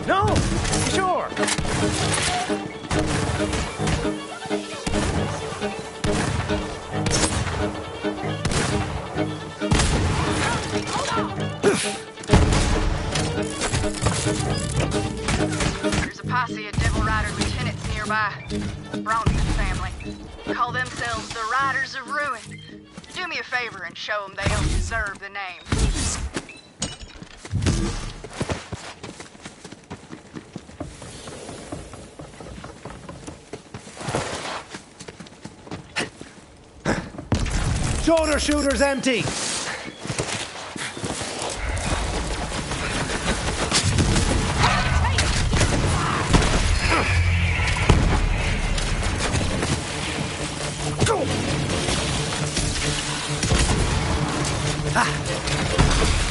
No! Sure! There's a posse of Devil Rider lieutenants nearby. Bronson family. Call themselves the Riders of Ruin. Do me a favor and show them they don't deserve the name. Shoulder shooter's empty!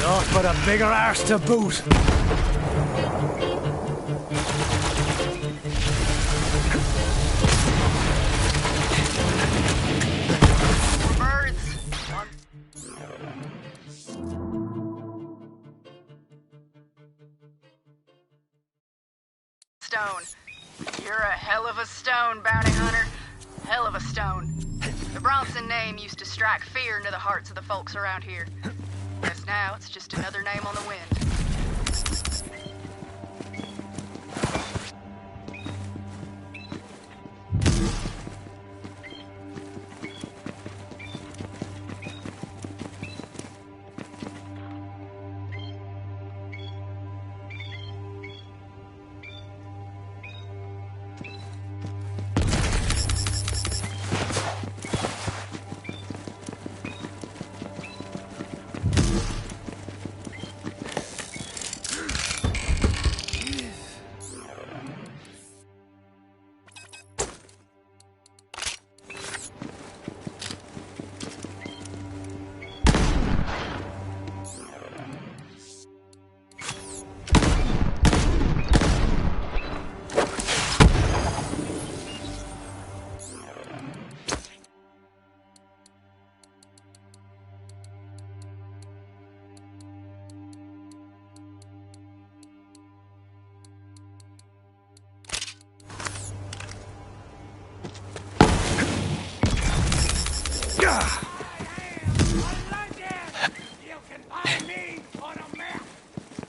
Naught but a bigger arse to boot. Stone. You're a hell of a stone, bounty hunter. Hell of a stone. The Bronson name used to strike fear into the hearts of the folks around here. Guess now it's just another name on the wind.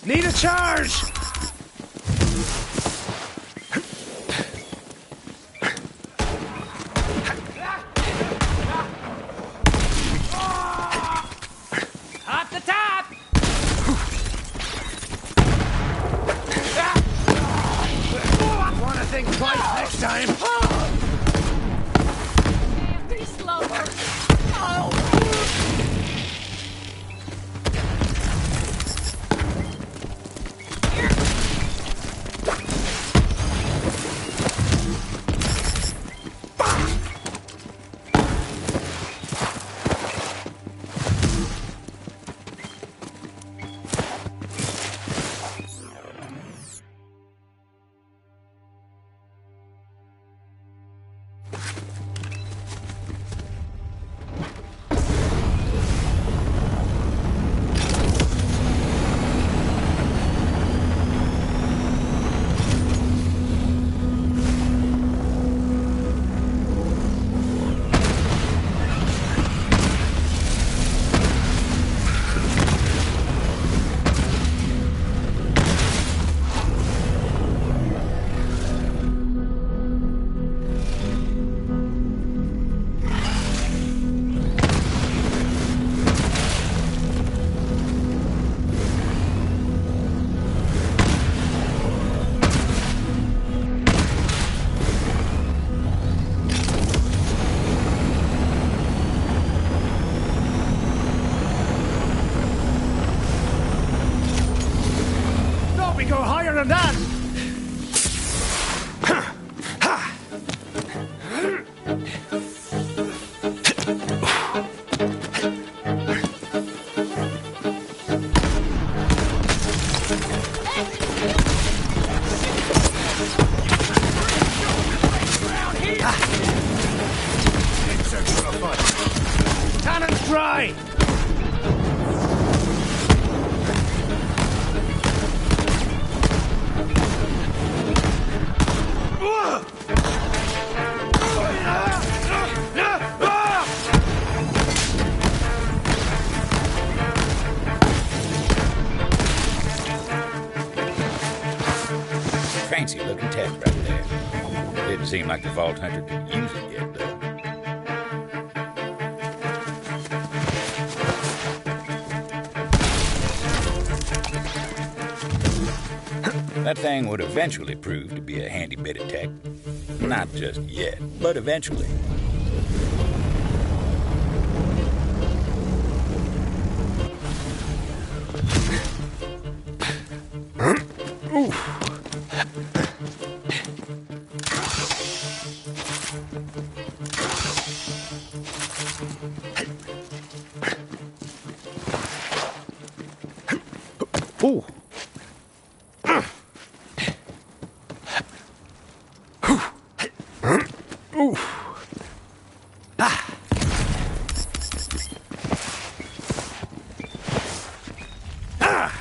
Need a charge! Up the top! Wanna think twice next time? Damn, be slower. Oh. We go higher than that! Cannon's dry! Fancy looking tech right there. Didn't seem like the Vault Hunter could use it yet, though. That thing would eventually prove to be a handy bit of tech. Not just yet, but eventually. Ooh. Ooh. Ah. Ah.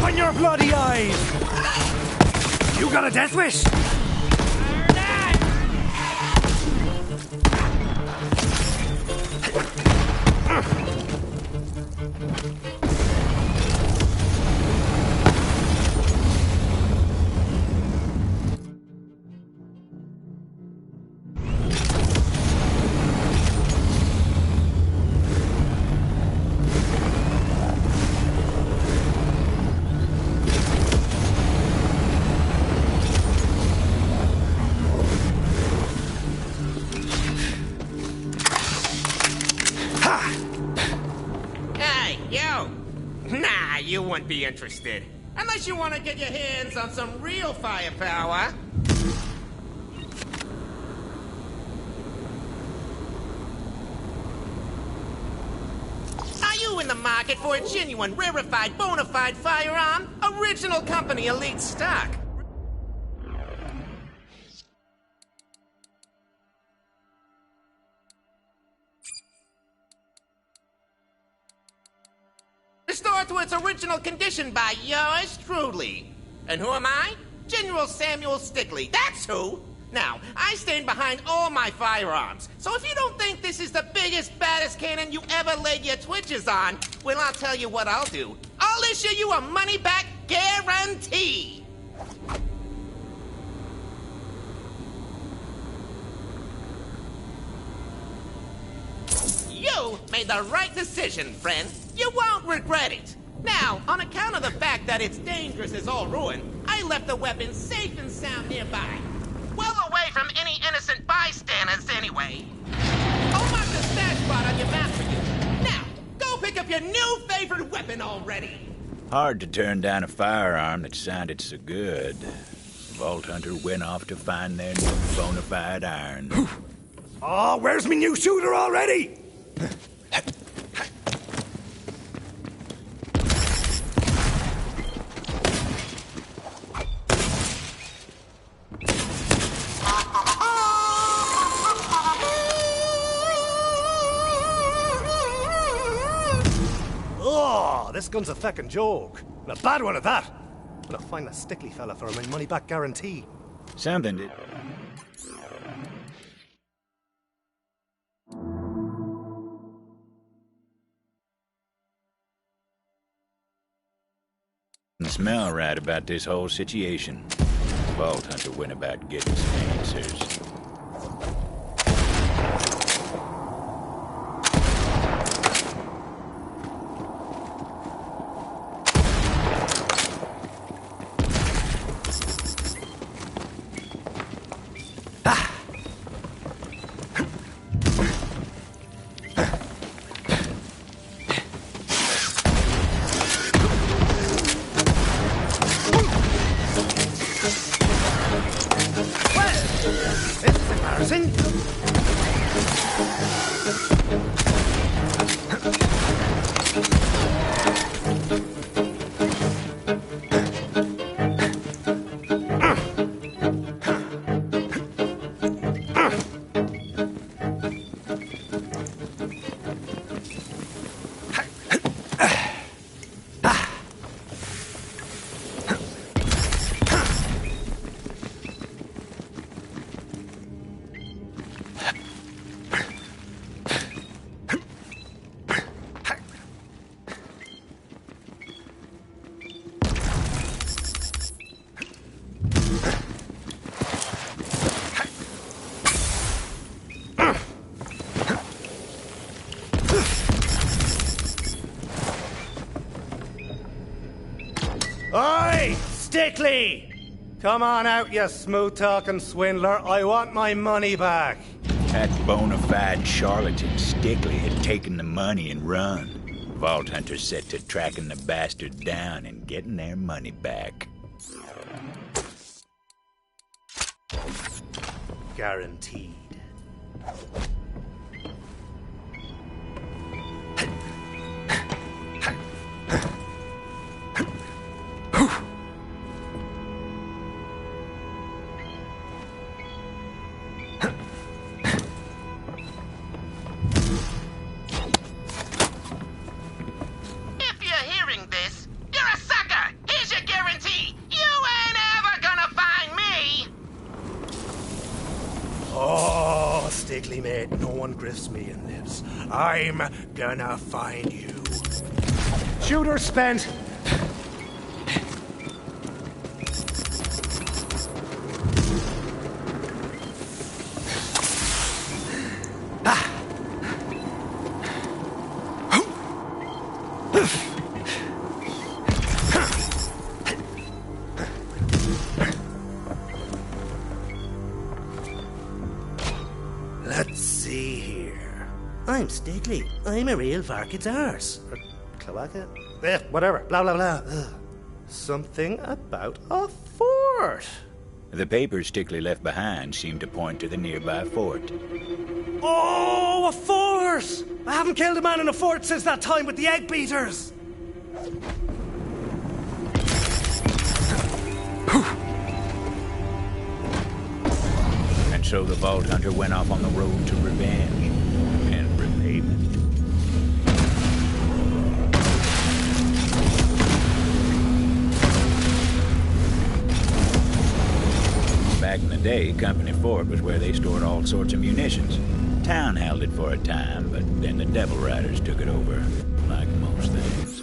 Open your bloody eyes! You got a death wish? Nah, you wouldn't be interested. Unless you want to get your hands on some real firepower. Are you in the market for a genuine, rarefied, bona fide firearm? Original company, elite stock. Restored to its original condition by yours truly. And who am I? General Samuel Stickley, that's who! Now, I stand behind all my firearms, so if you don't think this is the biggest, baddest cannon you ever laid your twitches on, well, I'll tell you what I'll do. I'll issue you a money-back guarantee! You made the right decision, friend. You won't regret it. Now, on account of the fact that it's dangerous as all ruin, I left the weapon safe and sound nearby. Well away from any innocent bystanders, anyway. I'll mark the stash spot on your map for you. Now, go pick up your new favorite weapon already. Hard to turn down a firearm that sounded so good. Vault Hunter went off to find their new bona fide iron. Oh, where's me new shooter already? Oh, this gun's a feckin' joke. And a bad one at that. I'm gonna find that Stickley fella for my money-back guarantee. Something did. Smell right about this whole situation. Vault Hunter went about getting some answers. Oi! Stickley! Come on out, you smooth-talking swindler. I want my money back. That bona fide charlatan Stickley had taken the money and run. Vault Hunter set to tracking the bastard down and getting their money back. Guaranteed. If you're hearing this, you're a sucker! bet no one grifts me and lives. I'm gonna find you. Shooter spent. Let's see here. I'm Stigley. I'm a real Varkid's arse. Or cloaca? Whatever. Blah, blah, blah. Ugh. Something about a fort. The papers Stickley left behind seemed to point to the nearby fort. Oh, a fort! I haven't killed a man in a fort since that time with the egg beaters. And so the Vault Hunter went off on the road to revenge and repayment. Back in the day, Company Fort was where they stored all sorts of munitions. Town held it for a time, but then the Devil Riders took it over, like most things.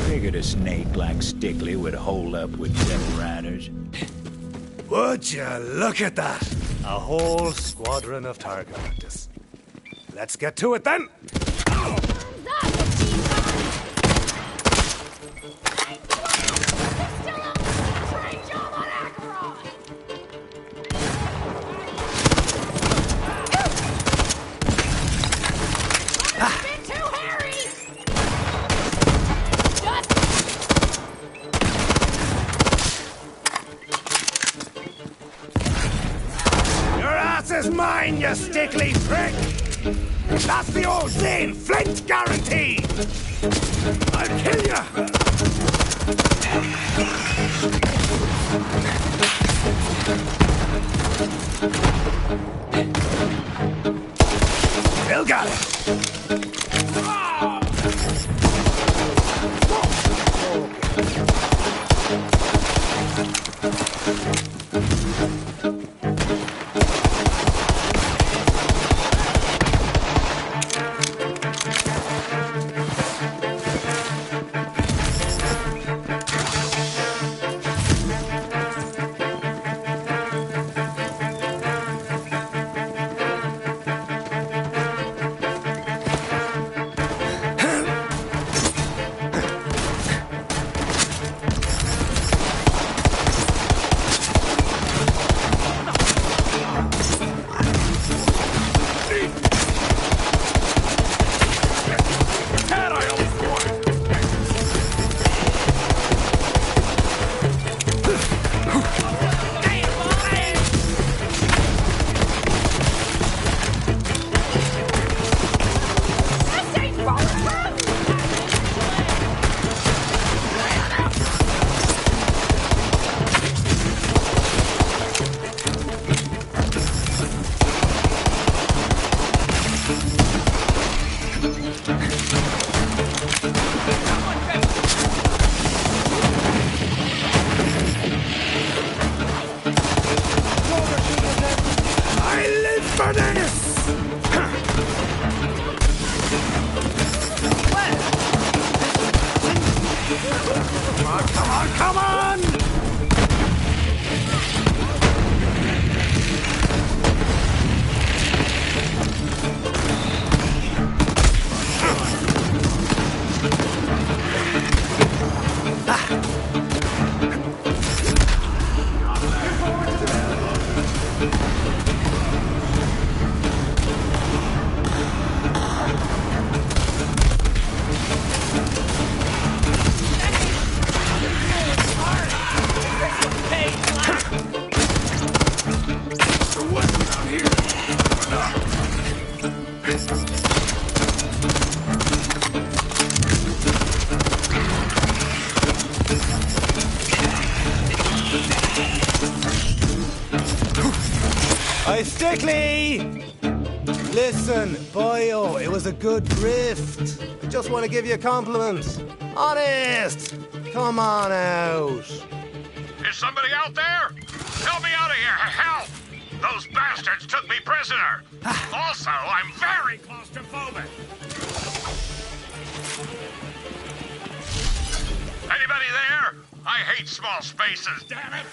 Figured a snake like Stickley would hold up with Devil Riders. Would you look at that? A whole squadron of Targaractus. Let's get to it then. Is mine, you stickly prick! That's the old saying, flint guarantee! I'll kill ya! Still got it! Come on! Hey, Stickley! Listen, boyo, it was a good grift. I just want to give you a compliment. Honest! Come on out. Is somebody out there? Help me out of here! Help! Those bastards took me prisoner! Also, I'm very claustrophobic! Anybody there? I hate small spaces, damn it!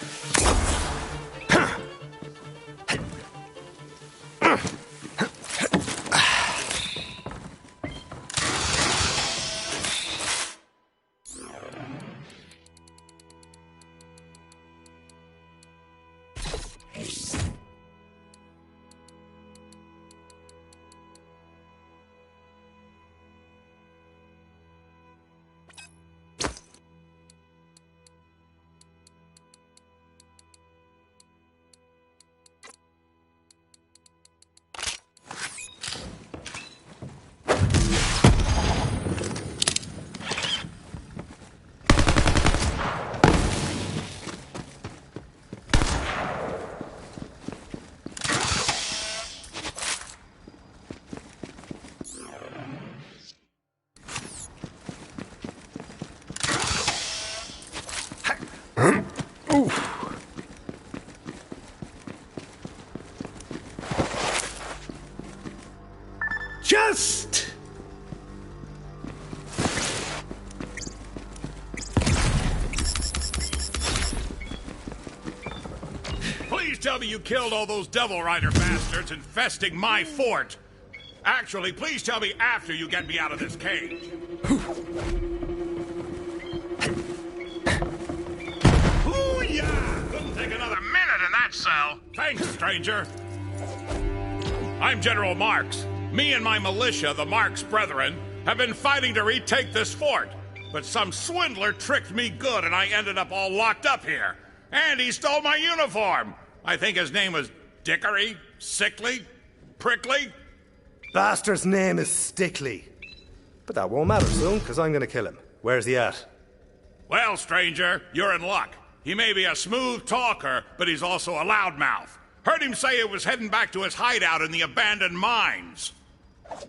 Just! Please tell me you killed all those Devil Rider bastards infesting my fort. Actually, please tell me after you get me out of this cage. Hoo-yah! Couldn't take another minute in that cell. Thanks, stranger. I'm General Marks. Me and my militia, the Marks Brethren, have been fighting to retake this fort. But some swindler tricked me good and I ended up all locked up here. And he stole my uniform. I think his name was Dickory, Sickly, Prickly. Bastard's name is Stickley. But that won't matter soon, because I'm going to kill him. Where's he at? Well, stranger, you're in luck. He may be a smooth talker, but he's also a loudmouth. Heard him say he was heading back to his hideout in the abandoned mines.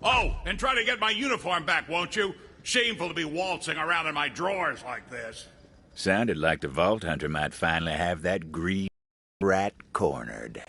Oh, and try to get my uniform back, won't you? Shameful to be waltzing around in my drawers like this. Sounded like the Vault Hunter might finally have that greasy rat cornered.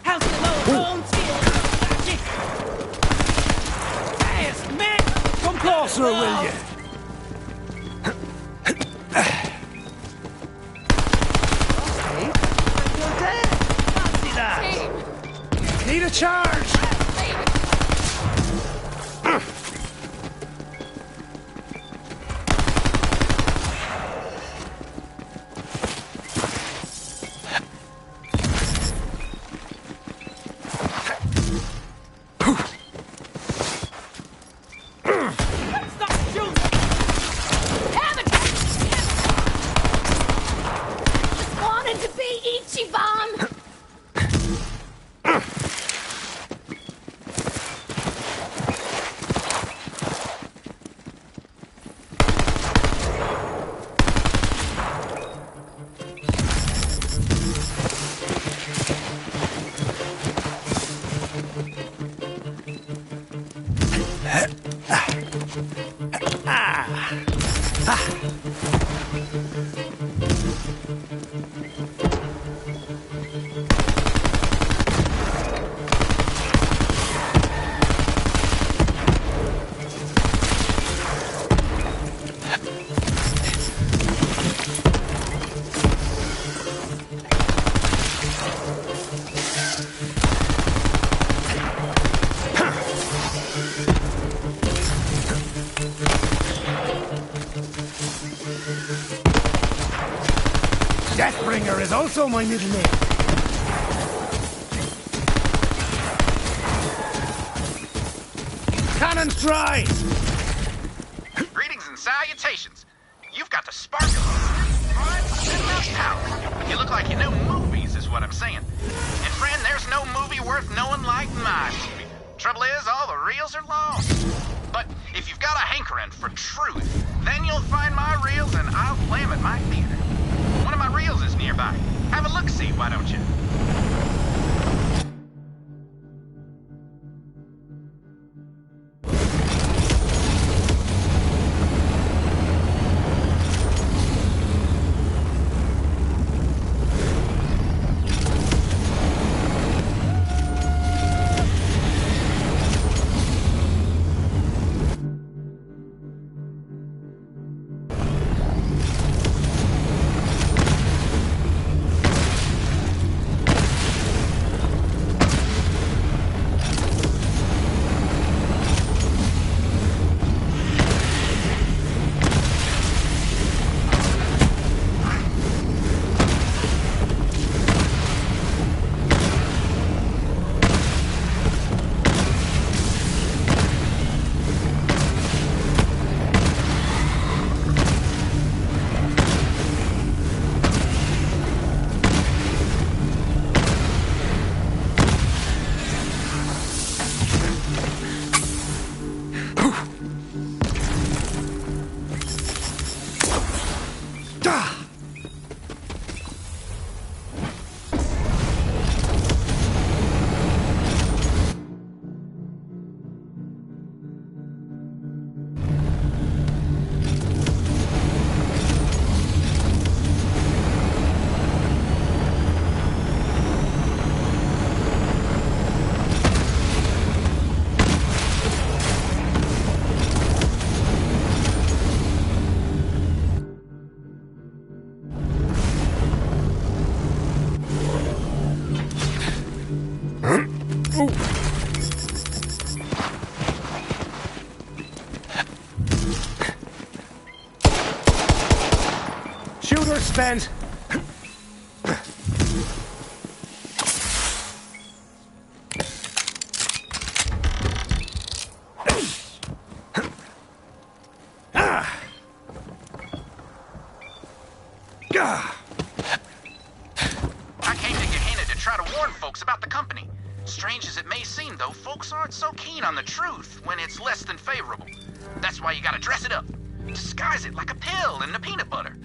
How's the lower bone skill? Fast, man! Come closer, will you? Need a charge! Stop shooting! Damn it! Just wanted to be Ichiban! Deathbringer is also my middle name. cannons dry! Greetings and salutations. You've got the spark of a power. You look like you know movies, is what I'm saying. And friend, there's no movie worth knowing like my movie. Trouble is, all the reels are lost. But if you've got a hankering for truth, then you'll find my reels and I'll play them at my theater. One of my reels is nearby. Have a look-see, why don't you? Shooter spent! I came to Gehenna to try to warn folks about the company. Strange as it may seem, though, folks aren't so keen on the truth when it's less than favorable. That's why you gotta dress it up. Disguise it like a pill in the peanut butter.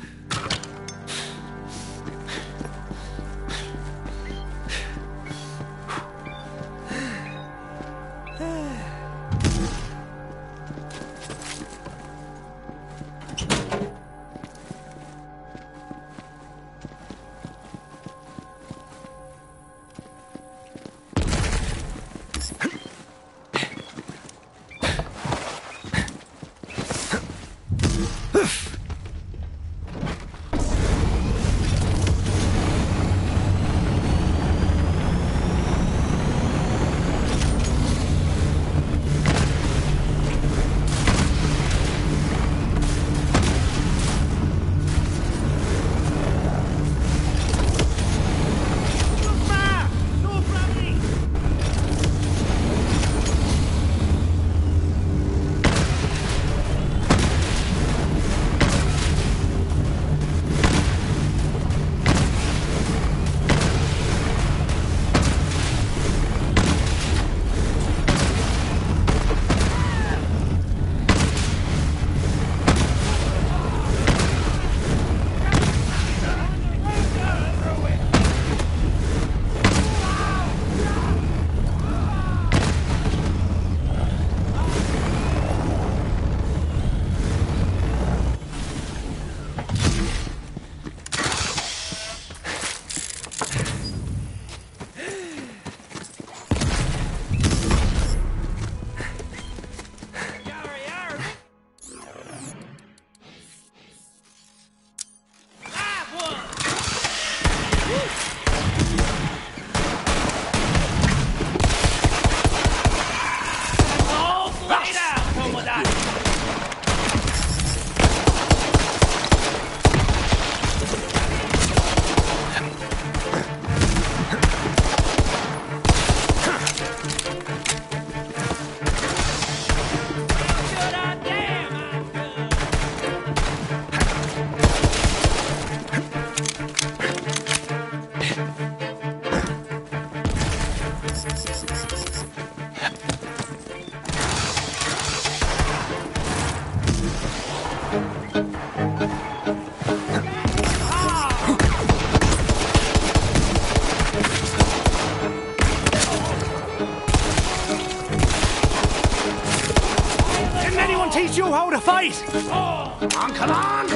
Didn't anyone teach you how to fight? Come on, come on!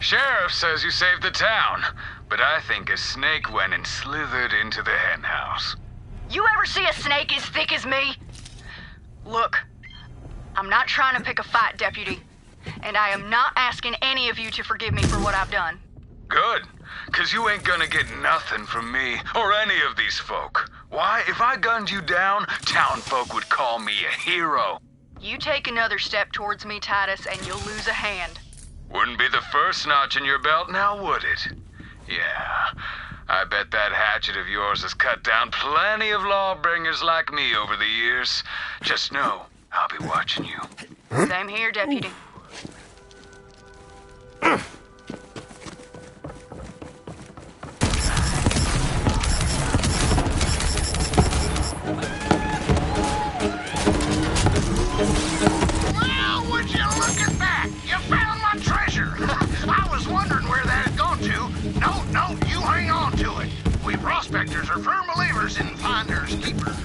Sheriff says you saved the town, but I think a snake went and slithered into the henhouse. You ever see a snake as thick as me? Look, I'm not trying to pick a fight, Deputy. And I am not asking any of you to forgive me for what I've done. Good, 'cause you ain't gonna get nothing from me or any of these folk. Why, if I gunned you down, town folk would call me a hero. You take another step towards me, Titus, and you'll lose a hand. Wouldn't be the first notch in your belt now, would it? Yeah, I bet that hatchet of yours has cut down plenty of lawbringers like me over the years. Just know, I'll be watching you. Same here, Deputy. Well, would you look at that? You found my treasure. I was wondering where that had gone to. No, you hang on to it. We prospectors are firm believers in finders keepers.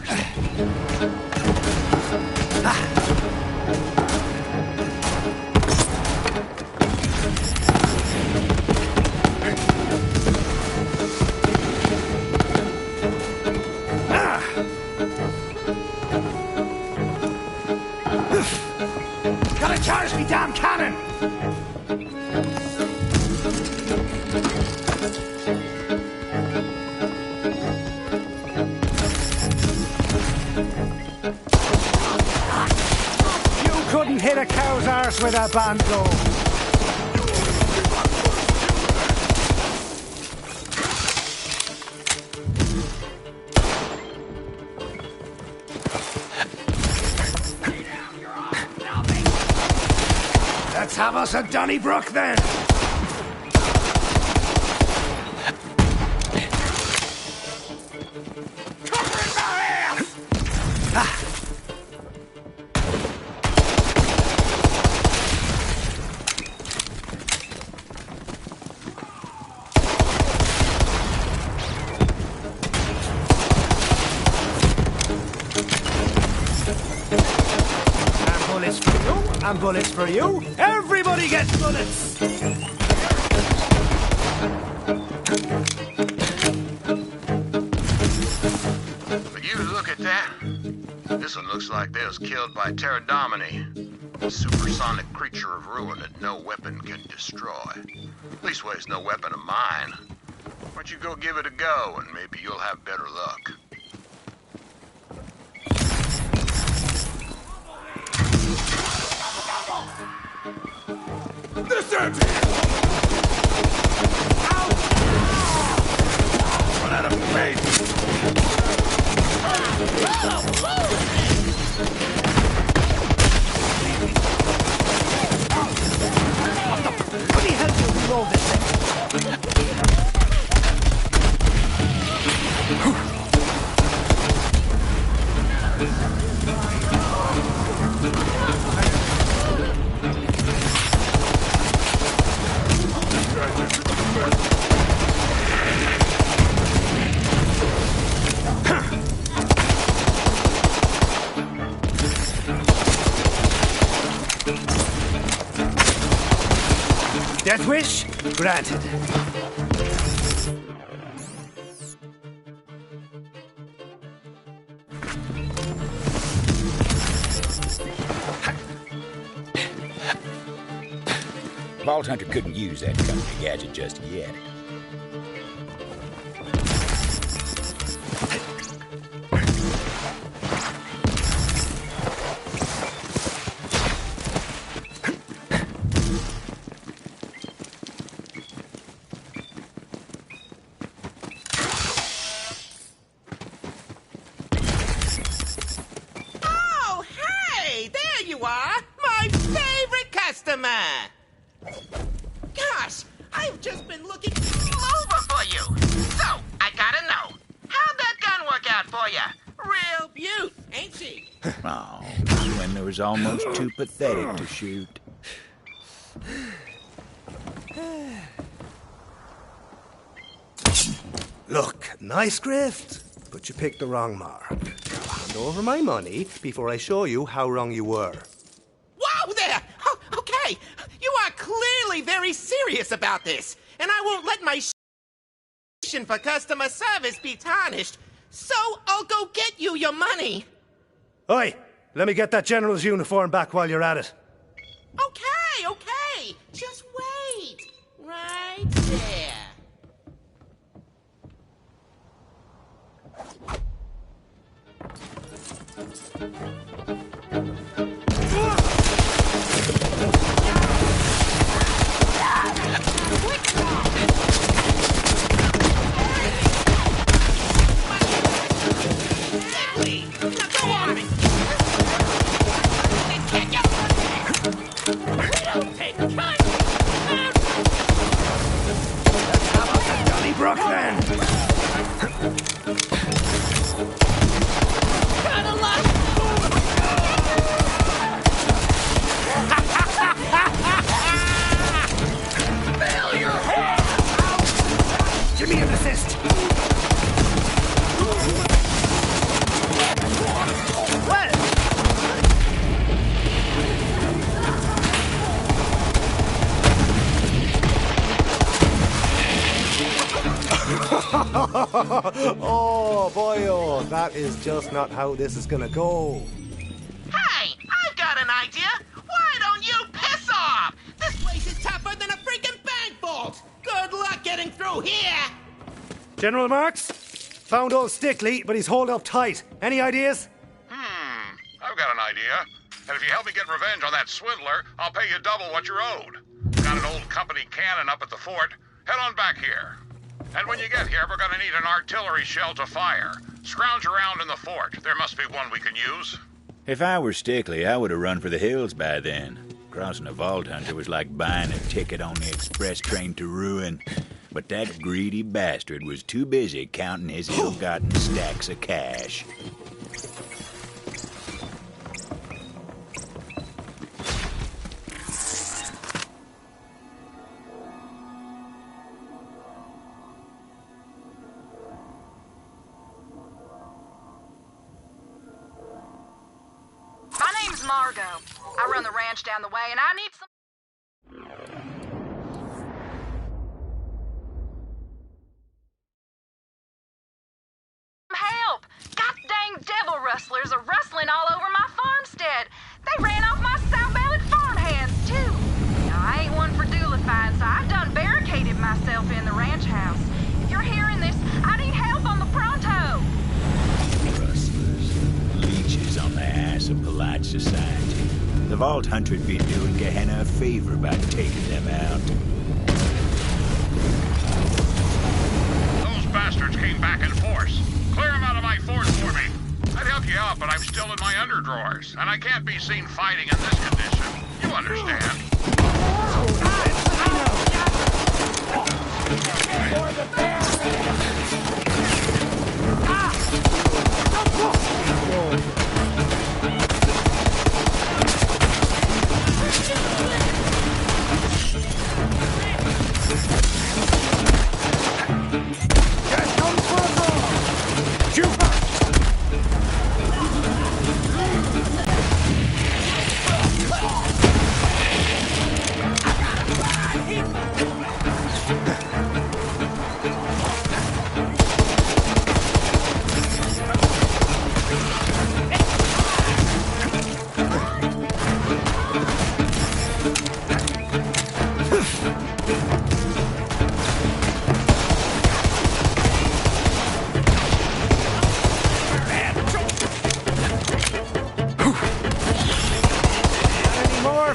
Gotta charge me damn cannon! You couldn't hit a cow's arse with a banjo. Let's have us a Donnybrook then! Covering my ass! And bullets for you, and bullets for you. Everybody gets bullets! But you look at that. This one looks like they was killed by Pterodomini, a supersonic creature of ruin that no weapon can destroy. Leastways, no weapon of mine. Why don't you go give it a go, and maybe you'll have better luck. This ends it! Run out of faith! What the hell do you roll this thing? Death wish granted. Vault Hunter couldn't use that company gadget just yet. Oh, hey! There you are! My favorite customer! Gosh, I've just been looking all over for you. So, I gotta know, how'd that gun work out for you? Real beaut, ain't she? Oh, when there was almost too pathetic to shoot. Look, nice grift, but you picked the wrong mark. Hand over my money before I show you how wrong you were. Whoa there! Oh, okay, you are clearly very serious about this, and I won't let my for customer service be tarnished. So I'll go get you your money. Oi, let me get that general's uniform back while you're at it. Okay. Just wait. Right there. Brooklyn! Give me an assist! Oh, boy, oh, that is just not how this is gonna go. Hey, I've got an idea. Why don't you piss off? This place is tougher than a freaking bank vault. Good luck getting through here. General Marks? Found old Stickley, but he's holed up tight. Any ideas? I've got an idea. And if you help me get revenge on that swindler, I'll pay you double what you're owed. Got an old company cannon up at the fort. Head on back here. And when you get here, we're gonna need an artillery shell to fire. Scrounge around in the fort. There must be one we can use. If I were Stickley, I would have run for the hills by then. Crossing a Vault Hunter was like buying a ticket on the express train to ruin. But that greedy bastard was too busy counting his ill-gotten stacks of cash. Margo. I run the ranch down the way, and I need some help. God dang devil rustlers are rustling all over my farmstead. They ran off my southbound farmhands, too. Now, I ain't one for duelifying, so I've done barricaded myself in the ranch house. If you're hearing this, I need help on the pronto. Leeches on the ass of polite society. The Vault Hunter'd be doing Gehenna a favor by taking them out. Those bastards came back in force. Clear them out of my fort for me. I'd help you out, but I'm still in my underdrawers, and I can't be seen fighting in this condition. You understand?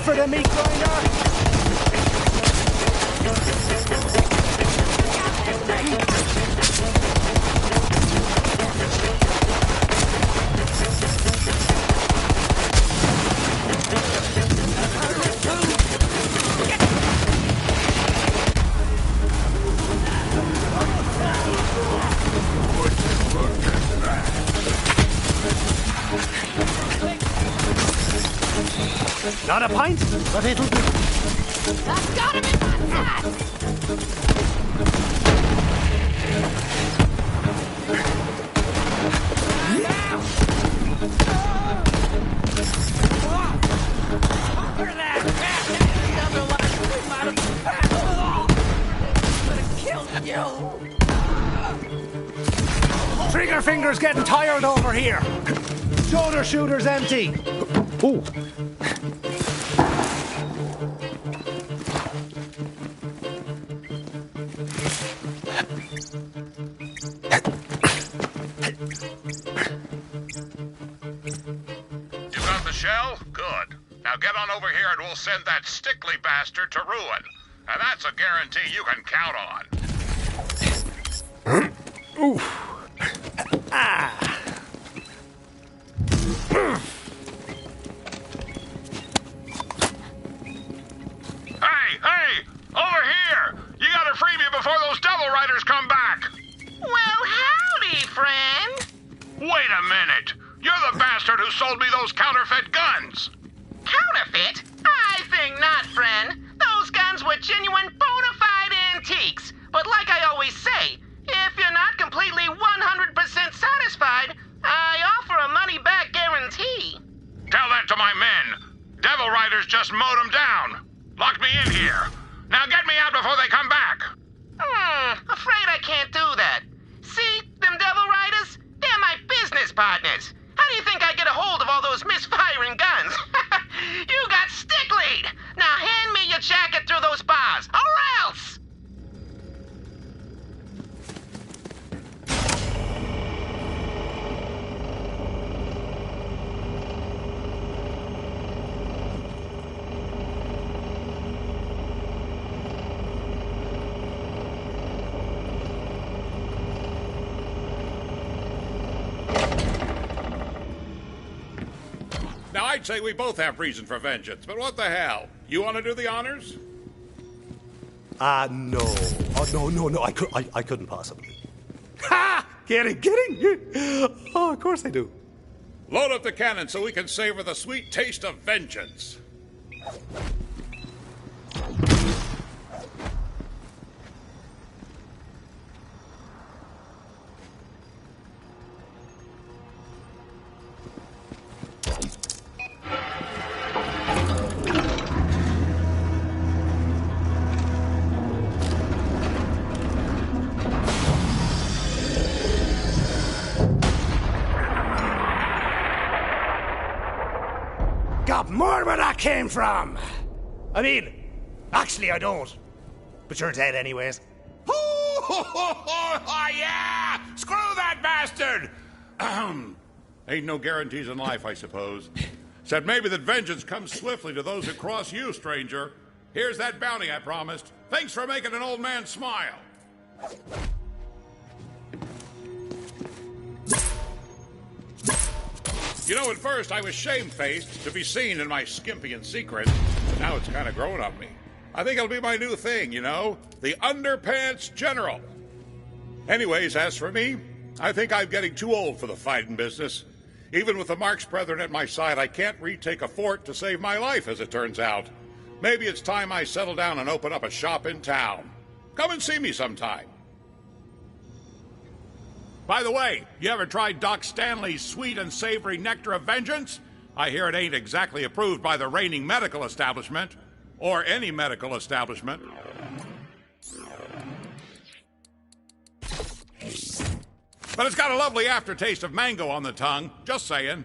for the meat grinder! Not a pint, but it'll do. I've got him in my sights! Trigger finger's getting tired over here. Shoulder shooter's empty. Ooh. You got the shell? Good. Now get on over here and we'll send that Stickley bastard to ruin. And that's a guarantee you can count on. Ooh. Ah. Hey! Over here! You gotta free me before those devil riders come back! Well, howdy, friend. Wait a minute! You're the bastard who sold me those counterfeit guns! Counterfeit? I think not, friend. Those guns were genuine bona fide antiques. But like I always say, if you're not completely 100% satisfied, I offer a money-back guarantee. Tell that to my men! Devil riders just mowed them down! Locked me in here! Now get me out before they come back! Afraid I can't do that. See, them devil riders? They're my business partners. How do you think I get a hold of all those misfiring guns? You got stick-lead! Now hand me your jacket through those bars, or else! Now, I'd say we both have reason for vengeance, but what the hell? You want to do the honors? No. Oh, no. I couldn't possibly. Ha! Kidding. Oh, of course I do. Load up the cannon so we can savor the sweet taste of vengeance. Got more where that came from. I mean, actually I don't. But you're dead anyways. Yeah! Screw that bastard! Ain't no guarantees in life, I suppose. Said maybe that vengeance comes swiftly to those who cross you, stranger. Here's that bounty I promised. Thanks for making an old man smile. You know, at first I was shamefaced to be seen in my skimpy and secret, but now it's kind of grown on me. I think it'll be my new thing, you know? The Underpants General. Anyways, as for me, I think I'm getting too old for the fighting business. Even with the Marx Brethren at my side, I can't retake a fort to save my life, as it turns out. Maybe it's time I settle down and open up a shop in town. Come and see me sometime. By the way, you ever tried Doc Stanley's sweet and savory nectar of vengeance? I hear it ain't exactly approved by the reigning medical establishment. Or any medical establishment. But it's got a lovely aftertaste of mango on the tongue. Just saying.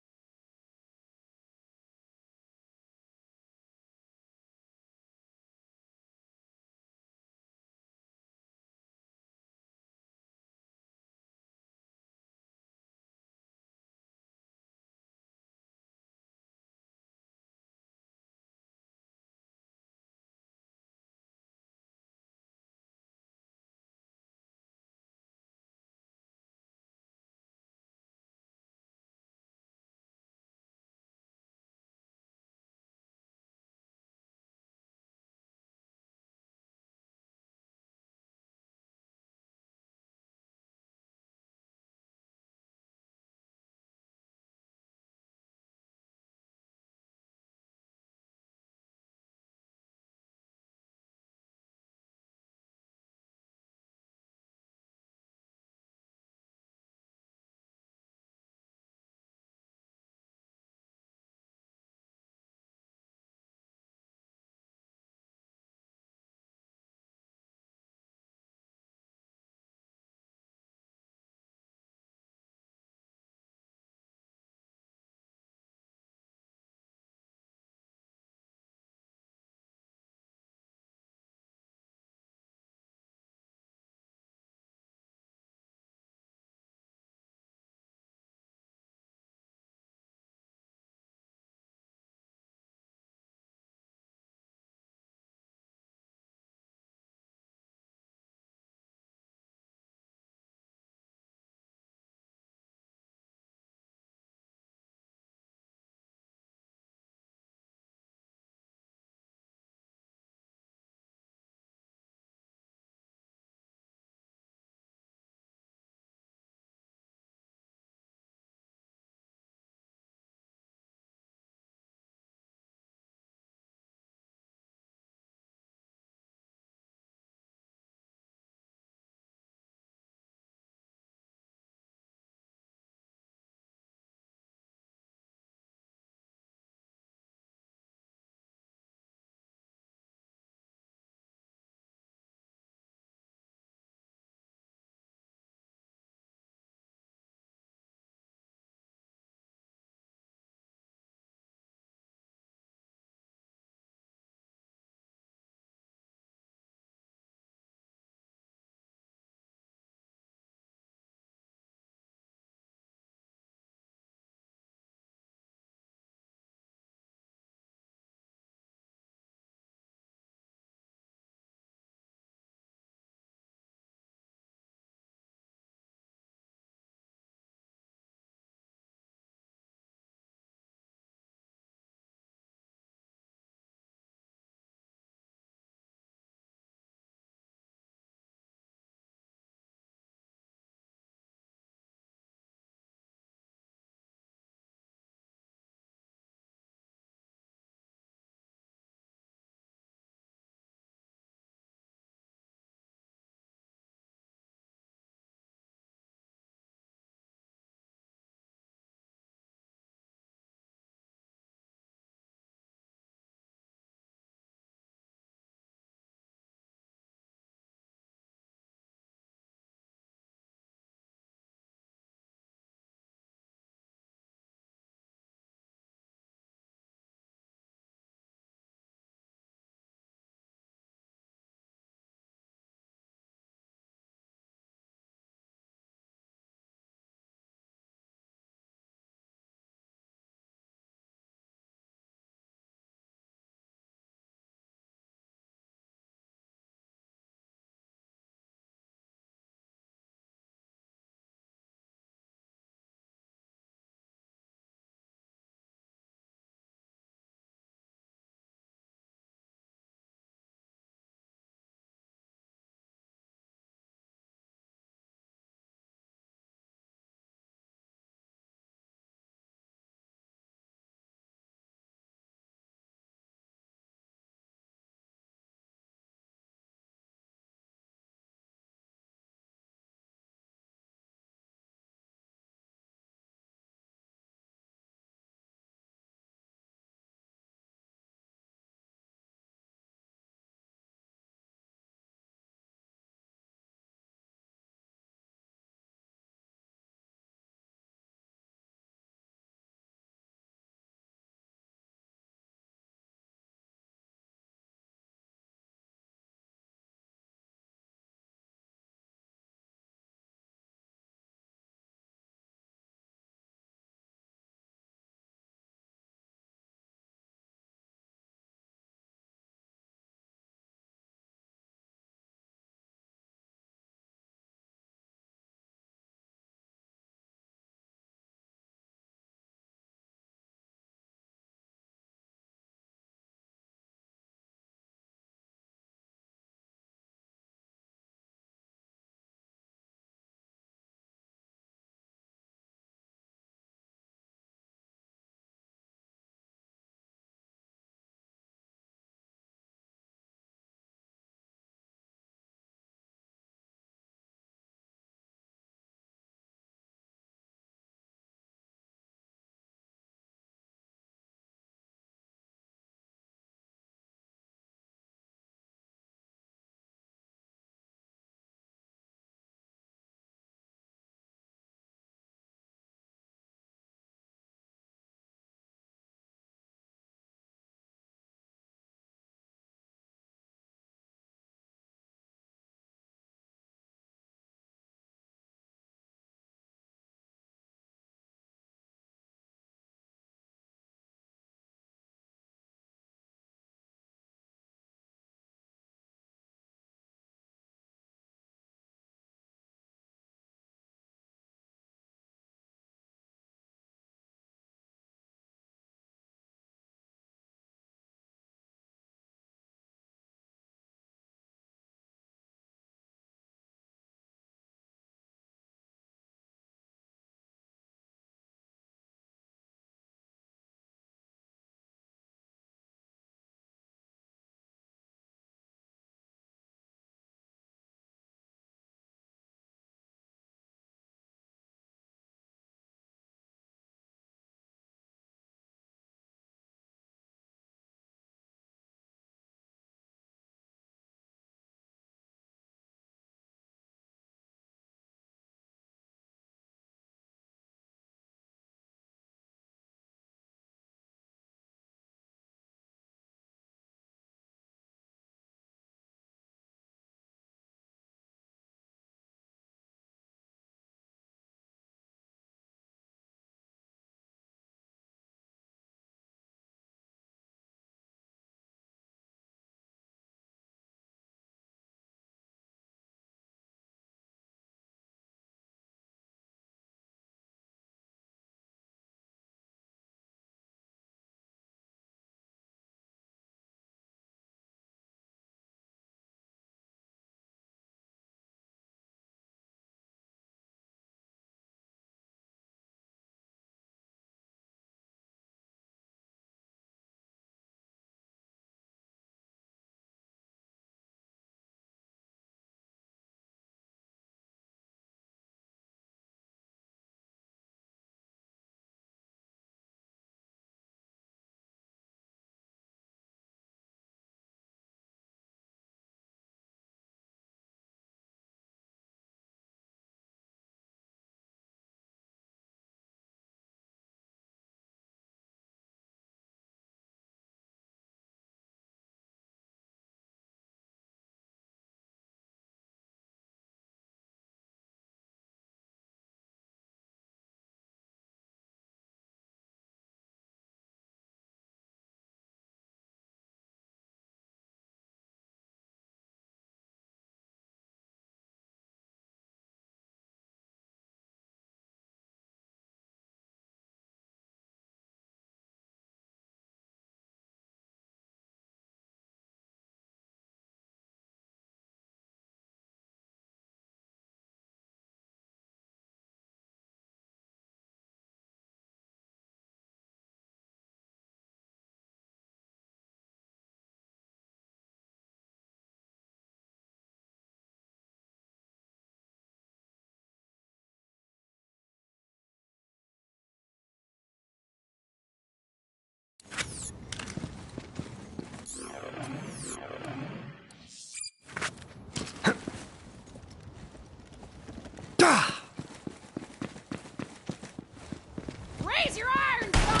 Raise your iron, son!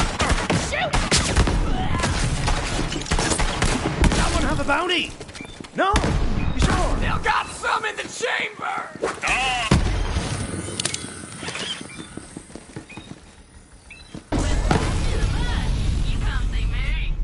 Shoot! Someone have a bounty? No? You sure? Still got some in the chamber! You come see me.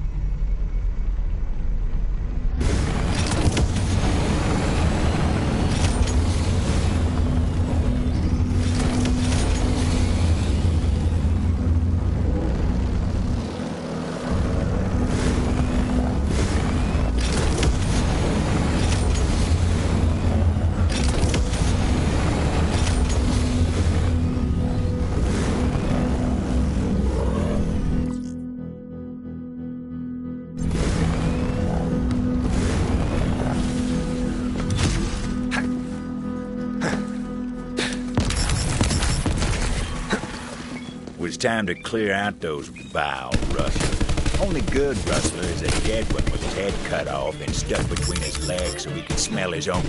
It was time to clear out those vile rustlers. Only good rustler is a dead one with his head cut off and stuck between his legs so he can smell his own.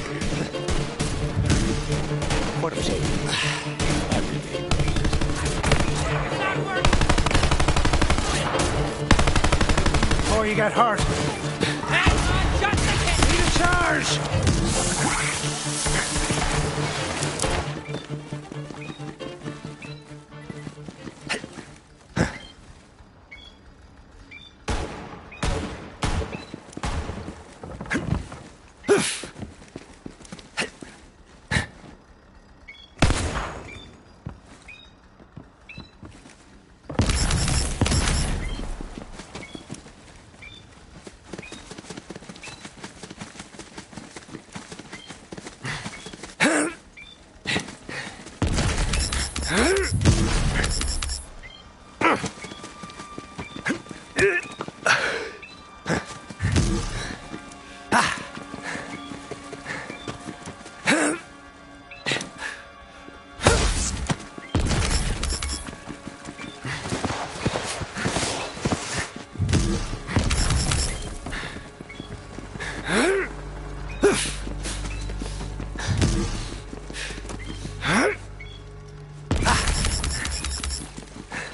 What I'm saying? Before you get hurt. Hang on just a second! Lead a charge!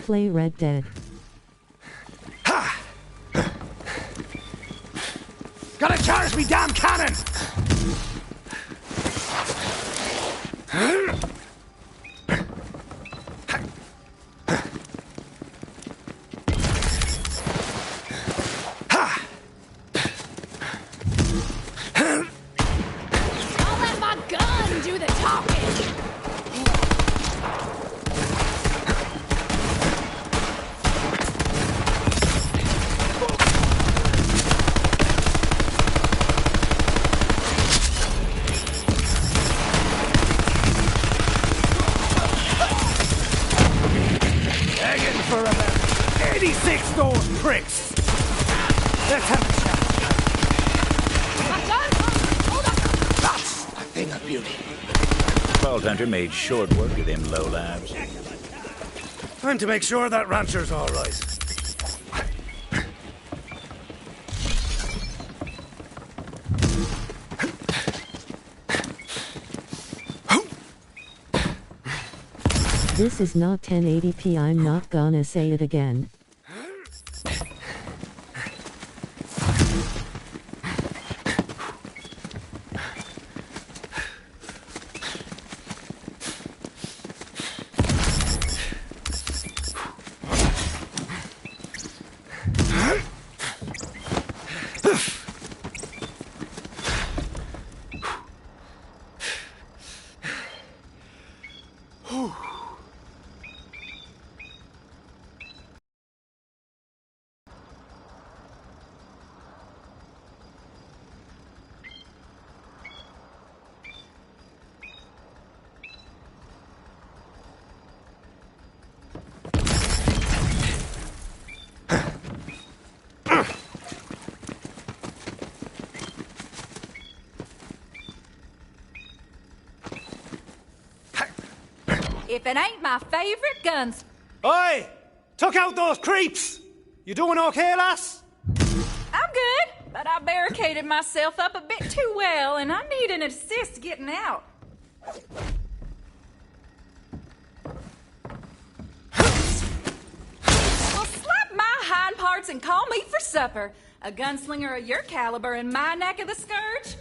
Play Red Dead. Gotta charge me damn cannon! I'll let my gun do the talking. Begging for about 86 those pricks! Let's have a chat. My gun! Hold up! That's a thing of beauty. Vault Hunter made short work of them lowlives. Time to make sure that rancher's all right. This is not 1080p. I'm not gonna say it again. If it ain't my favorite guns. Oi! Took out those creeps! You doing okay, lass? I'm good, but I barricaded myself up a bit too well, and I need an assist getting out. hind parts and call me for supper. A gunslinger of your caliber in my neck of the scourge?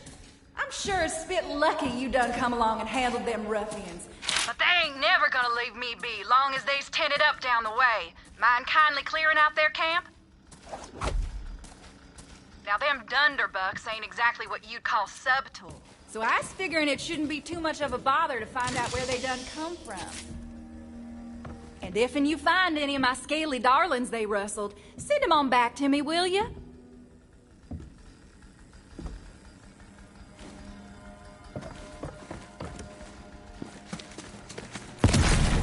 I'm sure as spit lucky you done come along and handled them ruffians. But they ain't never gonna leave me be, long as they's tented up down the way. Mind kindly clearing out their camp? Now, them dunderbucks ain't exactly what you'd call subtle. So I was figuring it shouldn't be too much of a bother to find out where they done come from. And if you find any of my scaly darlings they rustled, send them on back to me, will you?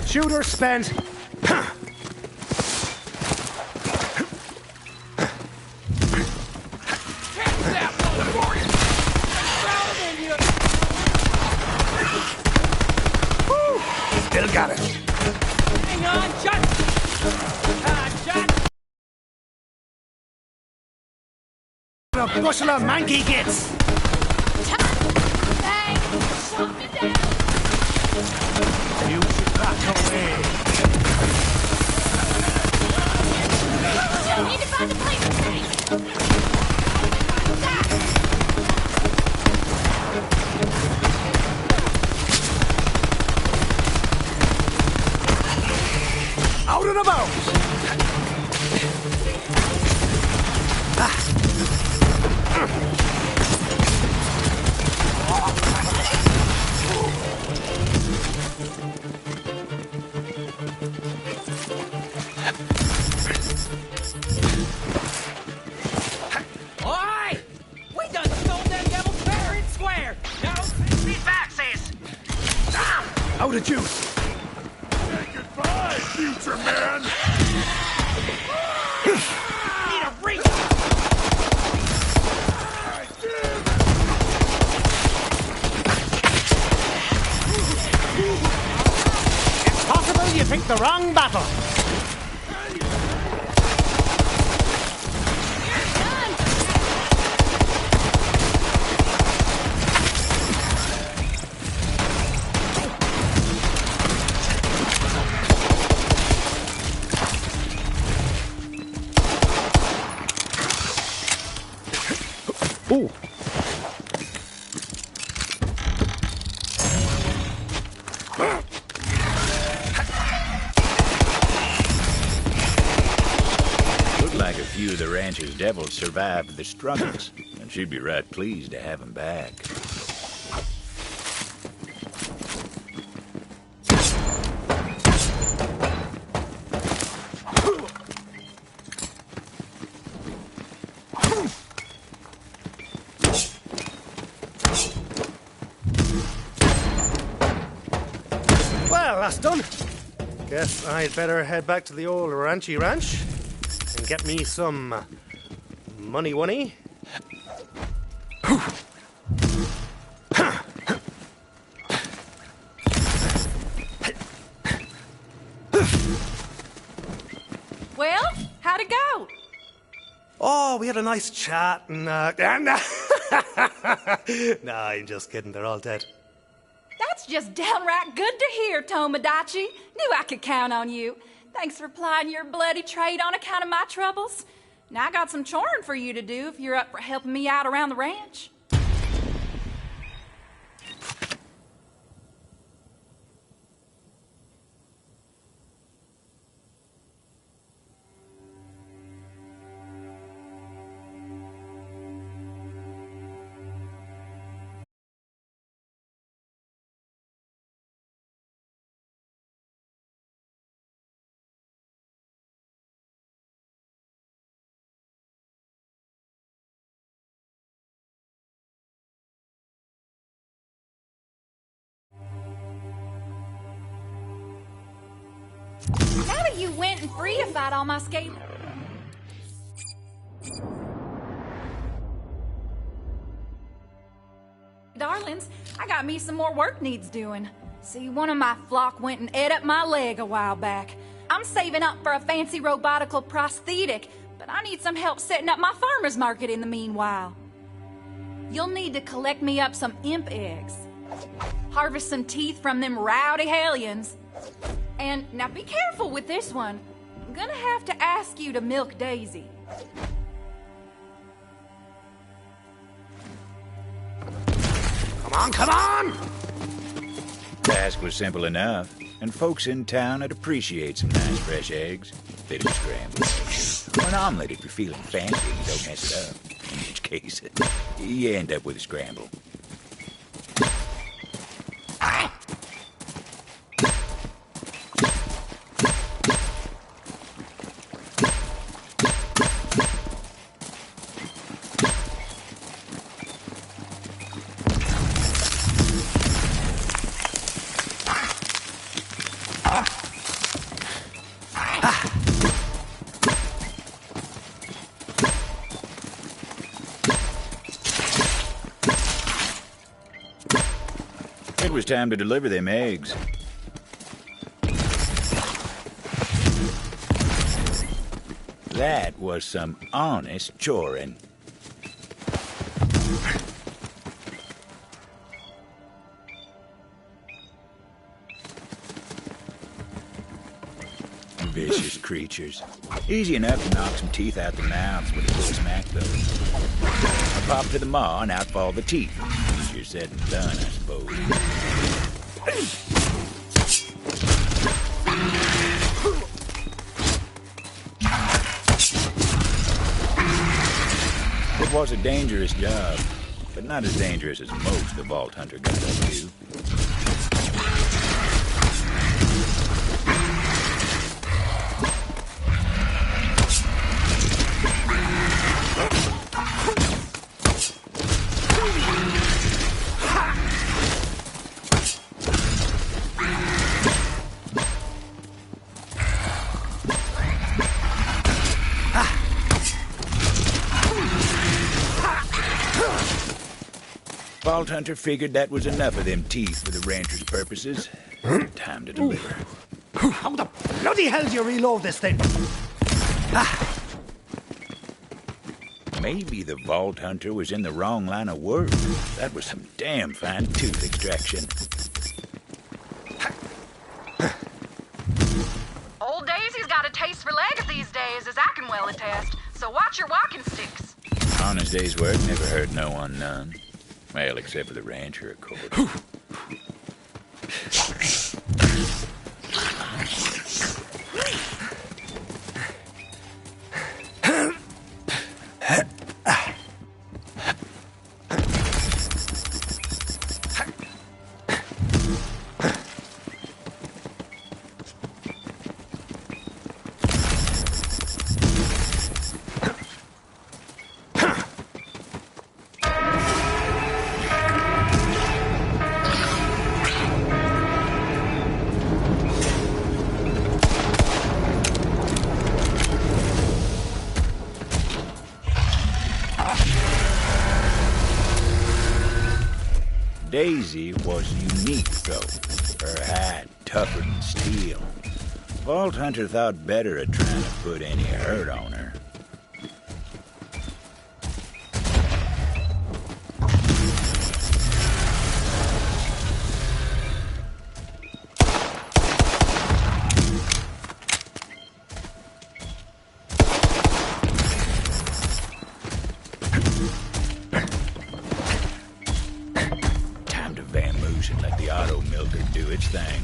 Shooter spent. Still got it. Hang on, shot! Shot! A bushel of monkey gits. Bang! Shot me down! You should back away. I need to find a place to stay. Out and about! Oi! We done stole them devils fair and square! Now, Be back, sis! Out of juice! Goodbye, future man! Need a reach! It's possible you picked the wrong battle. Ooh. Looked like a few of the ranch's devils survived the struggles, and she'd be right pleased to have 'em back. Well, that's done. Guess I'd better head back to the old ranch and get me some money. Well, how'd it go? Oh, we had a nice chat and no, I'm just kidding. They're all dead. That's just downright good to hear, Tomodachi. Knew I could count on you. Thanks for plying your bloody trade on account of my troubles. Now I got some choring for you to do if you're up for helping me out around the ranch. Now that you went and freeified all my skate... Darlings, I got me some more work needs doing. See, one of my flock went and ate up my leg a while back. I'm saving up for a fancy robotical prosthetic, but I need some help setting up my farmer's market in the meanwhile. You'll need to collect me up some imp eggs. Harvest some teeth from them rowdy hellions. And now be careful with this one. gonna have to ask you to milk Daisy. Come on, come on! Task was simple enough, and folks in town would appreciate some nice fresh eggs. Bit of a scramble. Or an omelet if you're feeling fancy and don't mess it up. In which case, you end up with a scramble. It was time to deliver them eggs. That was some honest choring. Vicious creatures. Easy enough to knock some teeth out their mouths with a good smack, though. A pop to the maw and out fall the teeth. Easier said than done, I suppose. It was a dangerous job, but not as dangerous as most the Vault Hunter got up to. Vault Hunter figured that was enough of them teeth for the rancher's purposes. Time to deliver. How the bloody hell do you reload this thing? Maybe the Vault Hunter was in the wrong line of work. That was some damn fine tooth extraction. Old Daisy's got a taste for legs these days, as I can well attest. So watch your walking sticks. Honest day's work never hurt no one none. Well, except for the rancher, of course. Daisy was unique, though. Her hide tougher than steel. Vault Hunter thought better of trying to put any hurt on her. And let the auto milker do its thing.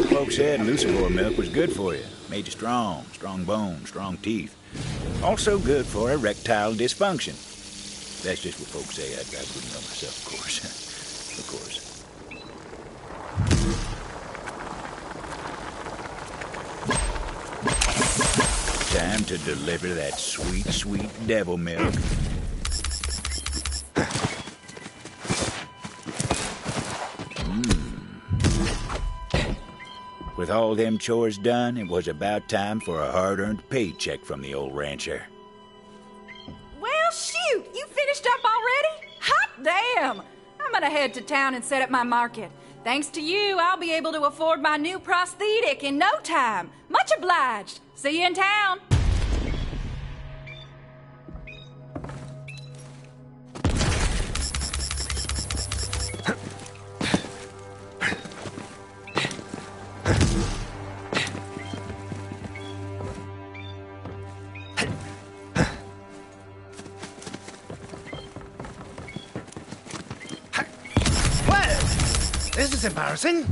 Folks said Lucivore milk was good for you. Made you strong bones, strong teeth. Also good for erectile dysfunction. That's just what folks say. I wouldn't know myself, of course. Of course. Time to deliver that sweet, sweet devil milk. With all them chores done, it was about time for a hard-earned paycheck from the old rancher. Well, shoot! You finished up already? Hot damn! I'm gonna head to town and set up my market. Thanks to you, I'll be able to afford my new prosthetic in no time. Much obliged. See you in town. This is embarrassing.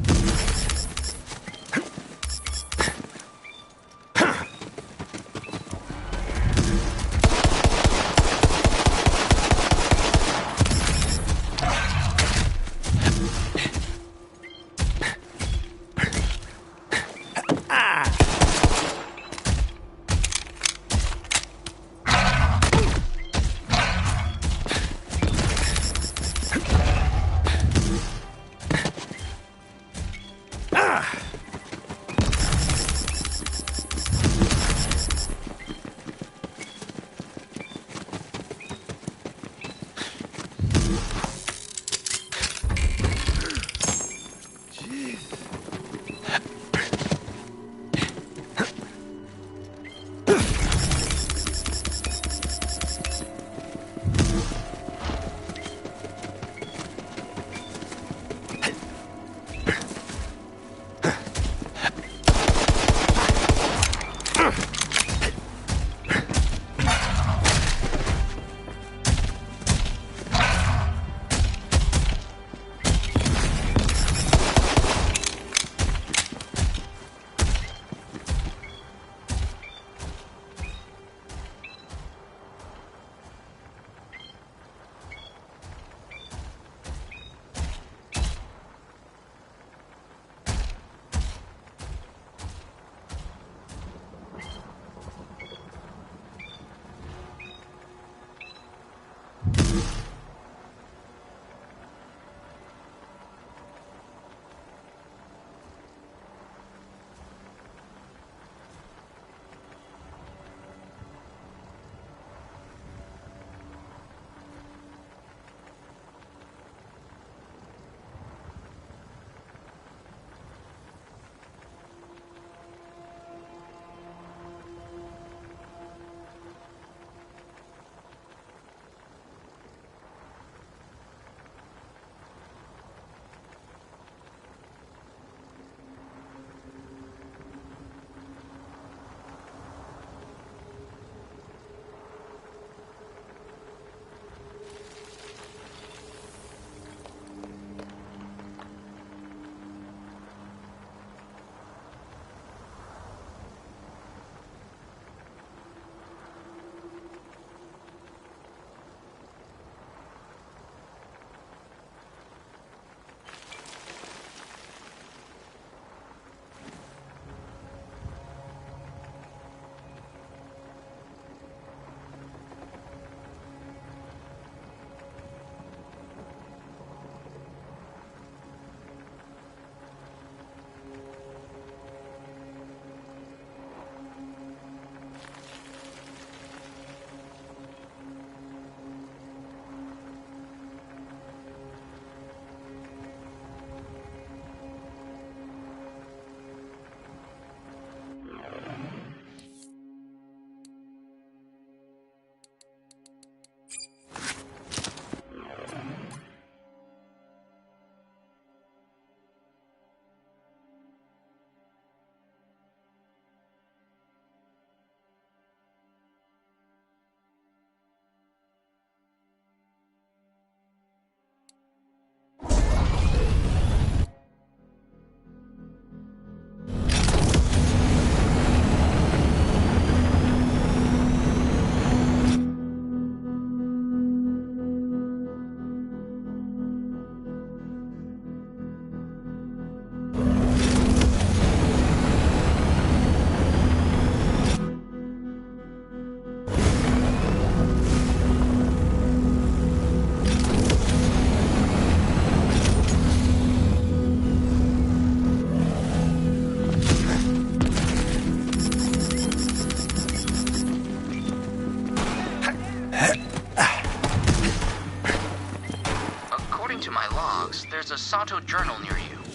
There's a Sato journal near you.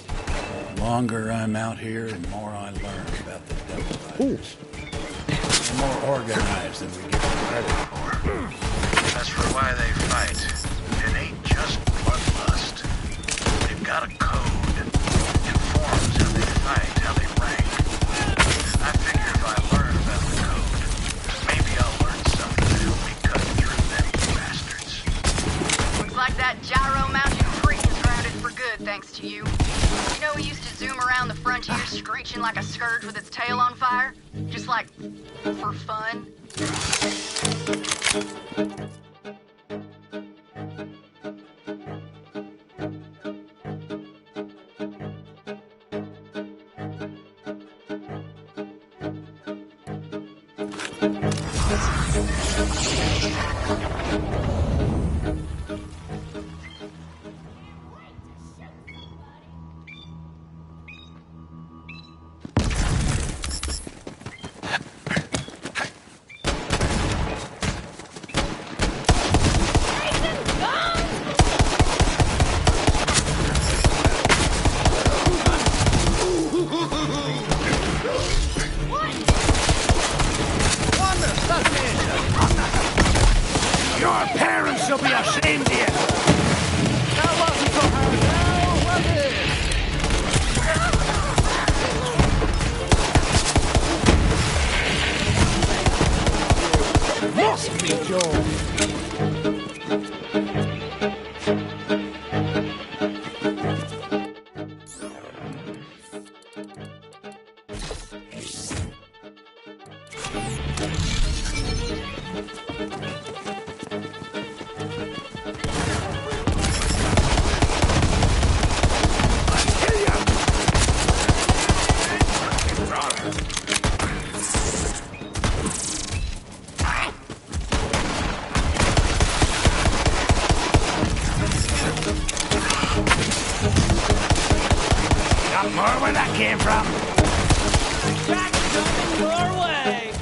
The longer I'm out here, the more I learn about the devil riders. The more organized than we give them credit for. As for why they fight, it ain't just bloodlust. They've got a code. Informs how they fight, how they rank. I figure if I learn about the code, maybe I'll learn something to help me cut through them bastards. Looks like that gyro-mounted freak is grounded for good, thanks to you. You know, he used to zoom around the frontier screeching like a scourge with its tail on fire? Just like, for fun? Your parents shall be ashamed of you! That wasn't so hard now, was it? Must be Joe! Got more where that came from? Back coming your way!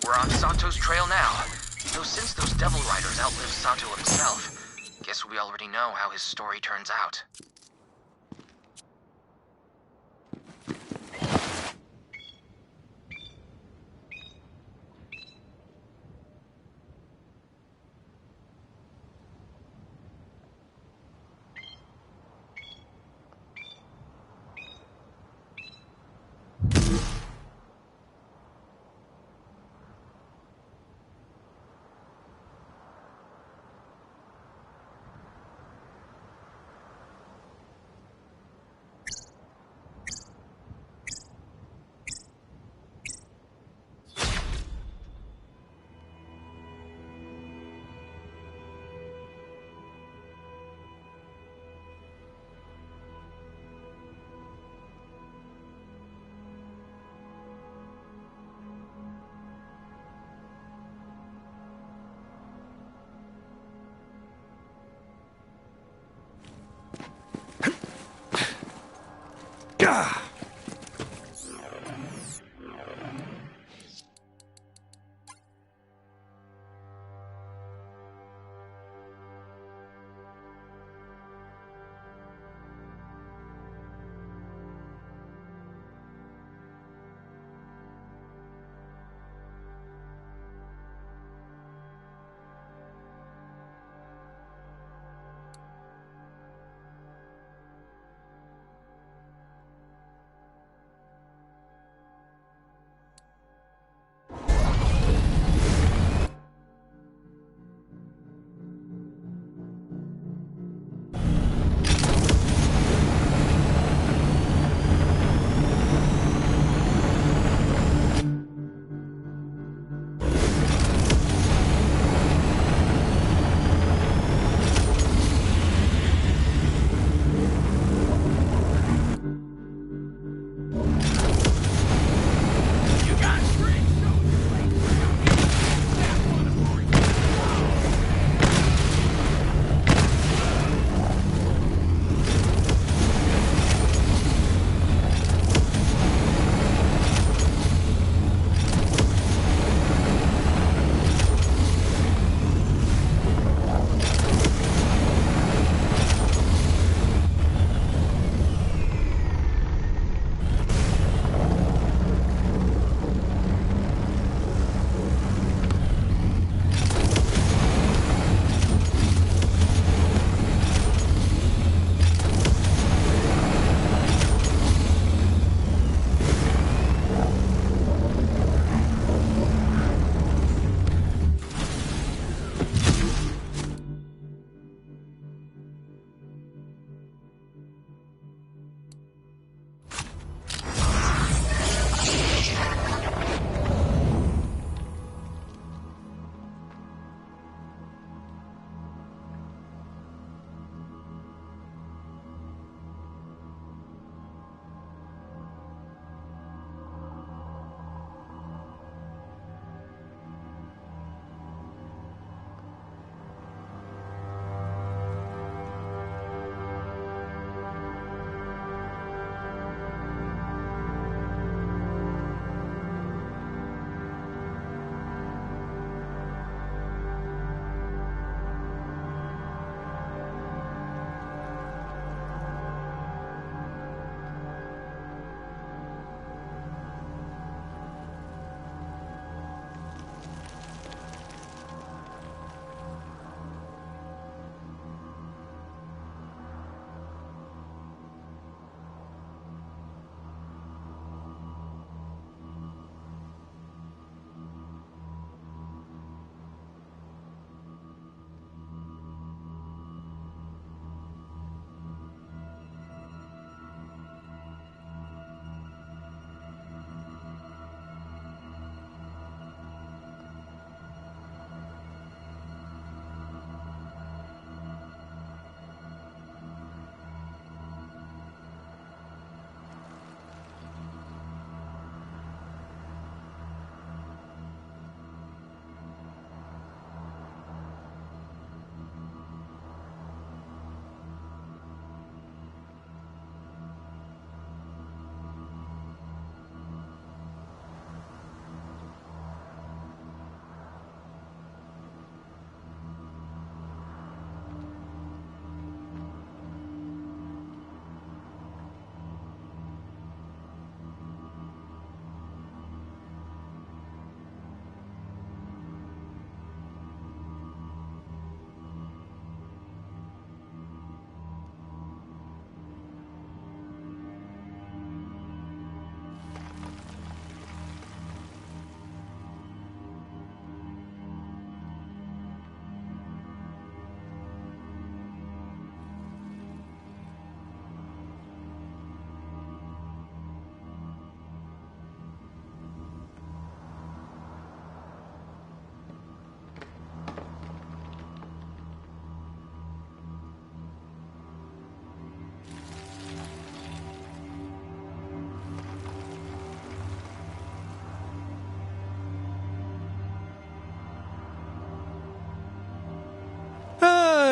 We're on Santo's trail now. Though since those devil riders outlived Santo himself, guess we already know how his story turns out. Gah!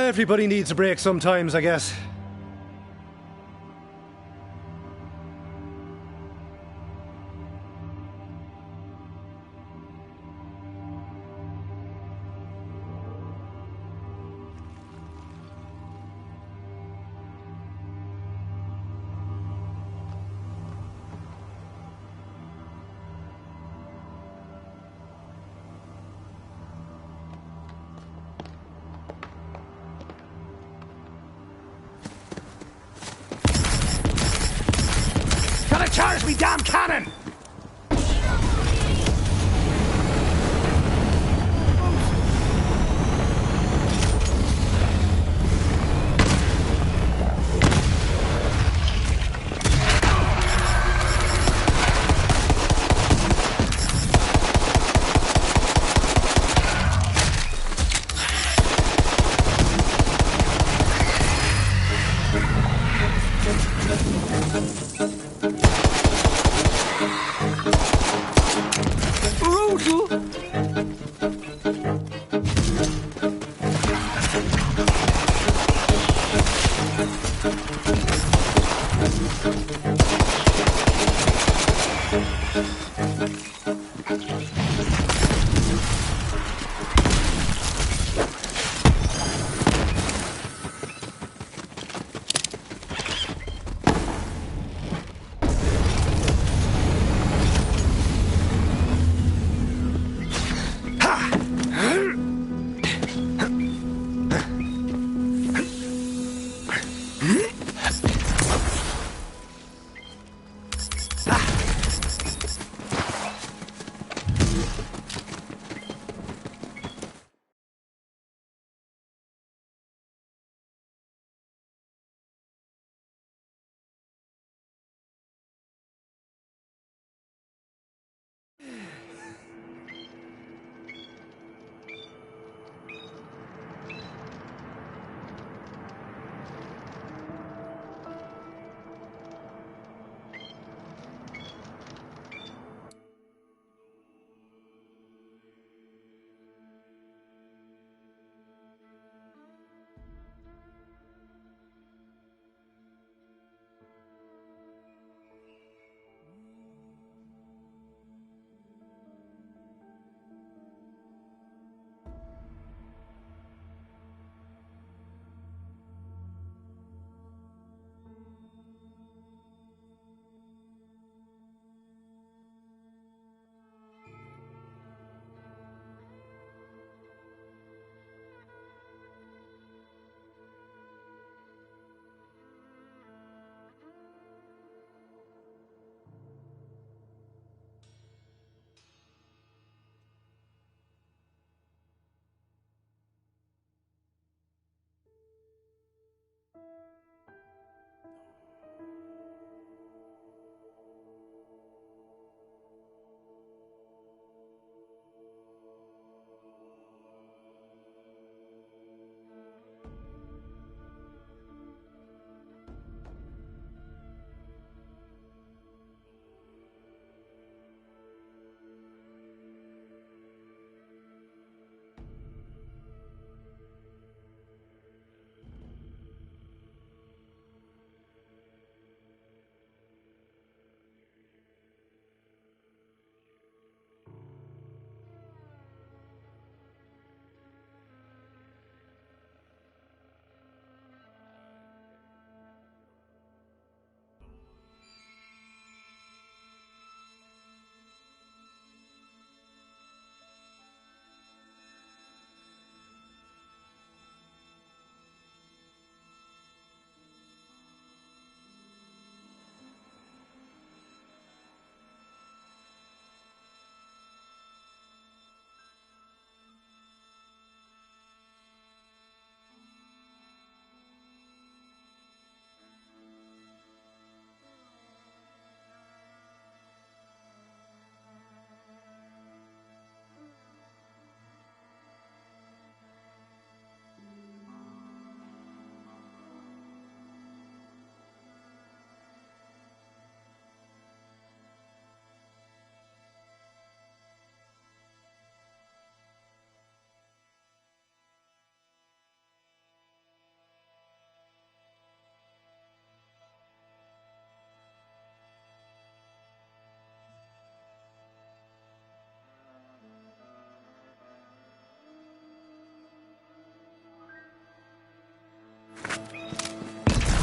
Everybody needs a break sometimes, I guess. Gotta charge me damn cannon!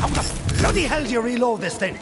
How the bloody hell do you reload this thing?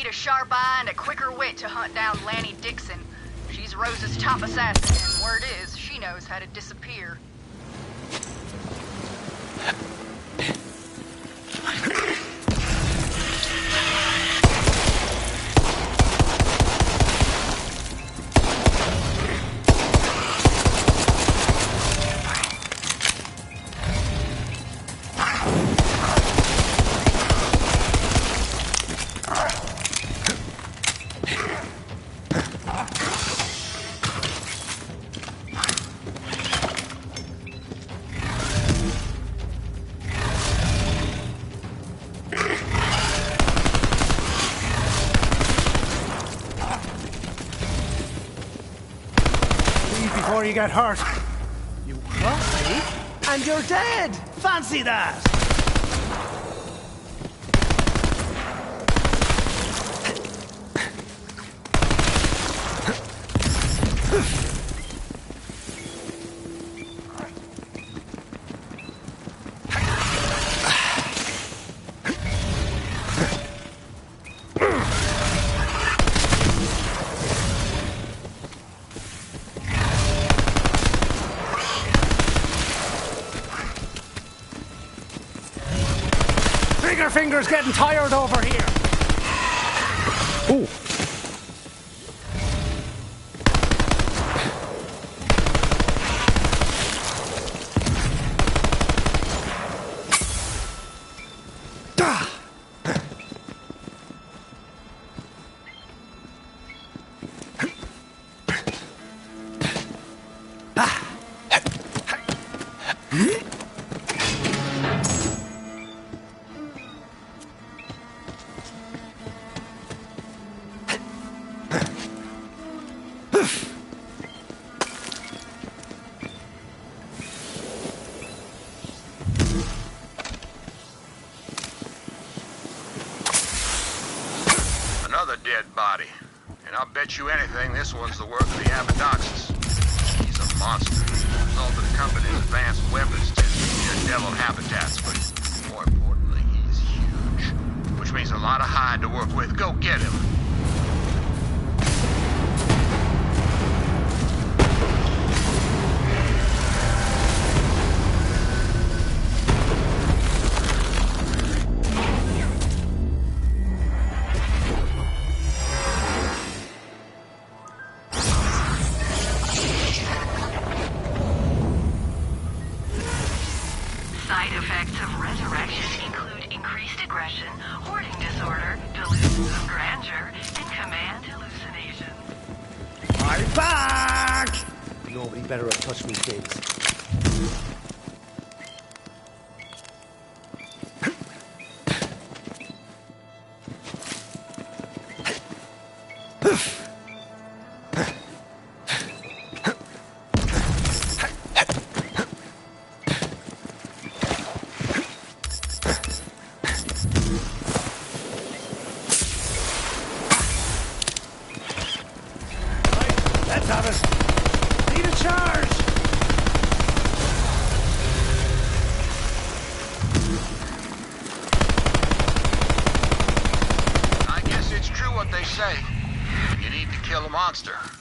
A sharp eye and a quicker wit to hunt down Lanny Dixon. She's Rose's top assassin, and word is, she knows how to disappear. Before you get hurt. You crossed me, and you're dead! Fancy that! Finger's getting tired over here. Ooh. Dead body. And I'll bet you anything this one's the work of the Abadoxus. He's a monster. The result of the company's advanced weapons to near devil habitats, but more importantly, he's huge. Which means a lot of hide to work with. Go get him. nobody better have touched me things.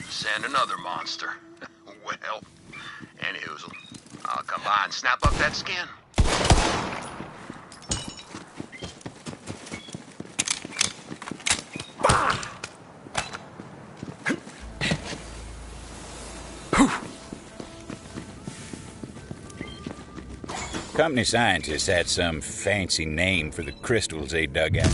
Send another monster. Well, anyhoozle, I'll come by and snap up that skin. Company scientists had some fancy name for the crystals they dug out.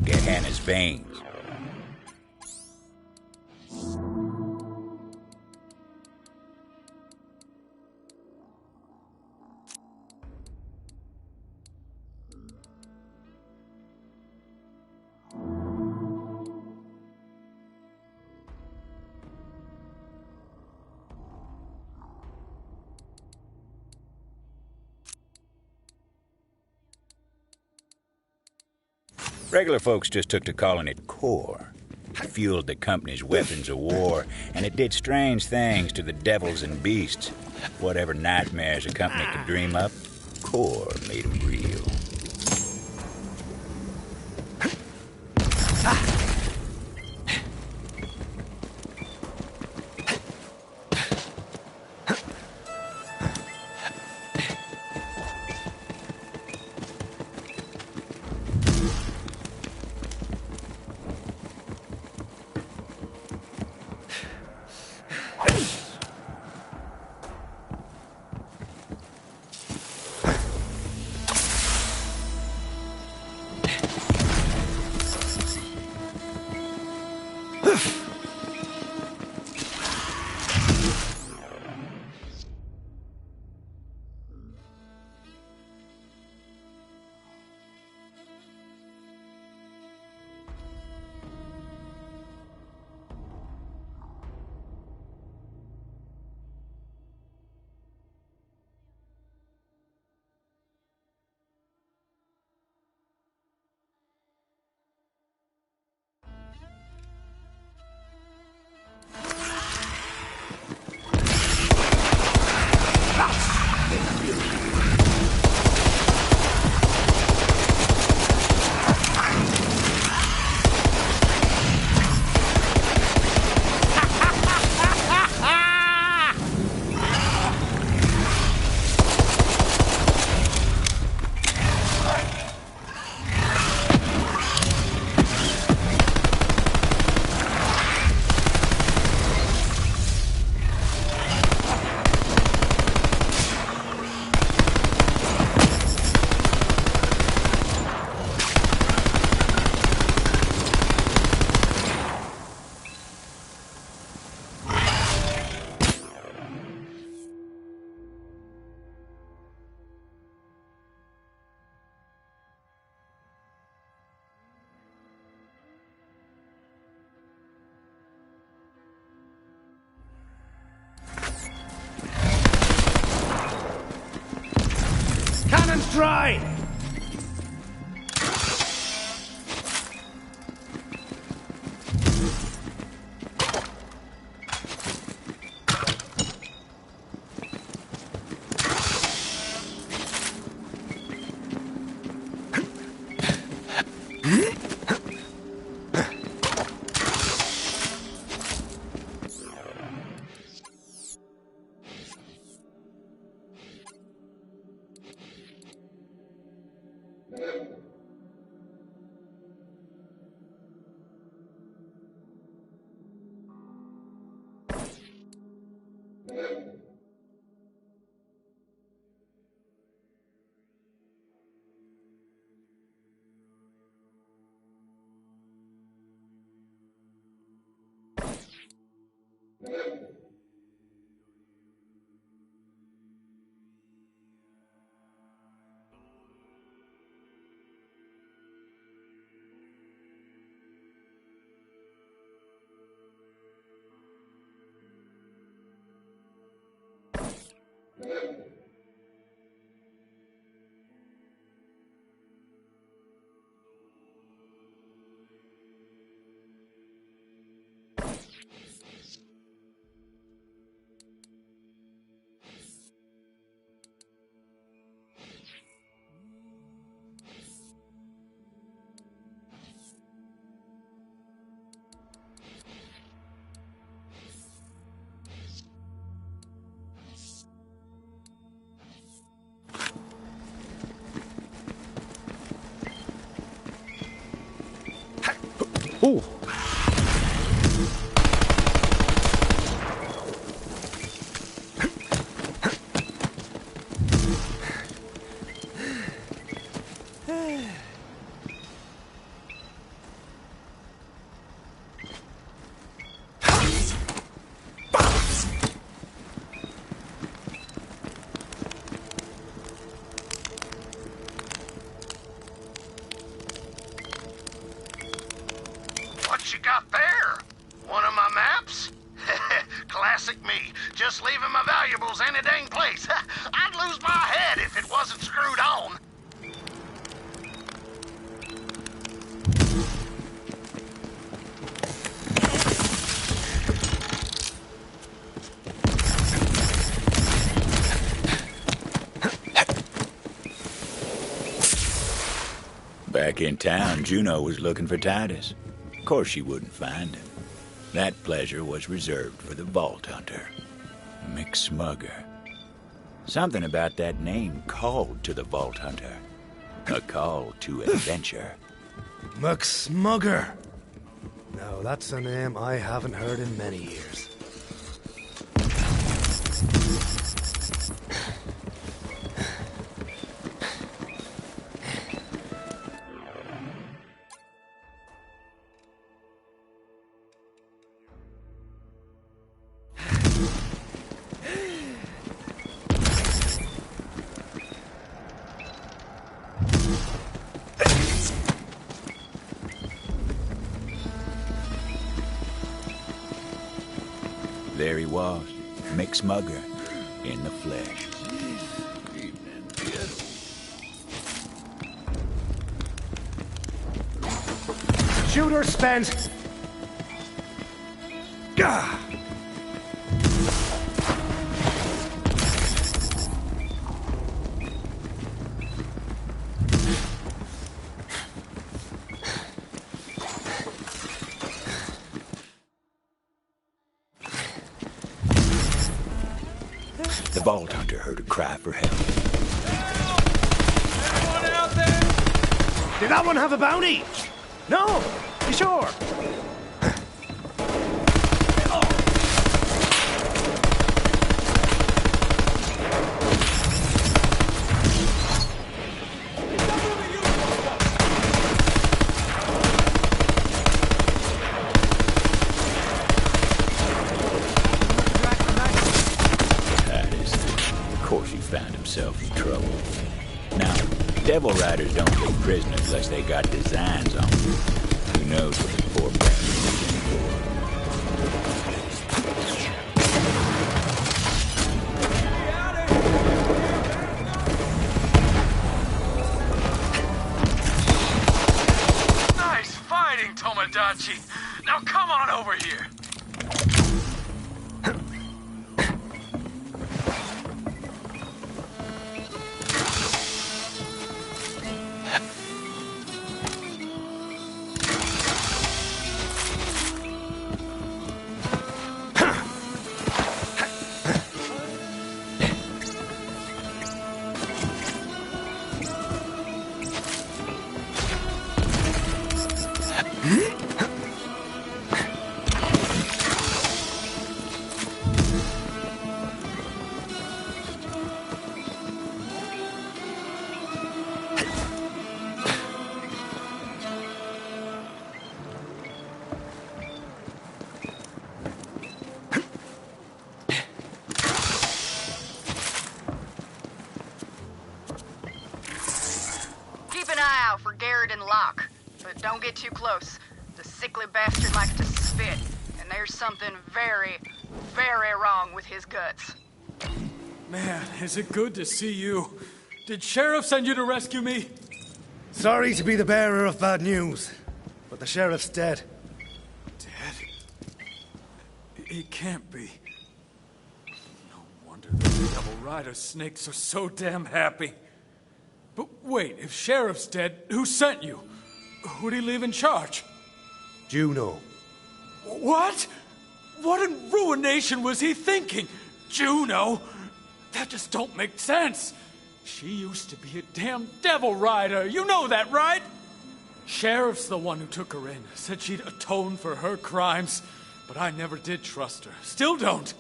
Gehenna's veins. Regular folks just took to calling it core. It fueled the company's weapons of war, and it did strange things to the devils and beasts. Whatever nightmares a company could dream up, core made them real. Cannons dry! Ooh. What you got there? One of my maps? Classic me. Just leaving my valuables any dang place. I'd lose my head if it wasn't screwed on. Back in town, Juno was looking for Titus. Of course she wouldn't find him. That pleasure was reserved for the Vault Hunter, McSmugger. Something about that name called to the Vault Hunter. A call to adventure. McSmugger. Now, that's a name I haven't heard in many years. There he was, McSmugger, in the flesh. Shooter spent. Gah! The Vault Hunter heard a cry for help. Anyone out there? Did that one have a bounty? No! You sure? Found himself in trouble. Now, Devil Riders don't take prisoners unless they got designs on them. Who knows what the poor bastard is for? Nice fighting, Tomodachi. Now come on over here. out for Garrett and Locke. But don't get too close. The sickly bastard likes to spit, and there's something very, very wrong with his guts. Man, is it good to see you. Did Sheriff send you to rescue me? Sorry to be the bearer of bad news, but the sheriff's dead. Dead? It can't be. No wonder the Devil Rider snakes are so damn happy. But wait, if Sheriff's dead, who sent you? Who'd he leave in charge? Juno. What? What in ruination was he thinking? Juno? That just don't make sense. She used to be a damn Devil Rider. You know that, right? Sheriff's the one who took her in. Said she'd atone for her crimes. But I never did trust her. Still don't.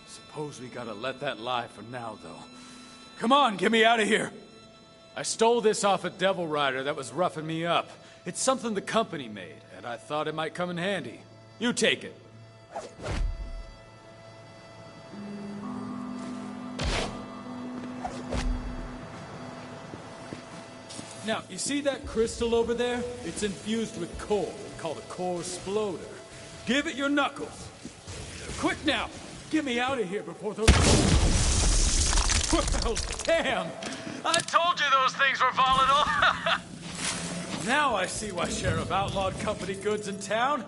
Suppose we gotta let that lie for now, though. Come on, get me out of here. I stole this off a Devil Rider that was roughing me up. It's something the company made, and I thought it might come in handy. You take it. Now, you see that crystal over there? It's infused with core, called a core sploder. Give it your knuckles. Quick now! Get me out of here before those... Well, damn! I told you those things were volatile! Now I see why Sheriff outlawed company goods in town.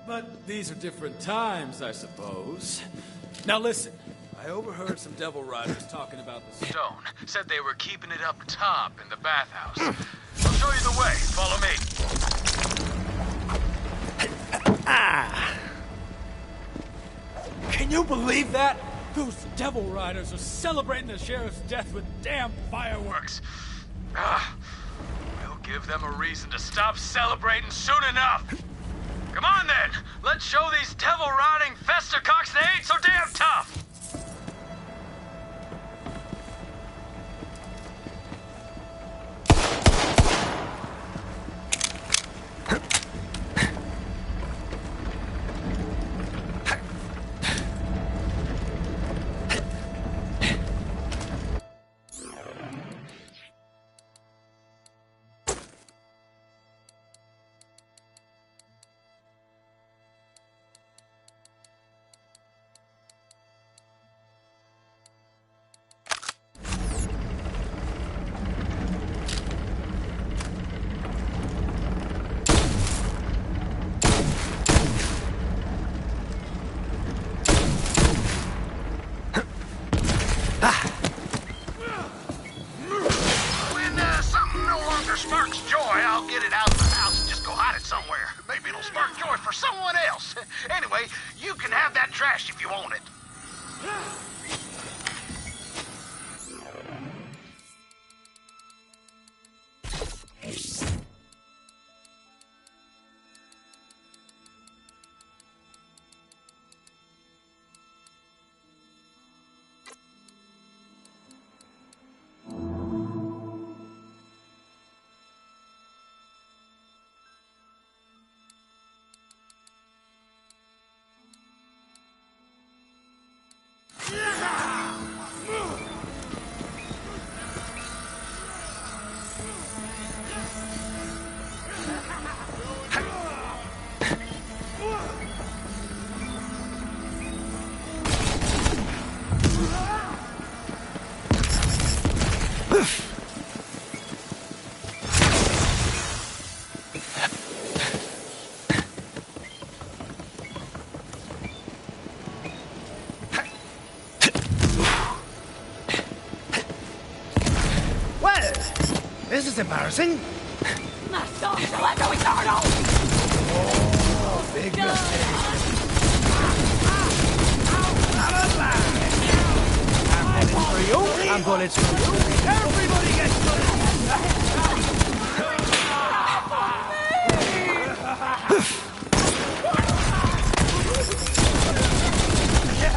But these are different times, I suppose. Now listen, I overheard some Devil Riders talking about the stone. Said they were keeping it up top in the bathhouse. I'll show you the way. Follow me. Can you believe that? Those Devil Riders are celebrating the Sheriff's death with damn fireworks. We'll give them a reason to stop celebrating soon enough. Come on then. Let's show these devil riding festercocks they ain't so damn tough. Sparks joy, I'll get it out of the house and just go hide it somewhere. Maybe it'll spark joy for someone else. Anyway, you can have that trash if you want it. This is embarrassing. Oh, Big mistake. I'm bullets for you. I'm bullets for you. Everybody gets bullets.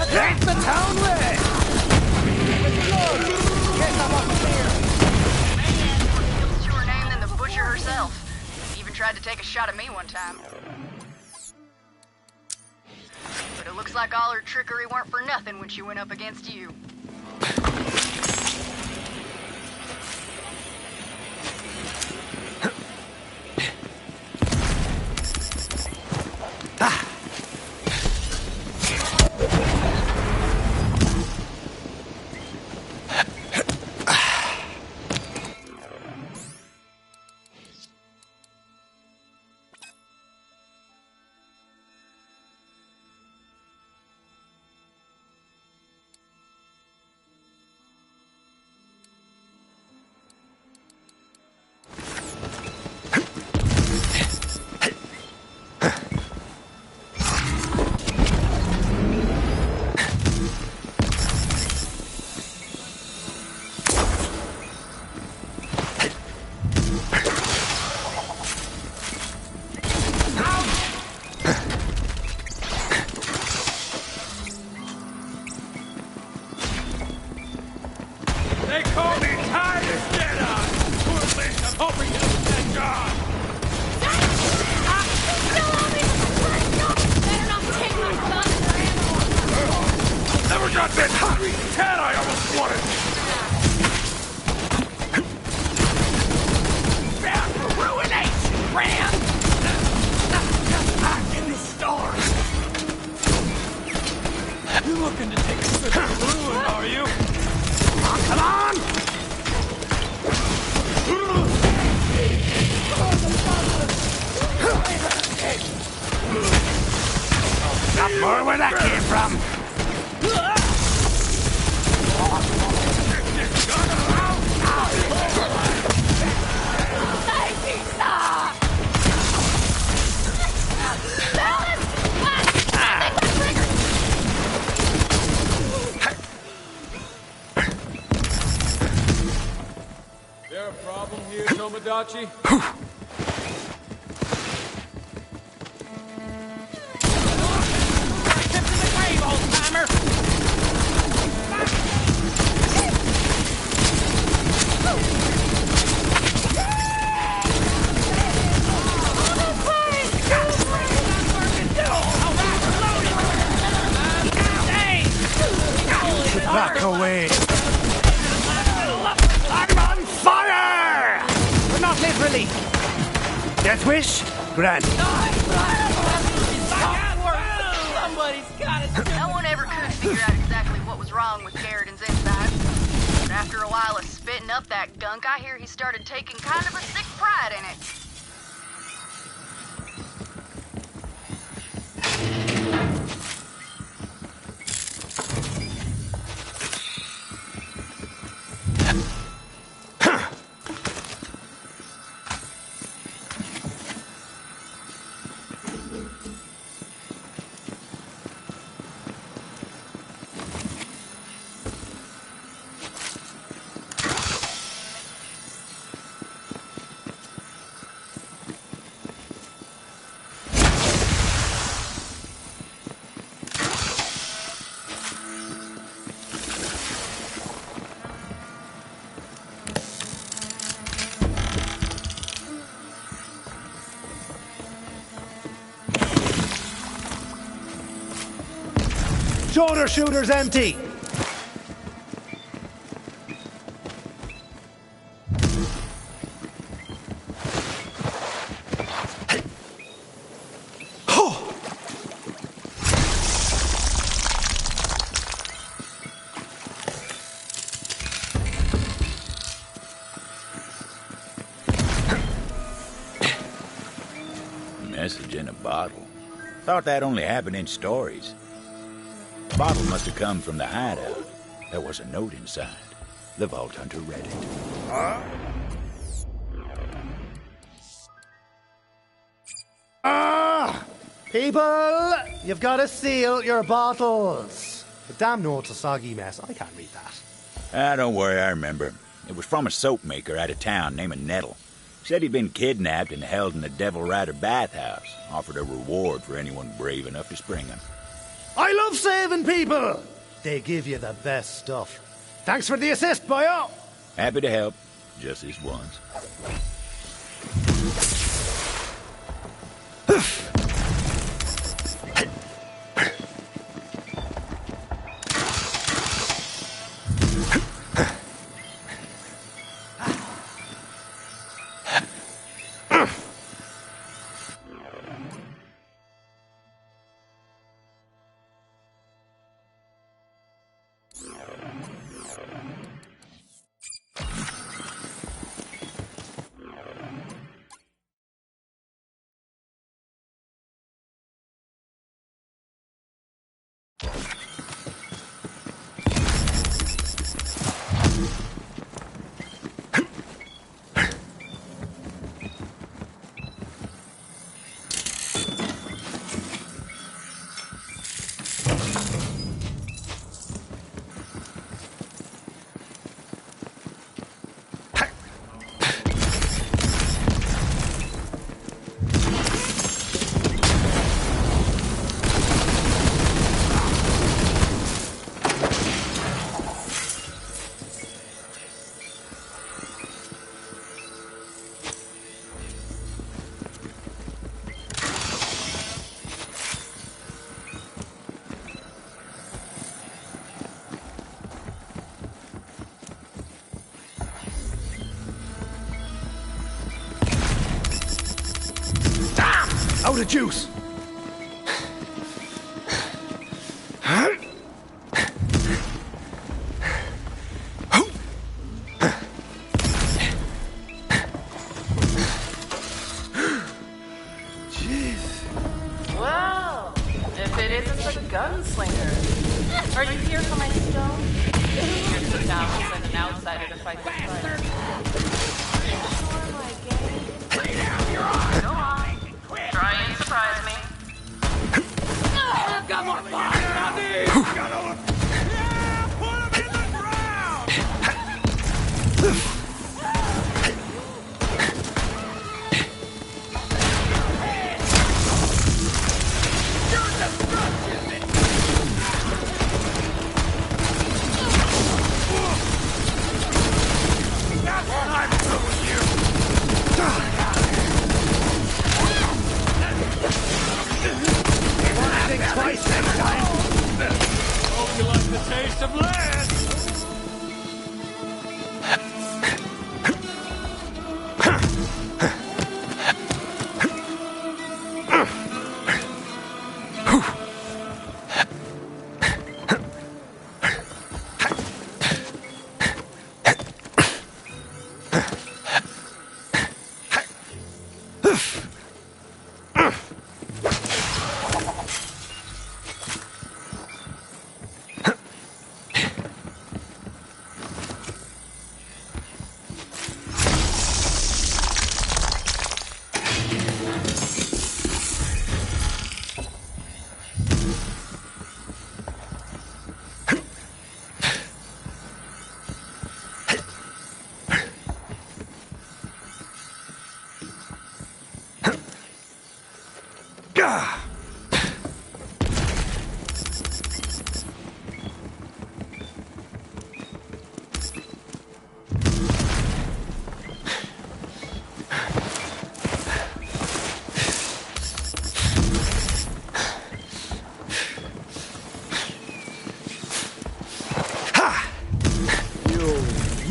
Take the town way. Get them up here. Herself. Even tried to take a shot at me one time. But it looks like all her trickery weren't for nothing when she went up against you. They call me Titus Jedi! Or at least I'm hoping to that God! Still owe me for my first job! Better not take my gun or ammo! Never got that hot! Ted, I almost wanted! Bound for ruination, Ram! Back in the stars! You looking to take a trip to ruin, are you? Come on! Not more where that came from! There a problem here, Tomodachi? Back away! I'm on fire! But not literally. Death wish? Grant. No one ever could figure out exactly what was wrong with Garrigan's inside. But after a while of spitting up that gunk, I hear he started taking kind of a sick pride in it. Shoulder shooter's empty! Message in a bottle. Thought that only happened in stories. The bottle must have come from the hideout. There was a note inside. The Vault Hunter read it. People, you've got to seal your bottles. The damn note's a soggy mess. I can't read that. Don't worry, I remember. It was from a soap maker out of town named Nettle. Said he'd been kidnapped and held in the Devil Rider bathhouse. Offered a reward for anyone brave enough to spring him. I love saving people. They give you the best stuff. Thanks for the assist, boyo. Happy to help. Just this once. Out of juice. Well, if it isn't the gunslinger. Are you here for my stone? Here's the town will send an outsider to fight the fight. Go on. Try and surprise me. I've got more fire than I need! Hope you like the taste of lead!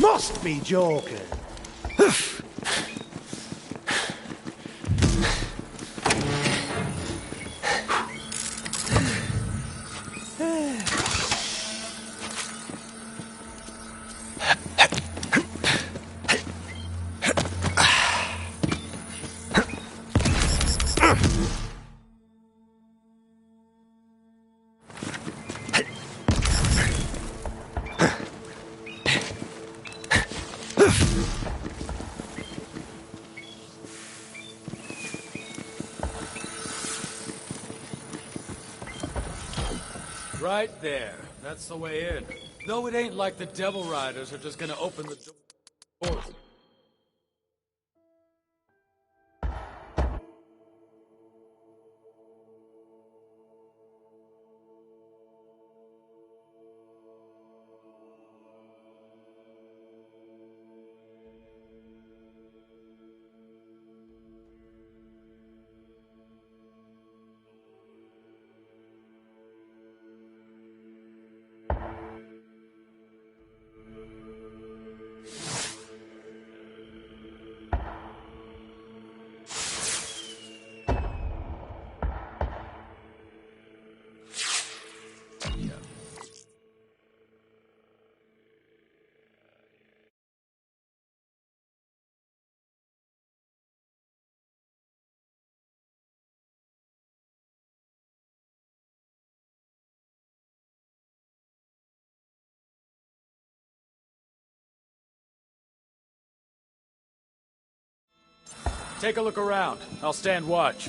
Must be joking. Right there. That's the way in. Though it ain't like the Devil Riders are just gonna open the doors. Take a look around. I'll stand watch.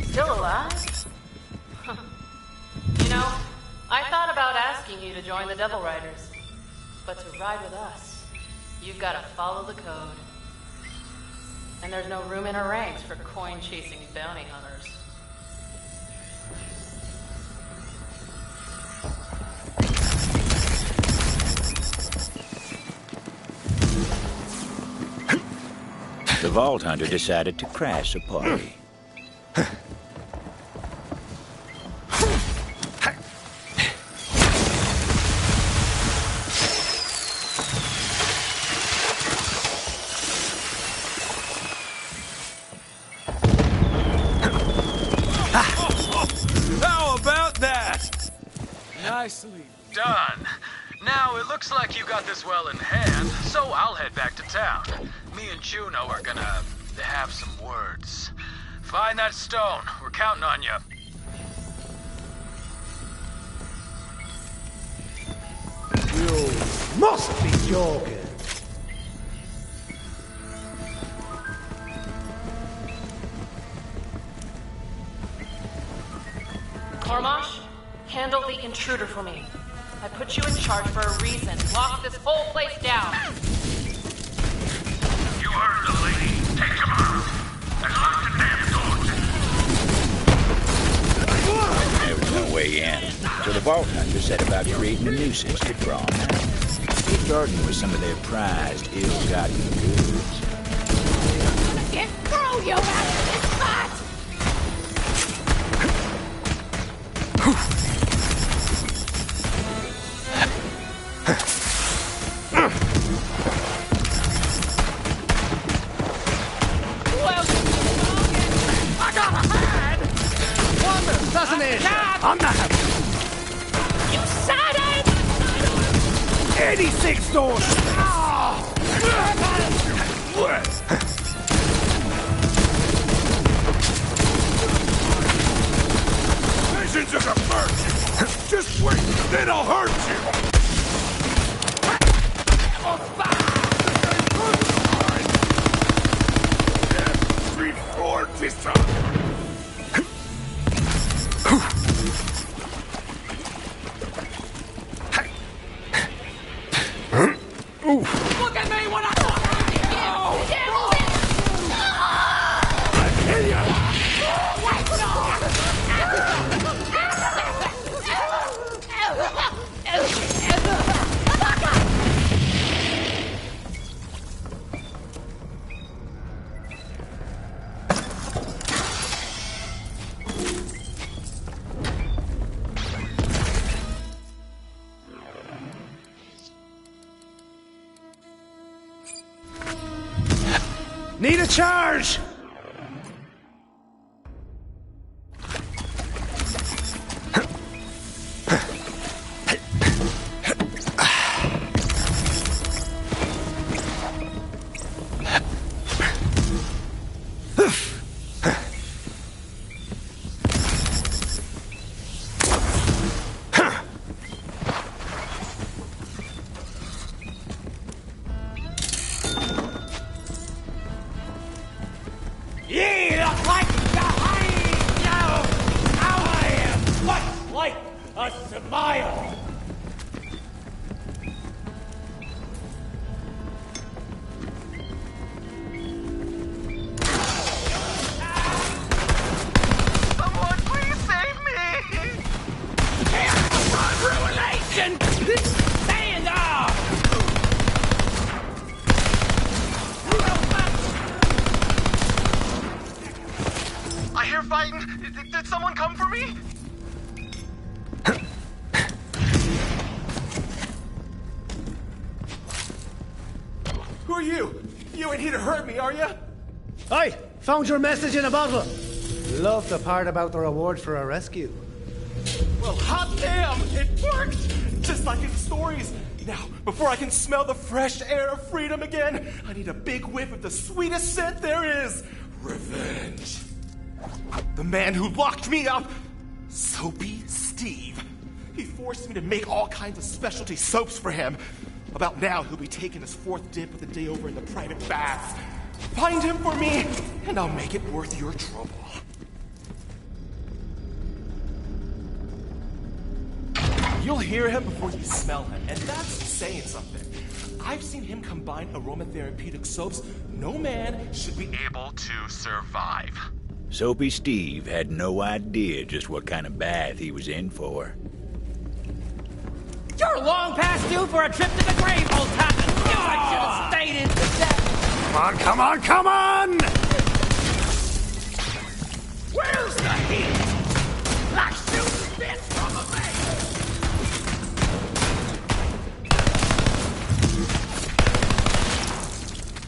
Still alive? You know, I thought about asking you to join the Devil Riders. But to ride with us, you've got to follow the code. And there's no room in our ranks for coin-chasing bounty hunters. The Vault Hunter decided to crash a party. nicely. Done. Now, it looks like you got this well in hand, so I'll head back to town. Me and Juno are gonna have some words. Find that stone. We're counting on you. You must be joking. Cormash, handle the intruder for me. I put you in charge for a reason. Lock this whole place down. You heard the lady. Take him out. And lock the damn doors. There was no way in, so the Vault Hunter set about creating a nuisance to draw them out. Starting with some of their prized, ill-gotten goods. I'm gonna get throw you out of this spot! I'm not having You shot it! 86 doors! Visions of a bird! Just wait, then I'll hurt you! Three-four this time! Look at me when I talk! Need a charge! I hear fighting. Did someone come for me? Who are you? You ain't here to hurt me, are you? Hey, found your message in a bottle. Love the part about the reward for a rescue. Well, hot damn, it worked! Just like in stories. Now, before I can smell the fresh air of freedom again, I need a big whiff of the sweetest scent there is. Revenge. The man who locked me up, Soapy Steve. He forced me to make all kinds of specialty soaps for him. About now, he'll be taking his fourth dip with a day over in the private baths. Find him for me, and I'll make it worth your trouble. You'll hear him before you smell him, and that's saying something. I've seen him combine aromatherapeutic soaps. No man should be able to survive. Soapy Steve had no idea just what kind of bath he was in for. You're long past due for a trip to the grave, old top. I should have stayed in for that. Come on, come on, come on! Where's the heat? Like shooting bits from a man.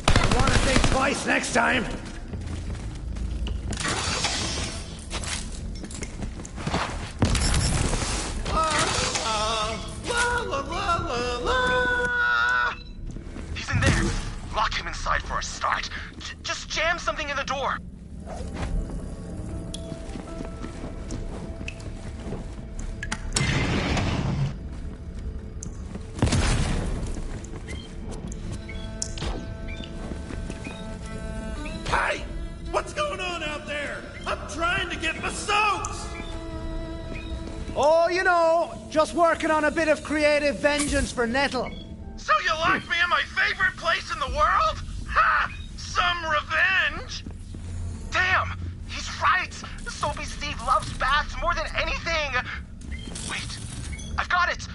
I want to think twice next time. outside for a start. Just jam something in the door. Hey! What's going on out there? I'm trying to get my soaks! Oh, you know, just working on a bit of creative vengeance for Nettle. So you locked me in my favorite place in the world? Ha! Some revenge? Damn, he's right. Soapy Steve loves baths more than anything. Wait, I've got it.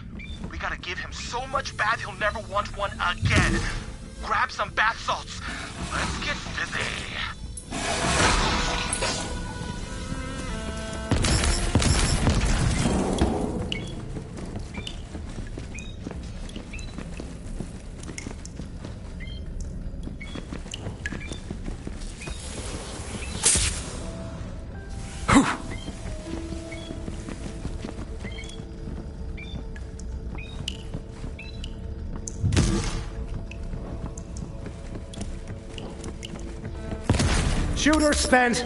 We gotta give him so much bath he'll never want one again. Grab some bath salts. Let's get busy. Shooter spent.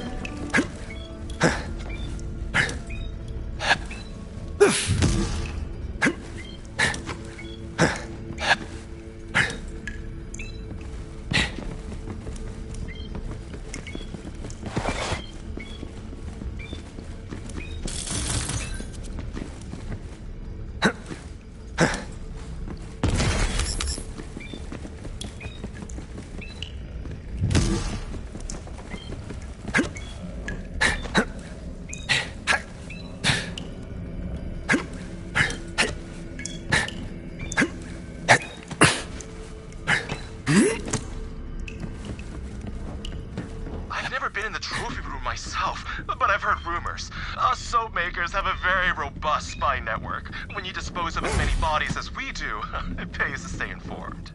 I've never been in the trophy room myself, but I've heard rumors. Us soap makers have a very robust spy network. When you dispose of as many bodies as we do, it pays to stay informed.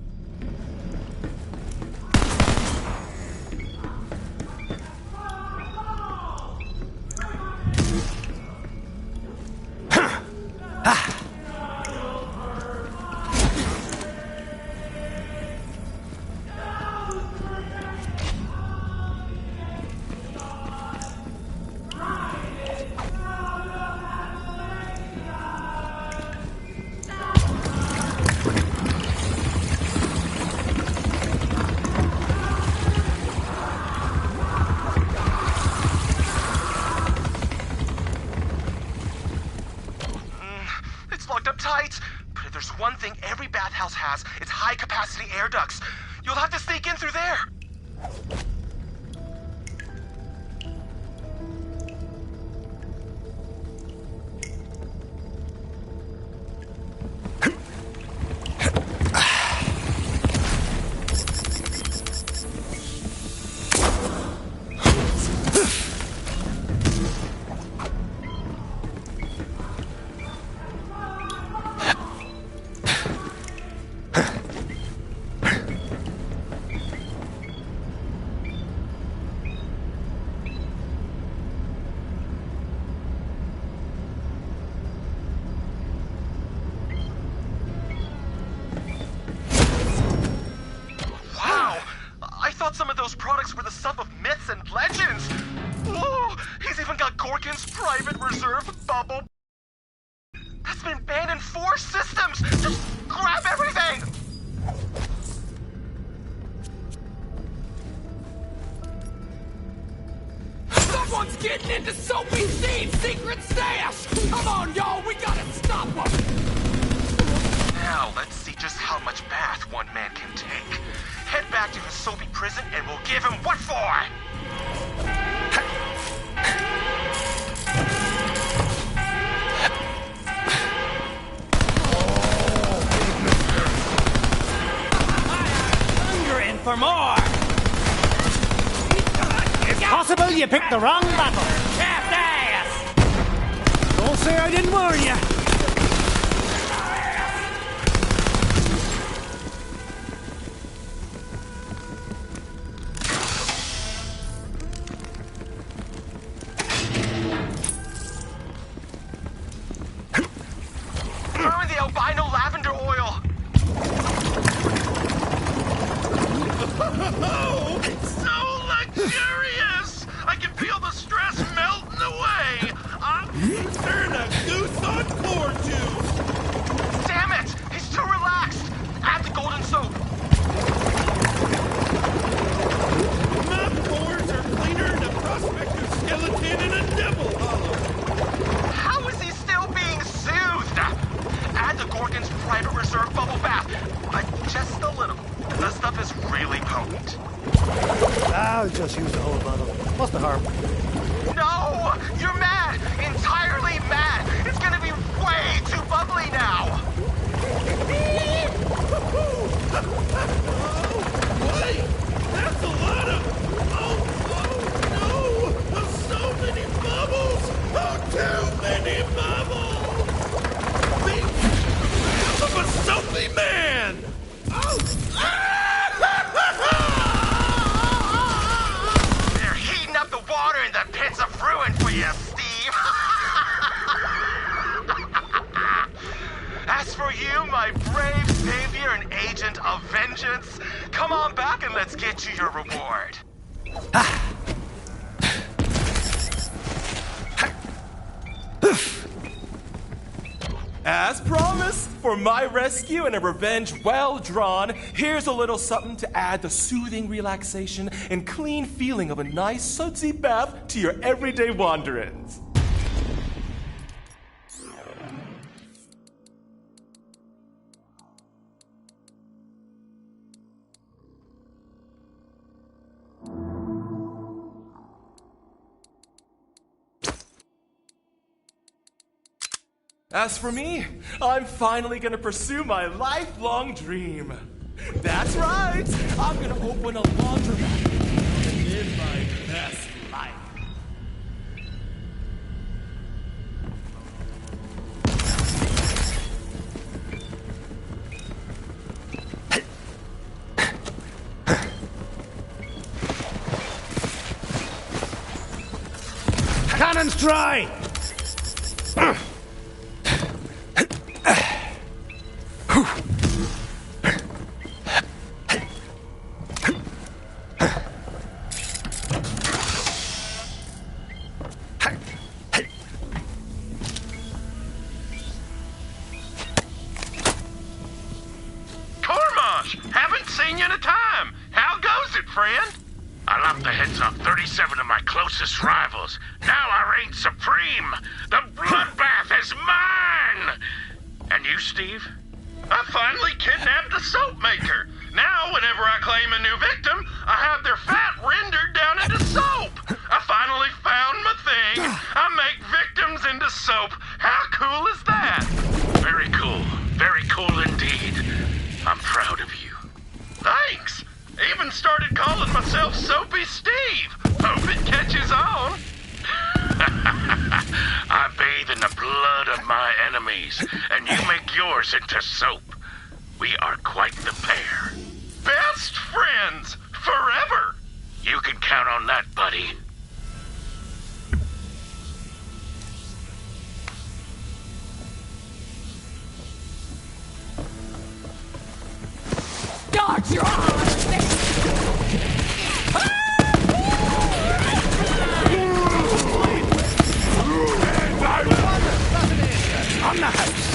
Tight. But if there's one thing every bathhouse has, it's high-capacity air ducts. You'll have to sneak in through there. Some of those products were the stuff of myths and legends. Oh, he's even got Gorgon's private reserve bubble. That's been banned in 4 systems. Just grab everything. Someone's getting into Soapy Steve's secret stash! Come on, y'all, we gotta stop him! Now, let's see just how much bath one man can take. Head back to his soapy prison and we'll give him what for! Hungering for more! It's possible you picked the wrong battle! Chapped ass! Don't say I didn't warn you! Albino lavender oil! I'll just use the whole bottle. What's the harm? No! You're mad! Entirely mad! It's gonna be way too bubbly now! Wait! That's a lot of... Oh, no! So many bubbles! Oh, too many bubbles! I'm a soapy man! Oh! They're heating up the water in the pits of ruin for you, Steve! As for you, my brave savior and agent of vengeance, come on back and let's get you your reward. As promised, for my rescue and a revenge well drawn, here's a little something to add the soothing relaxation and clean feeling of a nice sudsy bath to your everyday wanderings. As for me, I'm finally gonna pursue my lifelong dream. That's right! I'm gonna open a laundromat and live my best life. Cannon's dry! Haven't seen you in a time. How goes it, friend? I lopped the heads off 37 of my closest rivals. Now I reign supreme. The bloodbath is mine! And you, Steve? I finally kidnapped the soap maker. Now, whenever I claim a new victim, I have their fat rendered down into soap. I finally found my thing. I make victims into soap. How cool is that? Very cool. Very cool indeed. I'm proud of you. Thanks. Even started calling myself Soapy Steve. Hope it catches on. I bathe in the blood of my enemies, and you make yours into soap. We are quite the pair. Best friends forever. You can count on that, buddy. Dodge your On the house!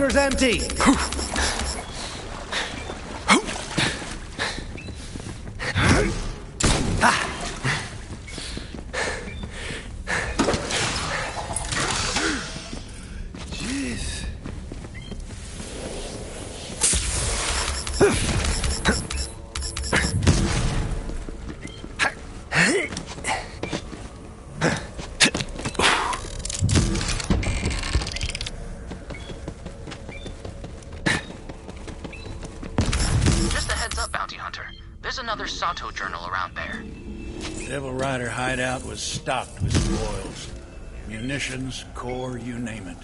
Revolver's empty. Jeez. Just a heads up, Bounty Hunter. There's another Sato journal around there. Devil Rider hideout was stocked with spoils. Munitions, core, you name it.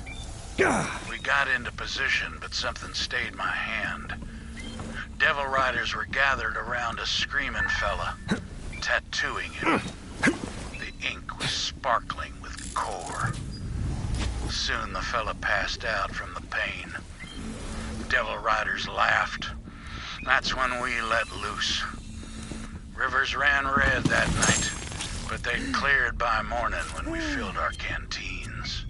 We got into position, but something stayed my hand. Devil Riders were gathered around a screaming fella, tattooing him. The ink was sparkling with core. Soon the fella passed out from the pain. Devil Riders laughed. That's when we let loose. Rivers ran red that night, but they cleared by morning when we filled our canteens.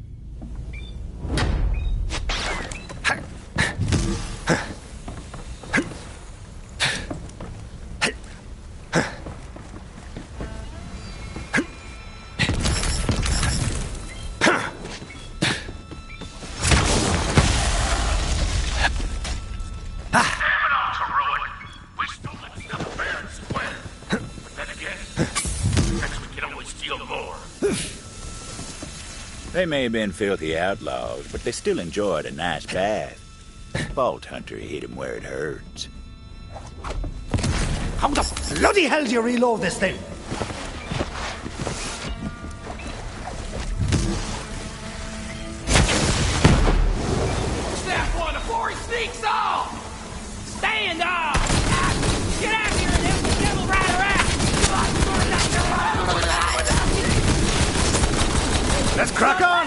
They may have been filthy outlaws, but they still enjoyed a nice bath. Vault Hunter hit him where it hurts. How the bloody hell do you reload this thing? Snap one before he sneaks off! Stand off! Get out here and help the Devil Rider out! Let's crack on!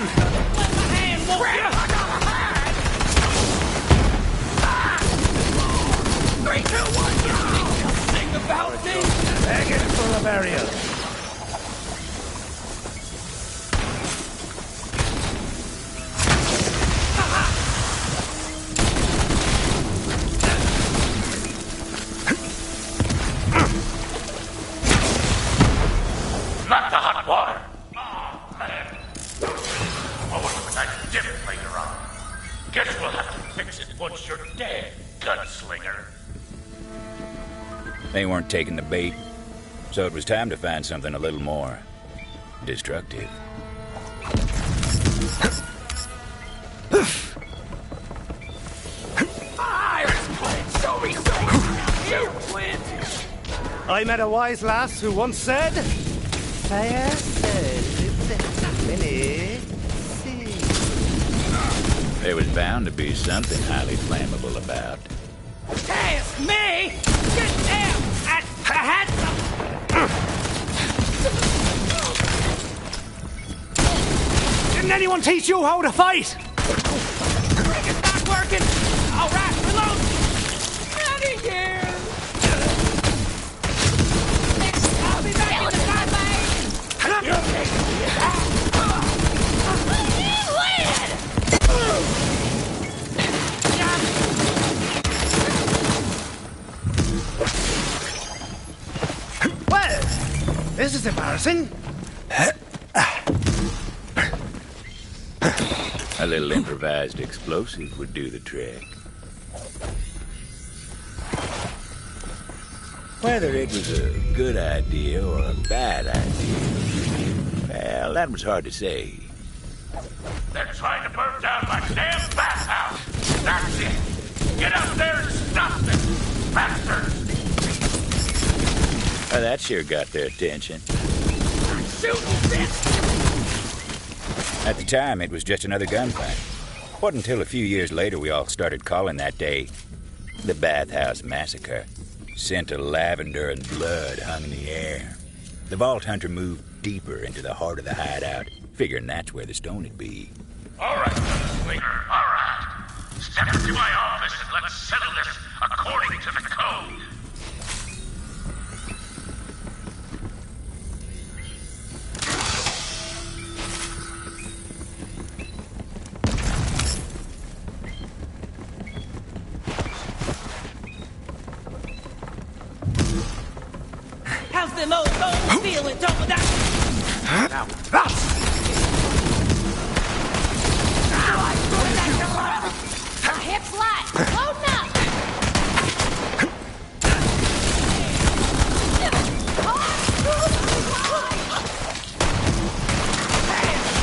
Three, two, one, go! Sing the bounty! Beg it for a burial. Not the hot water! Oh, man. I wonder what I did it later on. Guess we'll have to fix it once you're dead, gunslinger. They weren't taking the bait, so it was time to find something a little more destructive. Show me something! You win! I met a wise lass who once said, Fire There was bound to be something highly flammable about. Hey, it's me! Get down! I had some... Didn't anyone teach you how to fight? It's not working! Alright, reload! Out of here! I'll be back in the Well, this is embarrassing. A little improvised explosive would do the trick. Whether it was a good idea or a bad idea, well, that was hard to say. They're trying to burn down my damn bathhouse! That's it! Get up there and stop them! Bastards! Well, that sure got their attention. Shooting this! At the time, it was just another gunfight. Wasn't until a few years later we all started calling that day the Bathhouse Massacre. Scent of lavender and blood hung in the air. The Vault Hunter moved deeper into the heart of the hideout, figuring that's where the stone would be. All right, gunslinger, all right. Step into my office and let's settle this according to the code. them old bones feeling, don't that? Now, that's... Hips light. Loading up.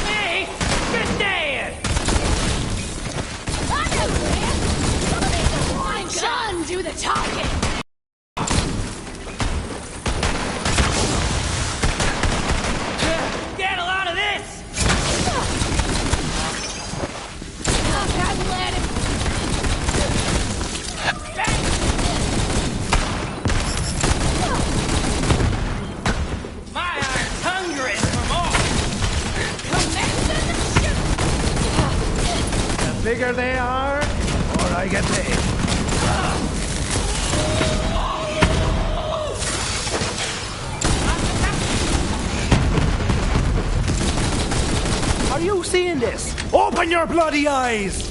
Me? Good day! I know, man. Son, do the talking. Get a lot of this! I've let him. My iron's hungry for more! The bigger they are, the more I get paid. Are you seeing this? Open your bloody eyes!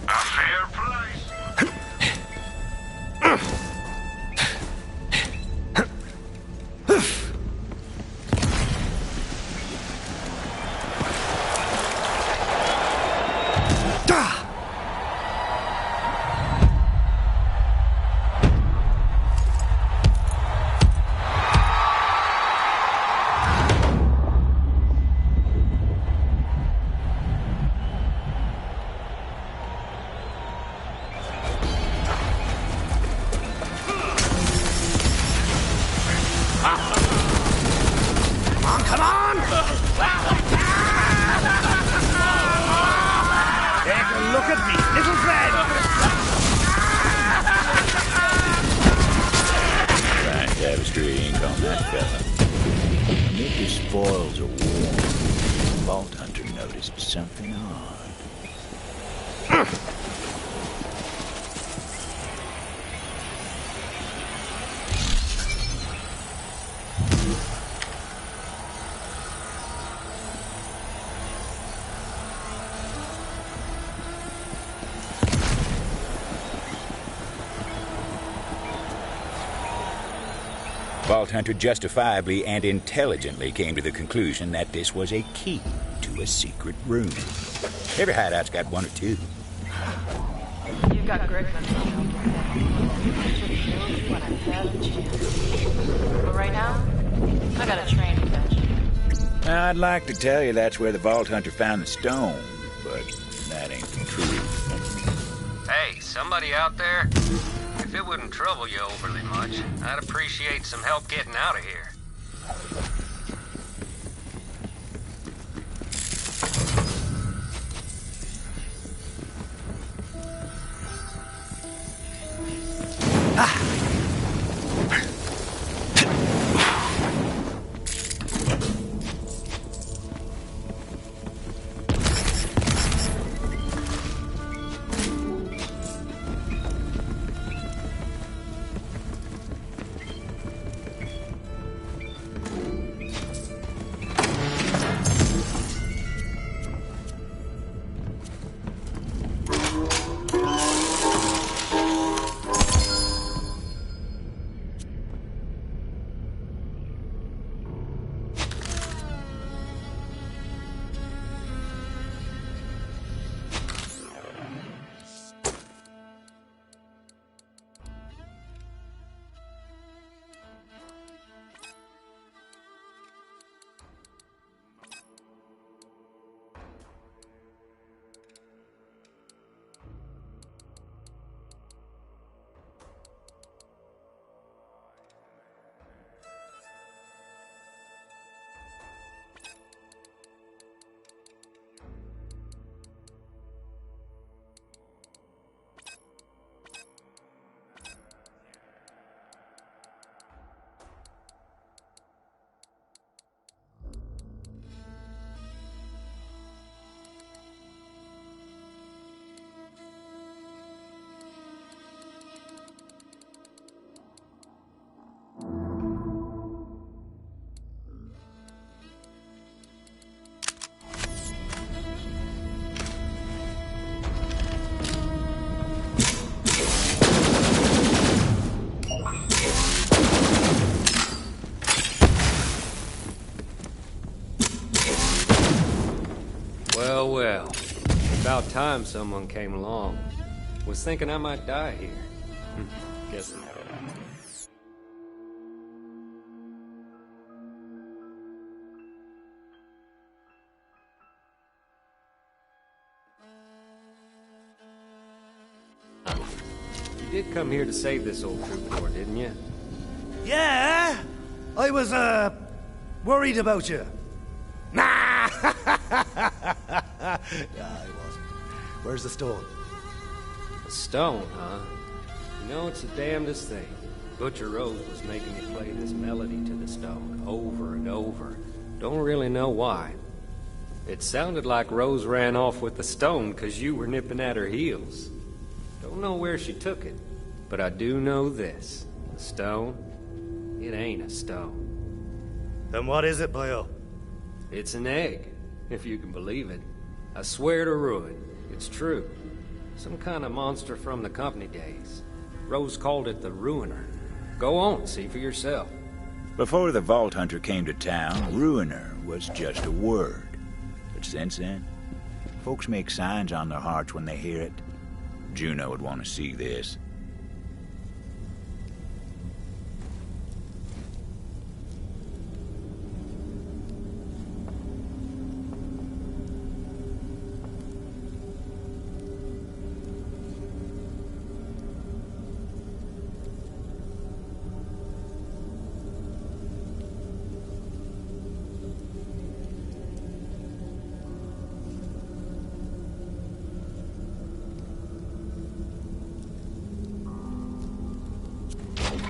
A fair price. Come on! Take a look at me, little friend! Trying to have a straight ink on that fella. Amid the spoils of war, the Vault Hunter noticed something odd. Vault Hunter justifiably and intelligently came to the conclusion that this was a key to a secret room. Every hideout's got one or two. You've got great mental health. When I've had a chance. But right now, I got a train to catch. I'd like to tell you that's where the Vault Hunter found the stone, but that ain't the truth. Hey, somebody out there? If it wouldn't trouble you overly much, I'd appreciate some help getting out of here. Well, well. About time someone came along. Was thinking I might die here. Guess not. You did come here to save this old troubadour, didn't you? Yeah, I was, worried about you. Nah! Yeah, I wasn't. Where's the stone? The stone, huh? You know, it's the damnedest thing. Butcher Rose was making me play this melody to the stone over and over. Don't really know why. It sounded like Rose ran off with the stone because you were nipping at her heels. Don't know where she took it, but I do know this. The stone, it ain't a stone. Then what is it, boyo? It's an egg, if you can believe it. I swear to ruin, it's true. Some kind of monster from the company days. Rose called it the Ruiner. Go on, see for yourself. Before the Vault Hunter came to town, Ruiner was just a word. But since then, folks make signs on their hearts when they hear it. Juno would want to see this.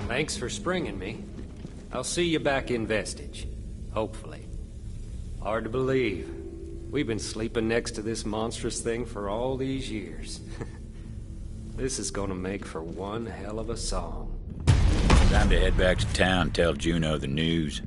Thanks for springing me. I'll see you back in Vestige. Hopefully. Hard to believe. We've been sleeping next to this monstrous thing for all these years. This is gonna make for one hell of a song. Time to head back to town and tell Juno the news.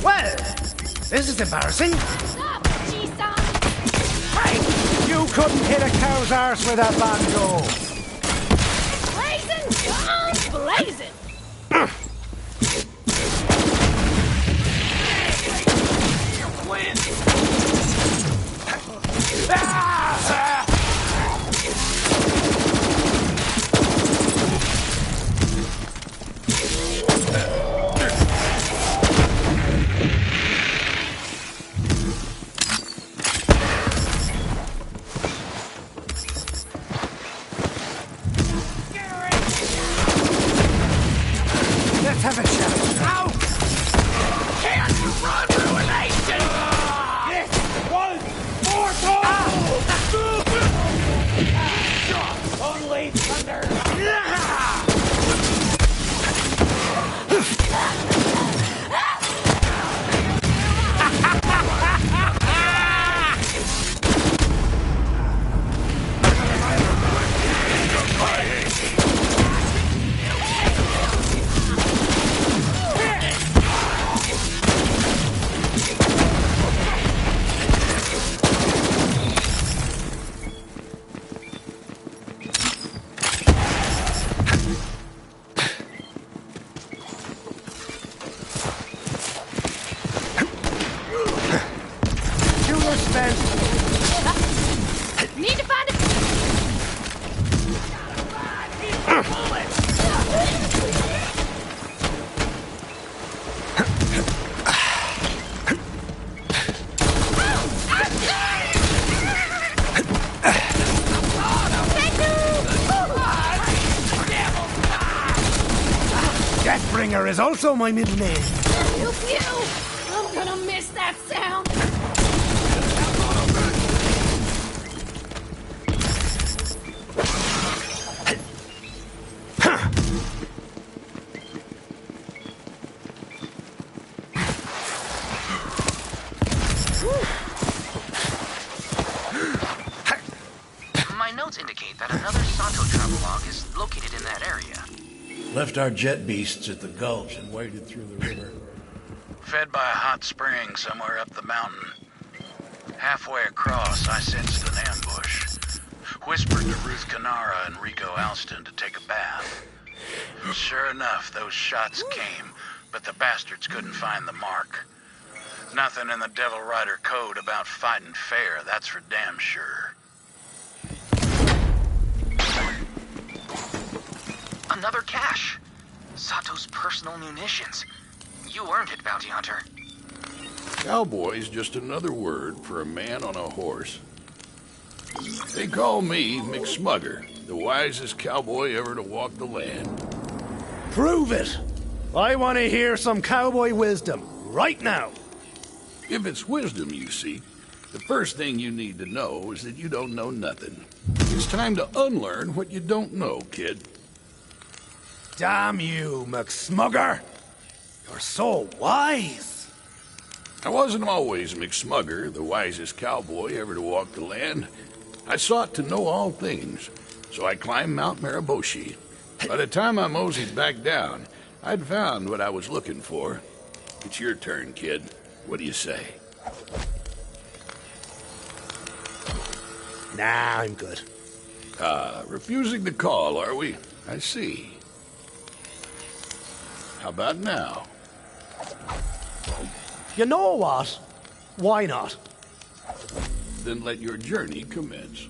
Well, this is embarrassing. Stop, G-Son! Hey! You couldn't hit a cow's arse with a banjo! Blazing! Guns blazing! Let's have a challenge. Out! Can't you run, Ruination? Yes! One more time! Only thunder. Deathbringer is also my middle name. Pew pew! I'm gonna miss that sound. My notes indicate that another Sato travelogue is located in that area. Left our jet beasts at the gulch and waded through the river. Fed by a hot spring somewhere up the mountain. Halfway across, I sensed an ambush. Whispered to Ruth Canara and Rico Alston to take a bath. Sure enough, those shots came, but the bastards couldn't find the mark. Nothing in the Devil Rider code about fighting fair, that's for damn sure. Another cache. Sato's personal munitions. You earned it, Bounty Hunter. Cowboy's just another word for a man on a horse. They call me McSmugger, the wisest cowboy ever to walk the land. Prove it! I want to hear some cowboy wisdom, right now. If it's wisdom, you see, the first thing you need to know is that you don't know nothing. It's time to unlearn what you don't know, kid. Damn you, McSmugger! You're so wise! I wasn't always McSmugger, the wisest cowboy ever to walk the land. I sought to know all things, so I climbed Mount Mariboshi. By the time I moseyed back down, I'd found what I was looking for. It's your turn, kid. What do you say? Nah, I'm good. Refusing the call, are we? I see. How about now? You know what? Why not? Then let your journey commence.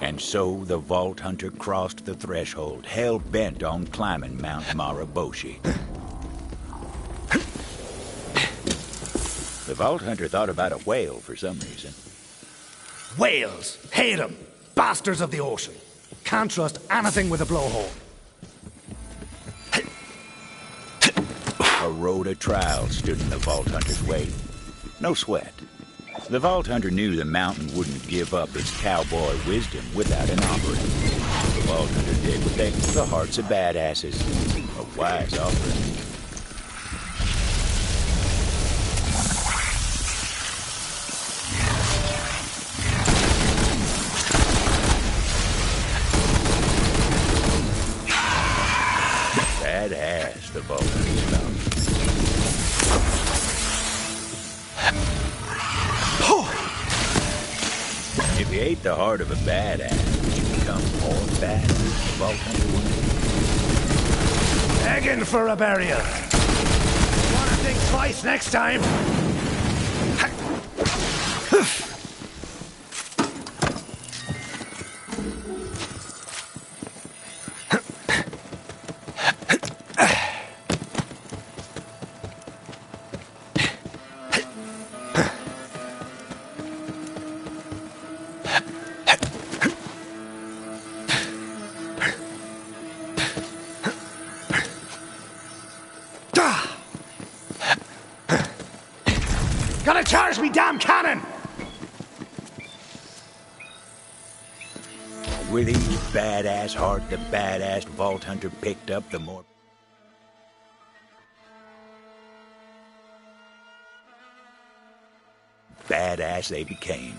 And so the Vault Hunter crossed the threshold, hell-bent on climbing Mount Mariboshi. The Vault Hunter thought about a whale for some reason. Whales! Hate 'em! Bastards of the ocean! Can't trust anything with a blowhole. A road of trials stood in the Vault Hunter's way. No sweat. The Vault Hunter knew the mountain wouldn't give up its cowboy wisdom without an offering. The Vault Hunter did what they the hearts of badasses. A wise offering. Badass, the Vault Hunter found. If you ate the heart of a badass, you become more badass. The Vault Hunter wouldn't. Begging for a burial. Wanna think twice next time? Gotta charge me damn cannon! With each badass heart the badass Vault Hunter picked up, the more badass they became.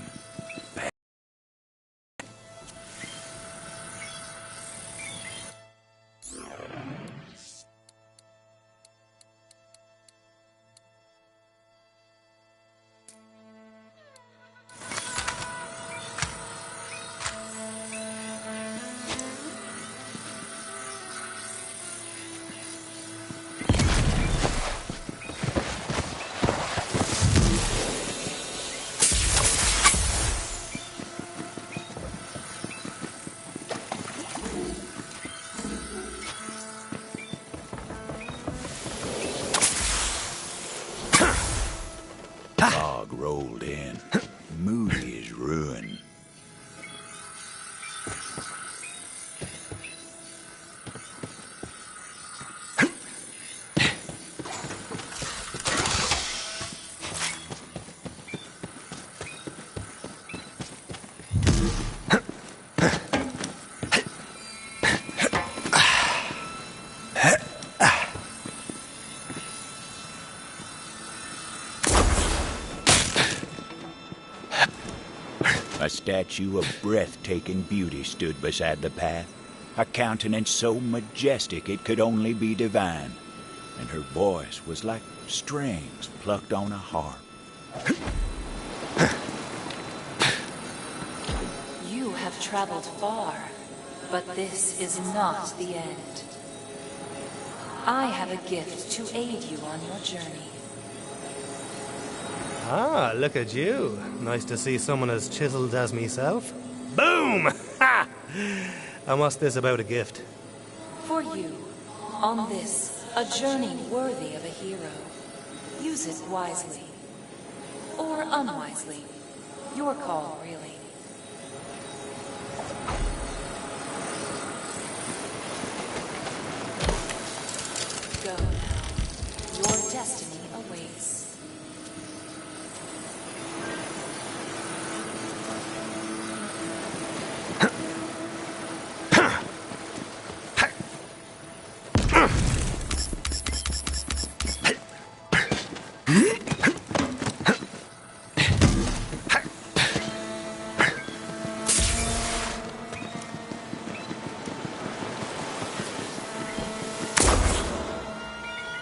statue of breathtaking beauty stood beside the path, a countenance so majestic it could only be divine, and her voice was like strings plucked on a harp. You have traveled far, but this is not the end. I have a gift to aid you on your journey. Ah, look at you. Nice to see someone as chiseled as myself. Boom! Ha! And what's this about a gift? For you, on this, a journey worthy of a hero. Use it wisely. Or unwisely. Your call, really. Go now. Your destiny awaits.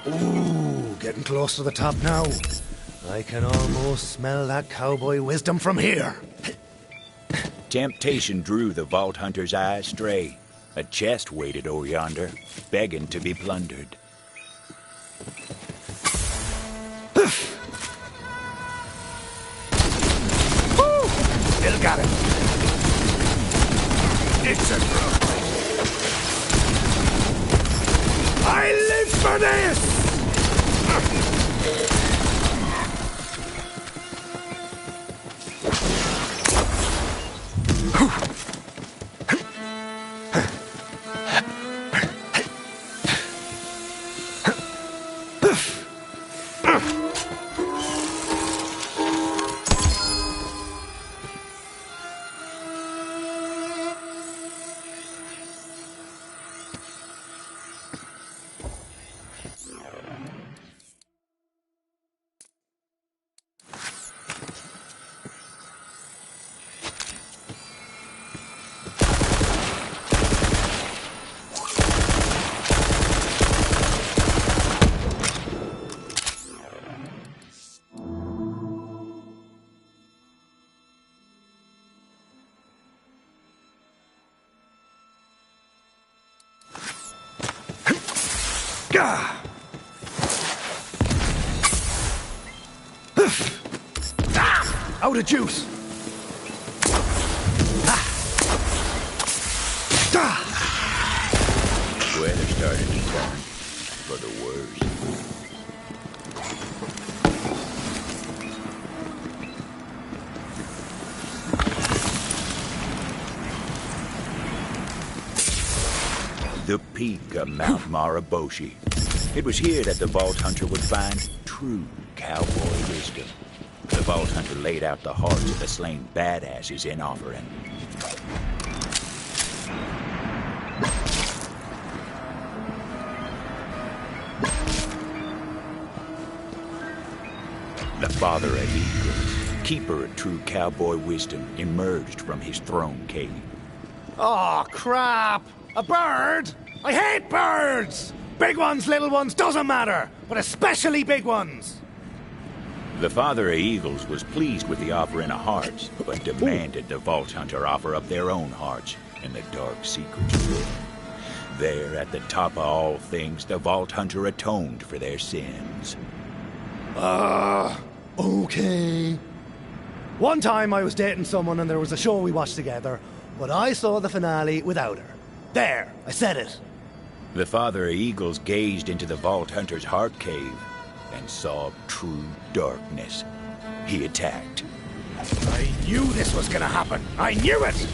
Ooh, getting close to the top now. I can almost smell that cowboy wisdom from here. Temptation drew the Vault Hunter's eye astray. A chest waited over yonder, begging to be plundered. Still got it. It's a drug. I live for this! Out of juice. Weather started to turn for the worse. The peak of Mount Maraboshi. It was here that the Vault Hunter would find true cowboy wisdom. The Vault Hunter laid out the hearts of the slain badasses in offering. The father of Eagles, keeper of true cowboy wisdom, emerged from his throne cave. Oh, crap! A bird? I hate birds! Big ones, little ones, doesn't matter, but especially big ones! The father of Eagles was pleased with the offering of hearts, but demanded the Vault Hunter offer up their own hearts in the dark secrets room. There, at the top of all things, the Vault Hunter atoned for their sins. Okay. One time I was dating someone and there was a show we watched together, but I saw the finale without her. There, I said it. The father of Eagles gazed into the Vault Hunter's heart cave and saw true darkness. He attacked. I knew this was gonna happen. I knew it!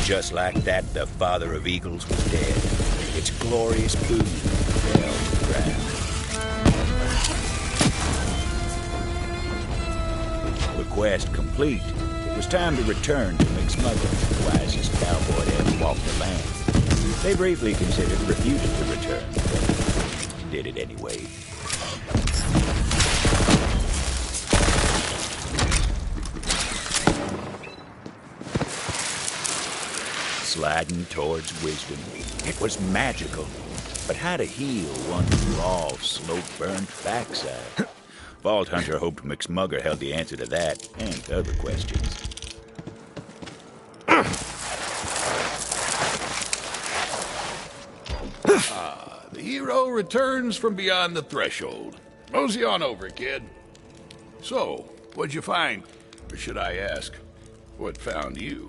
Just like that, the father of Eagles was dead. Its glorious boon fell to the ground. The quest complete, it was time to return to McSmugger, the wisest cowboy to ever walk the land. They briefly considered refusing to return, but did it anyway. Sliding towards wisdom. It was magical. But how to heal one's raw, slow-burned backside? Vault Hunter hoped McSmugger held the answer to that and other questions. The hero returns from beyond the threshold. Mosey on over, kid. So, what'd you find? Or should I ask, what found you?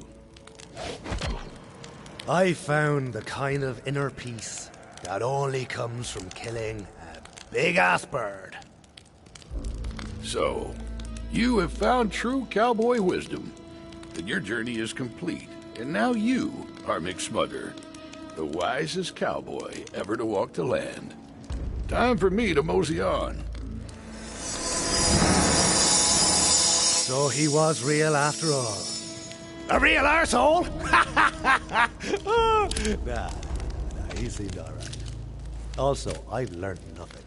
I found the kind of inner peace that only comes from killing a big-ass bird. So, you have found true cowboy wisdom. Then your journey is complete, and now you are McSmugger, the wisest cowboy ever to walk the land. Time for me to mosey on. So he was real after all. A real arsehole? Nah, he seemed alright. Also, I've learned nothing.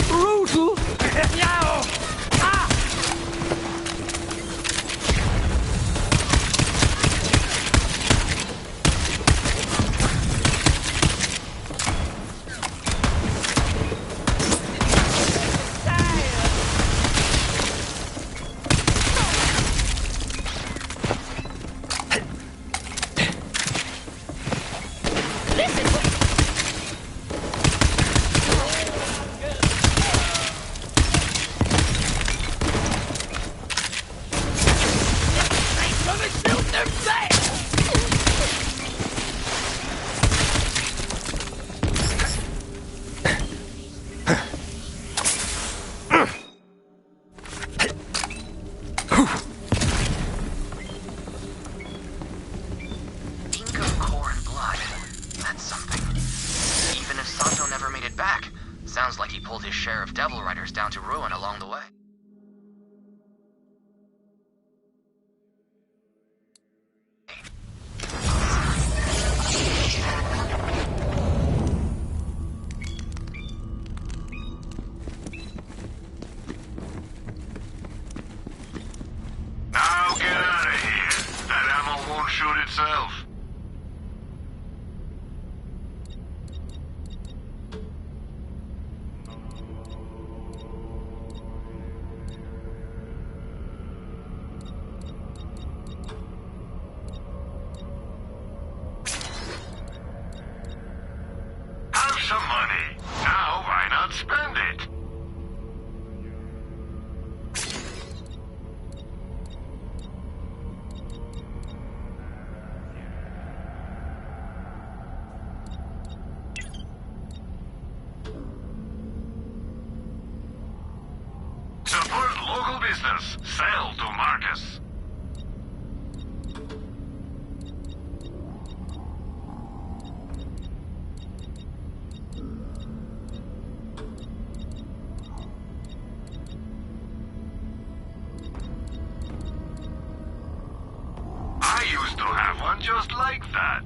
Brutal! Sounds like he pulled his share of Devil Riders down to ruin along the way. some money. Now why not spend it? Support local business. Sell to Marcus. I used to have one just like that.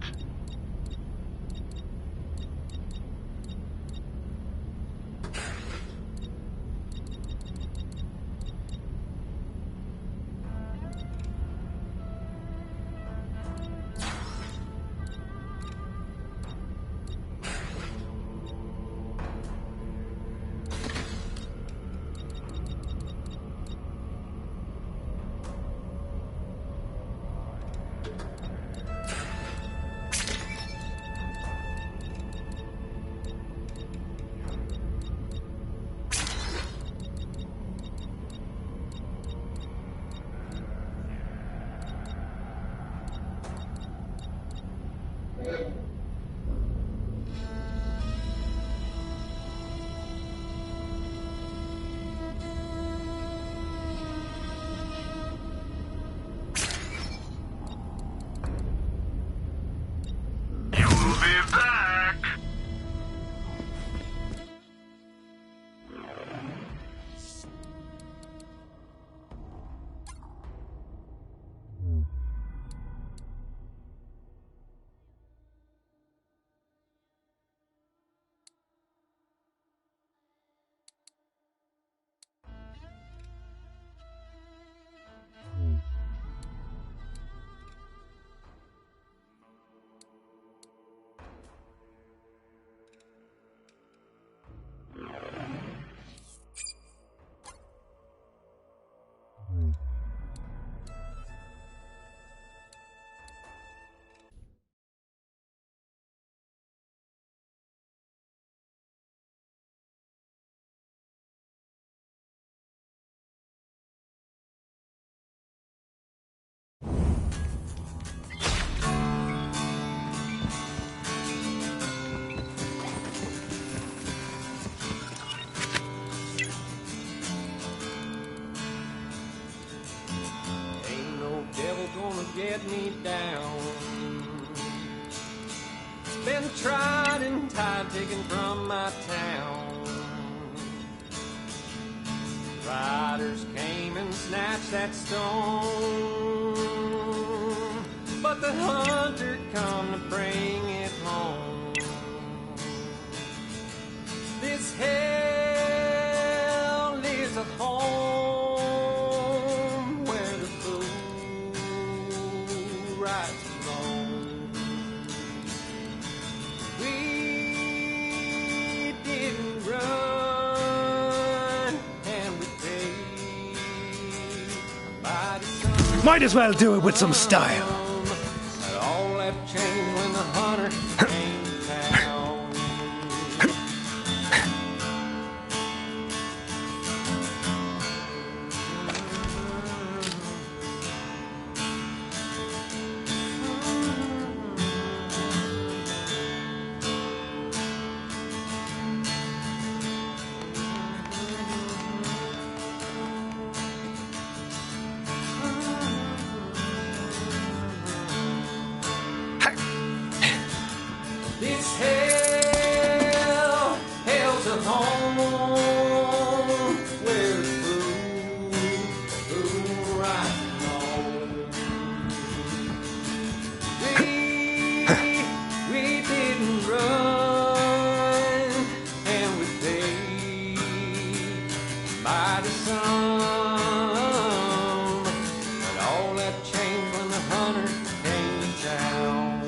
Get me down. It's been tried and tied, taken from my town. Riders came and snatched that stone, but the hunter come to bring it home. This hell is a home where the fool rights alone. We didn't run, and we paid a mighty sum. Might as well do it with some style. But all that changed when the hunter came to town. This hell, hell's a home where the fool right alone. We didn't run, and we paid by the sun. But all that changed when the hunter came to town.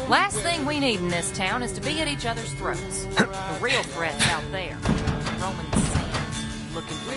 Last thing we need in this town is to be at each other's throats. The real threat's out there. Roman sands, looking for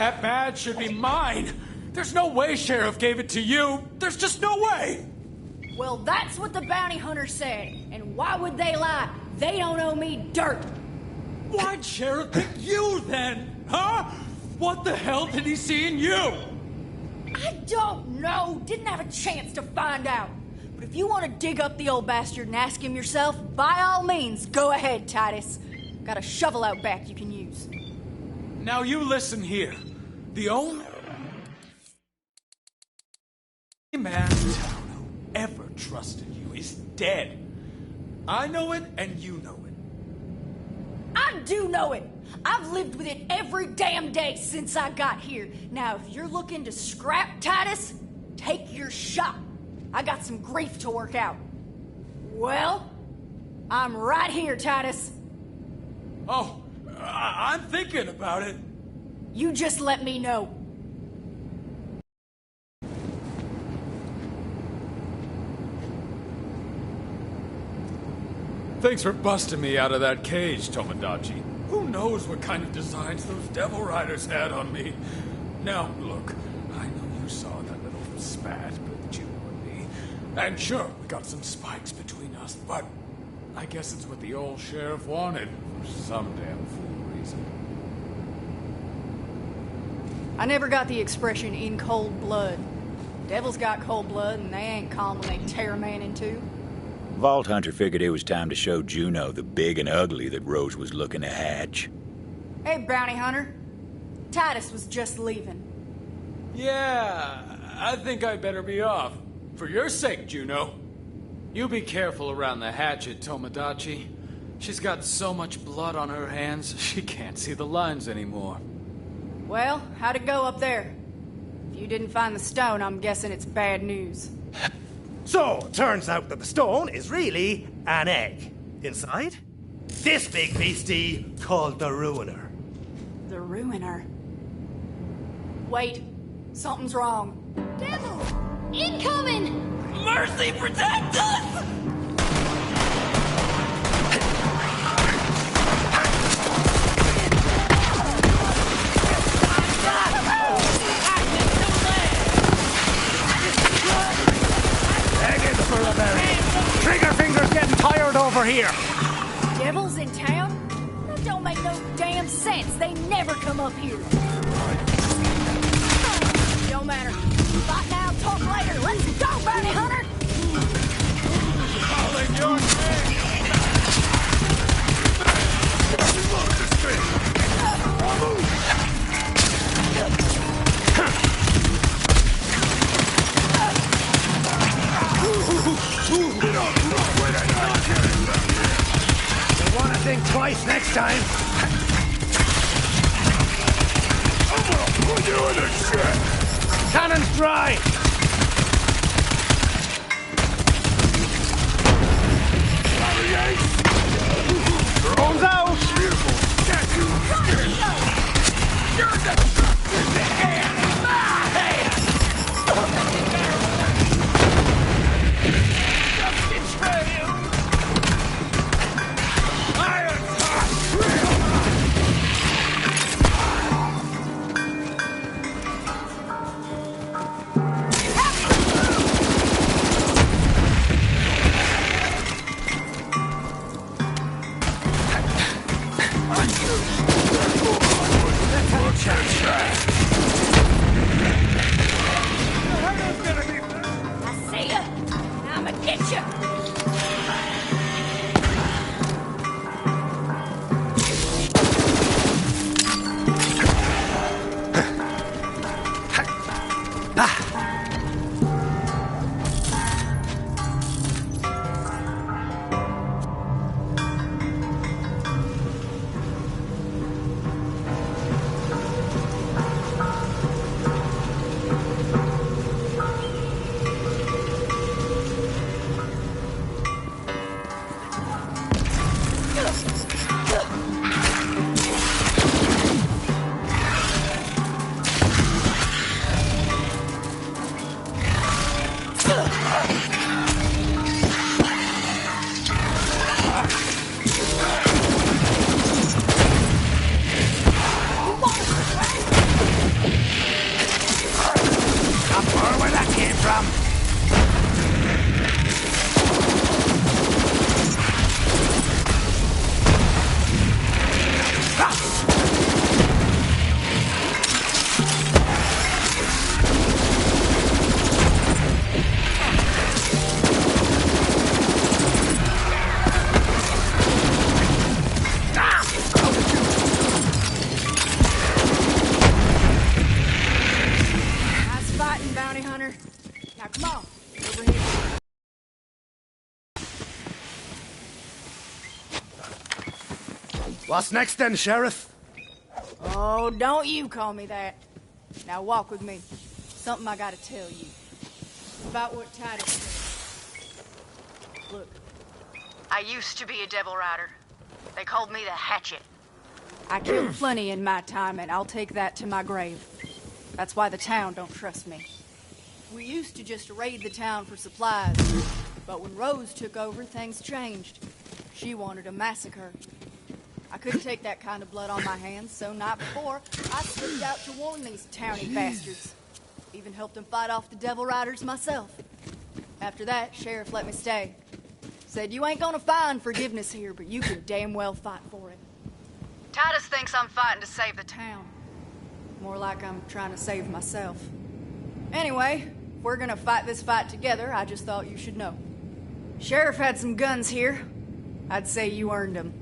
That badge should be mine. There's no way Sheriff gave it to you. There's just no way. Well, that's what the bounty hunter said. And why would they lie? They don't owe me dirt. Why'd Sheriff pick you then? Huh? What the hell did he see in you? I don't know. Didn't have a chance to find out. But if you want to dig up the old bastard and ask him yourself, by all means, go ahead, Titus. Got a shovel out back you can use. Now you listen here. The only man in town who ever trusted you is dead. I know it, and you know it. I do know it. I've lived with it every damn day since I got here. Now, if you're looking to scrap Titus, take your shot. I got some grief to work out. Well, I'm right here, Titus. Oh, I'm thinking about it. You just let me know. Thanks for busting me out of that cage, Tomodachi. Who knows what kind of designs those Devil Riders had on me? Now, look, I know you saw that little spat between you and me. And sure, we got some spikes between us, but I guess it's what the old sheriff wanted for some damn fool reason. I never got the expression in cold blood. Devils got cold blood, and they ain't calm when they tear a man in two. Vault Hunter figured it was time to show Juno the big and ugly that Rose was looking to hatch. Hey, bounty hunter. Titus was just leaving. Yeah, I think I better be off. For your sake, Juno. You be careful around the hatchet, Tomodachi. She's got so much blood on her hands, she can't see the lines anymore. Well, how'd it go up there? If you didn't find the stone, I'm guessing it's bad news. So, turns out that the stone is really an egg. Inside, this big beastie called the Ruiner. The Ruiner? Wait, something's wrong. Devil! Incoming! Mercy, protect us! Trigger fingers getting over here. Devils in town? That don't make no damn sense. They never come up here. Don't matter. Fight now, talk later. Let's go, bounty hunter! Calling your name! You wanna think twice next time? I'm gonna put you in a shit! Cannon's dry! Drones out! I see ya! I'ma get ya! Nice fighting, bounty hunter. Now come on, over here. What's next then, Sheriff? Oh, don't you call me that. Now walk with me. Something I gotta tell you. About what Titus said. Look, I used to be a devil rider. They called me the Hatchet. I killed plenty in my time, and I'll take that to my grave. That's why the town don't trust me. We used to just raid the town for supplies, but when Rose took over, things changed. She wanted a massacre. I couldn't take that kind of blood on my hands, so night before, I slipped out to warn these towny bastards. Even helped them fight off the devil riders myself. After that, Sheriff let me stay. Said, you ain't gonna find forgiveness here, but you can damn well fight for it. Titus thinks I'm fighting to save the Town. More like I'm trying to save myself. Anyway, if we're gonna fight this fight together, I just thought you should know. Sheriff had some guns here. I'd say you earned them.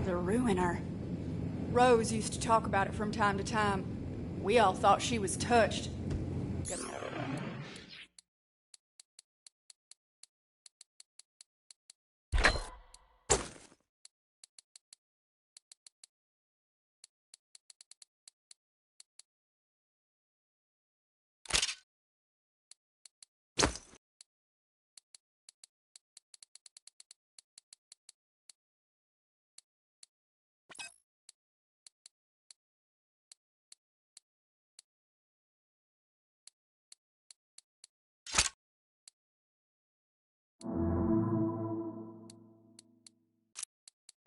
The Ruiner. Rose used to talk about it from time to time. We all thought she was touched.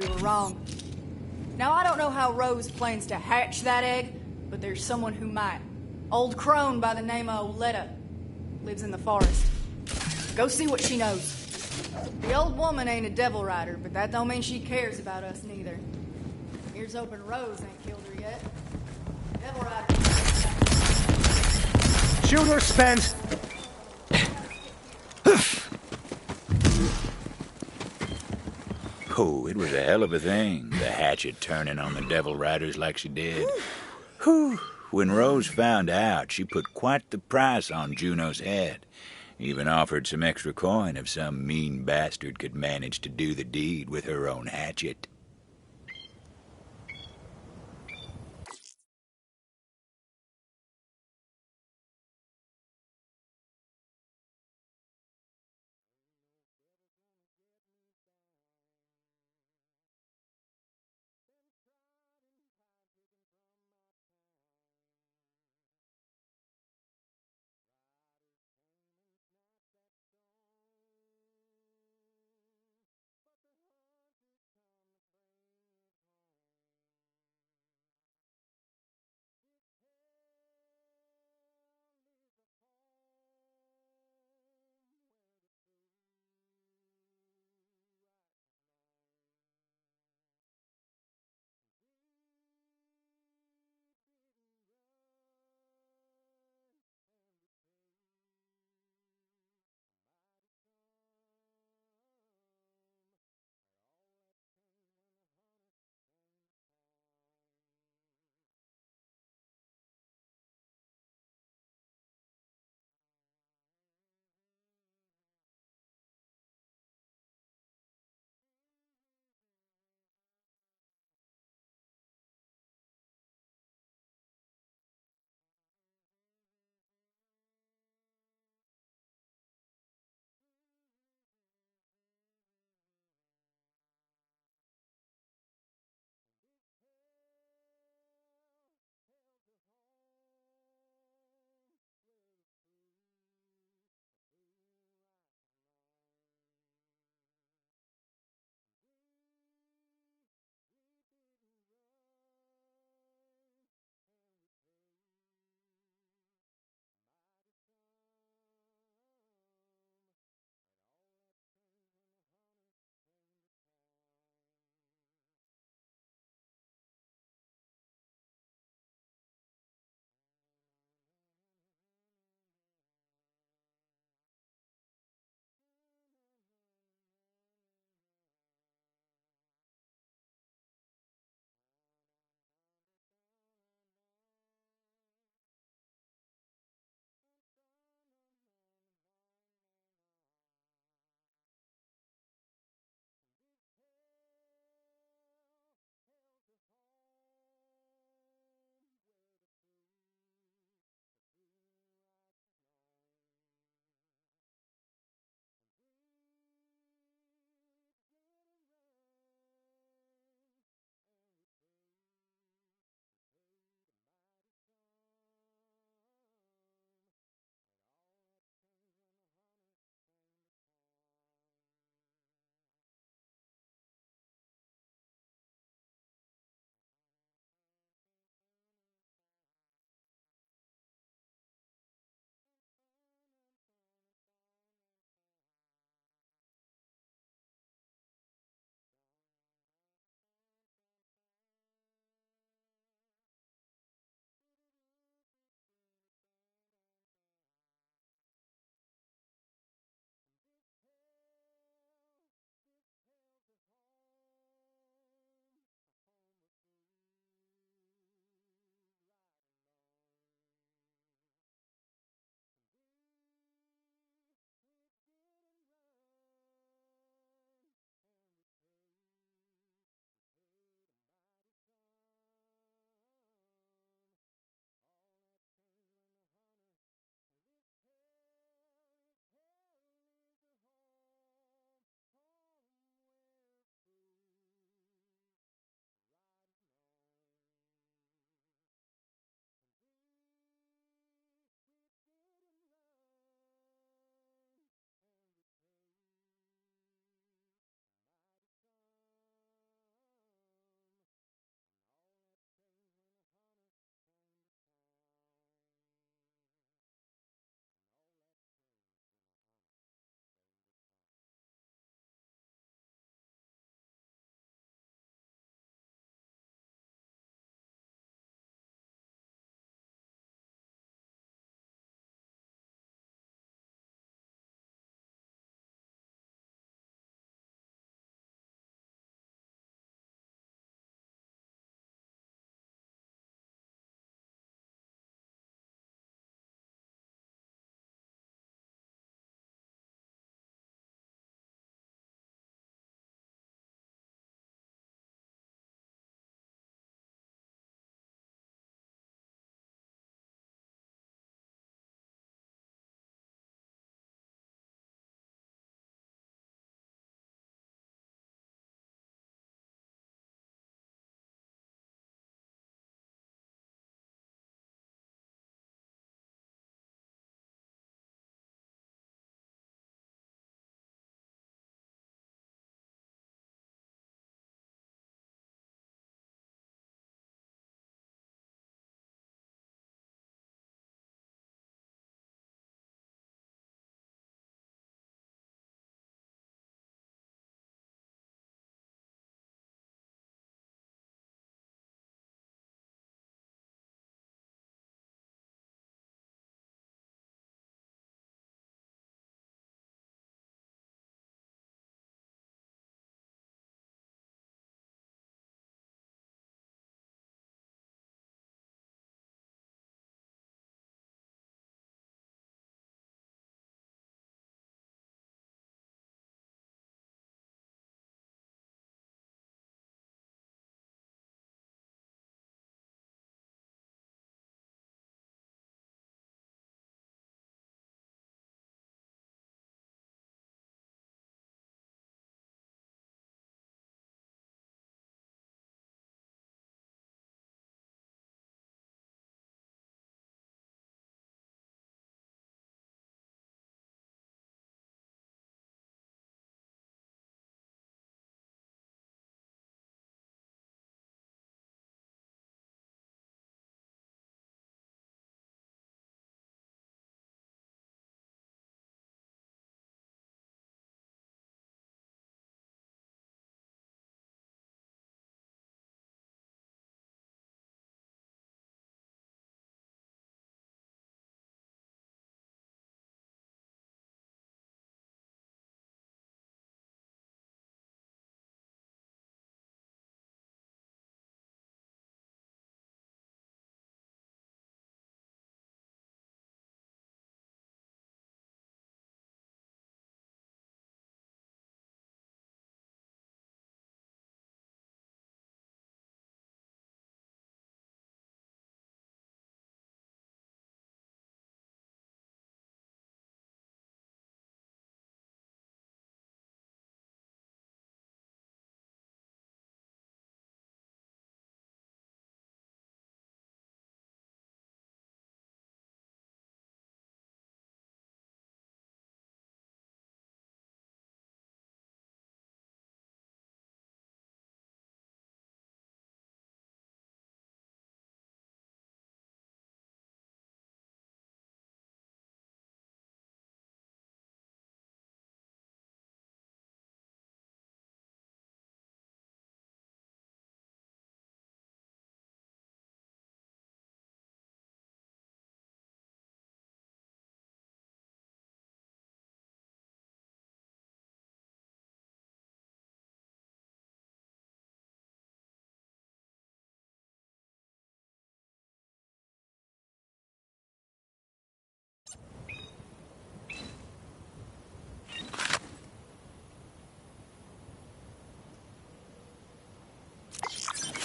We were wrong. Now, I don't know how Rose plans to hatch that egg, but there's someone who might. Old crone by the name of Oletta. Lives in the forest. Go see what she knows. The old woman ain't a devil rider, but that don't mean she cares about us neither. Here's hoping Rose ain't killed her yet. Devil rider. Shooter spent. Oh, it was a hell of a thing, the hatchet turning on the devil riders like she did. Whew. When Rose found out, she put quite the price on Juno's head. Even offered some extra coin if some mean bastard could manage to do the deed with her own hatchet.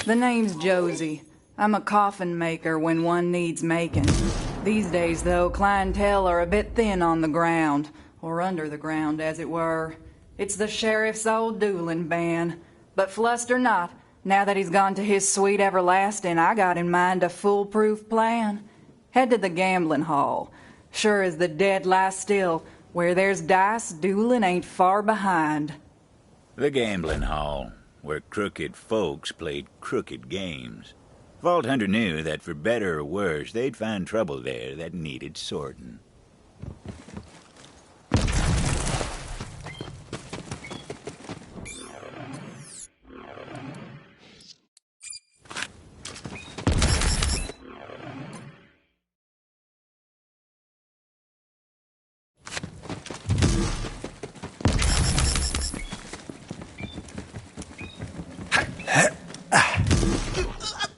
The name's Josie. I'm a coffin maker when one needs making. These days, though, clientele are a bit thin on the ground. Or under the ground, as it were. It's the sheriff's old dueling band. But fluster not. Now that he's gone to his sweet everlasting, I got in mind a foolproof plan. Head to the gambling hall. Sure as the dead lie still, where there's dice, dueling ain't far behind. The gambling hall, where crooked folks played crooked games. Vault Hunter knew that for better or worse, they'd find trouble there that needed sorting.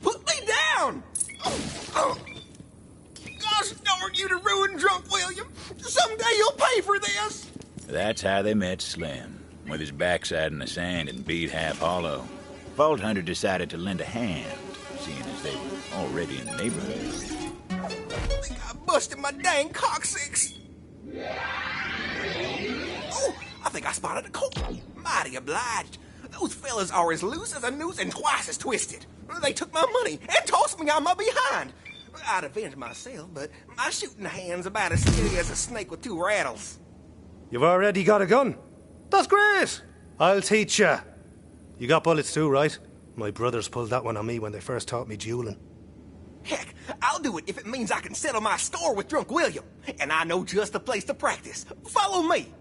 Put me down! Gosh darn you to ruin Drunk William! Someday you'll pay for this! That's how they met Slim, with his backside in the sand and beat half hollow. Vault Hunter decided to lend a hand, seeing as they were already in the neighborhood. I think I busted my dang coccyx! Oh, I think I spotted a colt. Mighty obliged. Those fellas are as loose as a noose and twice as twisted. They took my money and tossed me on my behind. I'd avenge myself, but my shooting hand's about as steady as a snake with two rattles. You've already got a gun? That's great! I'll teach you. You got bullets too, right? My brothers pulled that one on me when they first taught me dueling. Heck, I'll do it if it means I can settle my score with Drunk William. And I know just the place to practice. Follow me.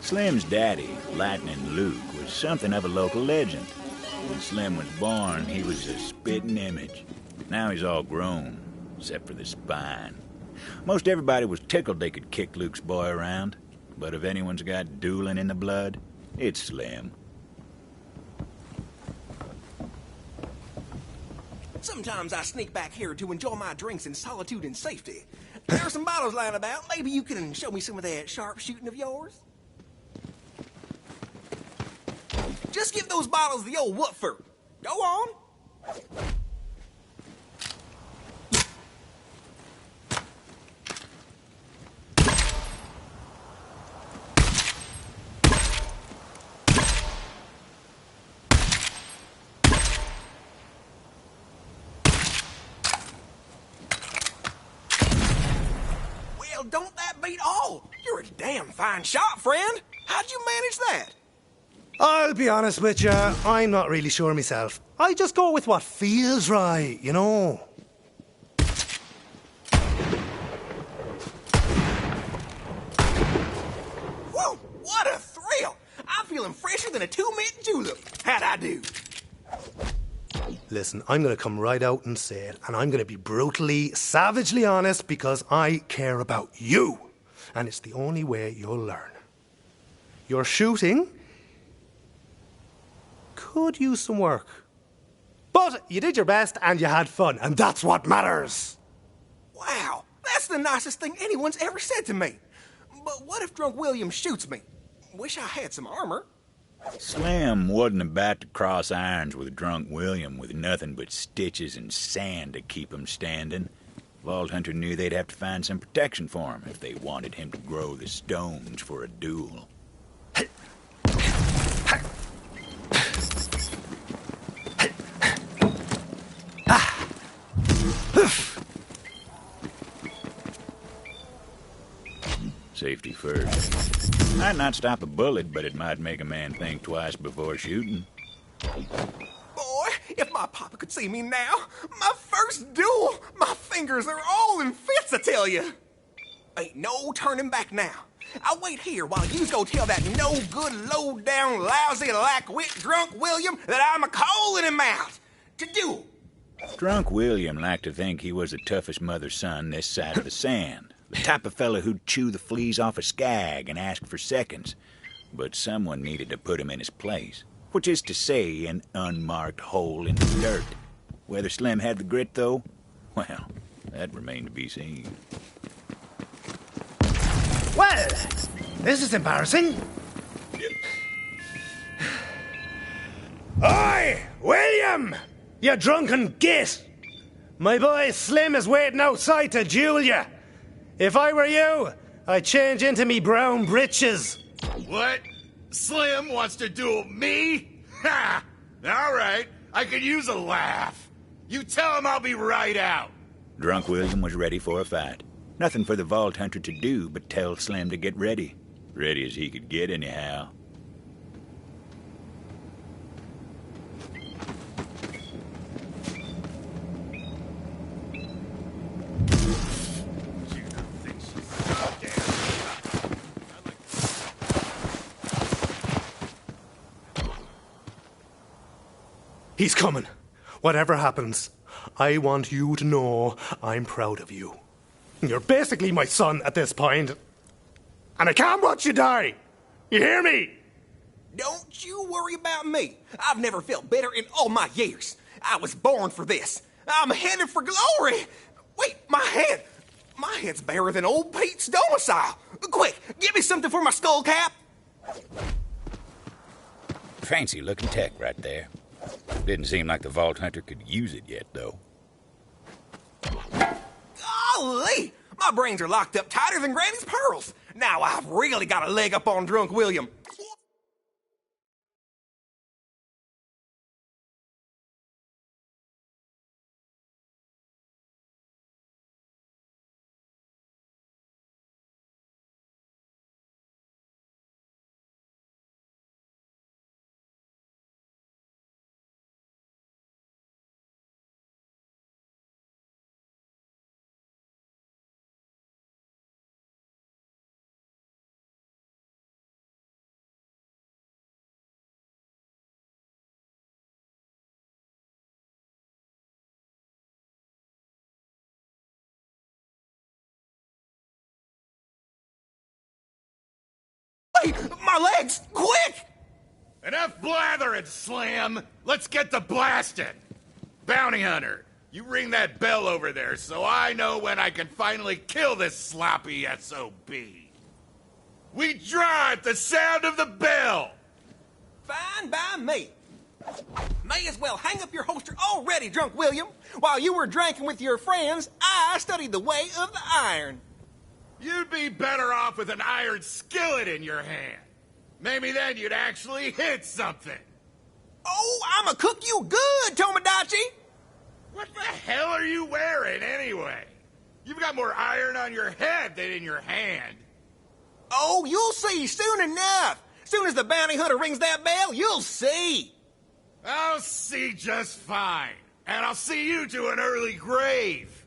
Slim's daddy, Lightning Luke, was something of a local legend. When Slim was born, he was a spitting image. Now he's all grown, except for the spine. Most everybody was tickled they could kick Luke's boy around, but if anyone's got dueling in the blood, it's Slim. Sometimes I sneak back here to enjoy my drinks in solitude and safety. There are some bottles lying about. Maybe you can show me some of that sharp shooting of yours? Just give those bottles the old what for. Go on. Well, don't that beat all? You're a damn fine shot, friend. How'd you manage that? I'll be honest with you, I'm not really sure myself. I just go with what feels right, you know. Whoa, what a thrill! I'm feeling fresher than a two-mint julep. How'd I do? Listen, I'm going to come right out and say it, and I'm going to be brutally, savagely honest because I care about you. And it's the only way you'll learn. Your shooting could use some work. But you did your best and you had fun, and that's what matters. Wow, that's the nicest thing anyone's ever said to me. But what if Drunk William shoots me? Wish I had some armor. Slim wasn't about to cross irons with Drunk William with nothing but stitches and sand to keep him standing. Vault Hunter knew they'd have to find some protection for him if they wanted him to grow the stones for a duel. Safety first. Might not stop a bullet, but it might make a man think twice before shooting. Boy, if my papa could see me now, my first duel, my fingers are all in fits, I tell you. Ain't no turning back now. I'll wait here while you go tell that no-good, low-down, lousy, lack-wit Drunk William that I'm a-calling him out to duel. Drunk William liked to think he was the toughest mother's son this side of the sand. The type of fella who'd chew the fleas off a skag and ask for seconds. But someone needed to put him in his place, which is to say, an unmarked hole in the dirt. Whether Slim had the grit, though, well, that remained to be seen. Well, this is embarrassing. Oi, William! You drunken git! My boy Slim is waiting outside to duel you. If I were you, I'd change into me brown britches. What? Slim wants to duel me? Ha! All right, I could use a laugh. You tell him I'll be right out. Drunk William was ready for a fight. Nothing for the Vault Hunter to do but tell Slim to get ready. Ready as he could get, anyhow. He's coming. Whatever happens, I want you to know I'm proud of you. You're basically my son at this point, and I can't watch you die. You hear me? Don't you worry about me. I've never felt better in all my years. I was born for this. I'm headed for glory. Wait, my head. My head's barer than old Pete's domicile. Quick, give me something for my skull cap. Fancy looking tech right there. Didn't seem like the Vault Hunter could use it yet, though. Golly! My brains are locked up tighter than Granny's pearls. Now I've really got a leg up on Drunk William. My legs! Quick! Enough blathering, Slim. Let's get to blasting. Bounty Hunter, you ring that bell over there so I know when I can finally kill this sloppy SOB. We draw at the sound of the bell. Fine by me. May as well hang up your holster already, Drunk William. While you were drinking with your friends, I studied the way of the iron. You'd be better off with an iron skillet in your hand. Maybe then you'd actually hit something. Oh, I'ma cook you good, Tomodachi! What the hell are you wearing, anyway? You've got more iron on your head than in your hand. Oh, you'll see soon enough. Soon as the bounty hunter rings that bell, you'll see. I'll see just fine. And I'll see you to an early grave.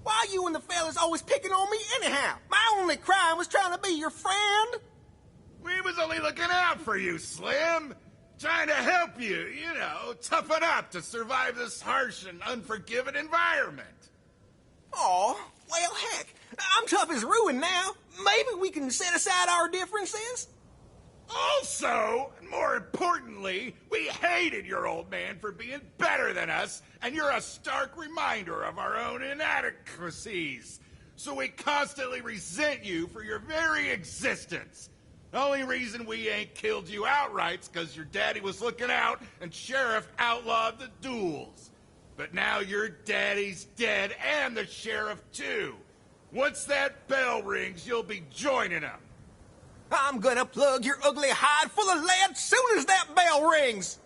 Why you and the fellas always picking on me anyhow? My only crime was trying to be your friend. We was only looking out for you, Slim. Trying to help you, you know, toughen up to survive this harsh and unforgiving environment. Aw, well, heck, I'm tough as ruin now. Maybe we can set aside our differences. Also, and more importantly, we hated your old man for being better than us, and you're a stark reminder of our own inadequacies. So we constantly resent you for your very existence. The only reason we ain't killed you outright's because your daddy was looking out and Sheriff outlawed the duels. But now your daddy's dead and the Sheriff too. Once that bell rings, you'll be joining them. I'm gonna plug your ugly hide full of lead soon as that bell rings.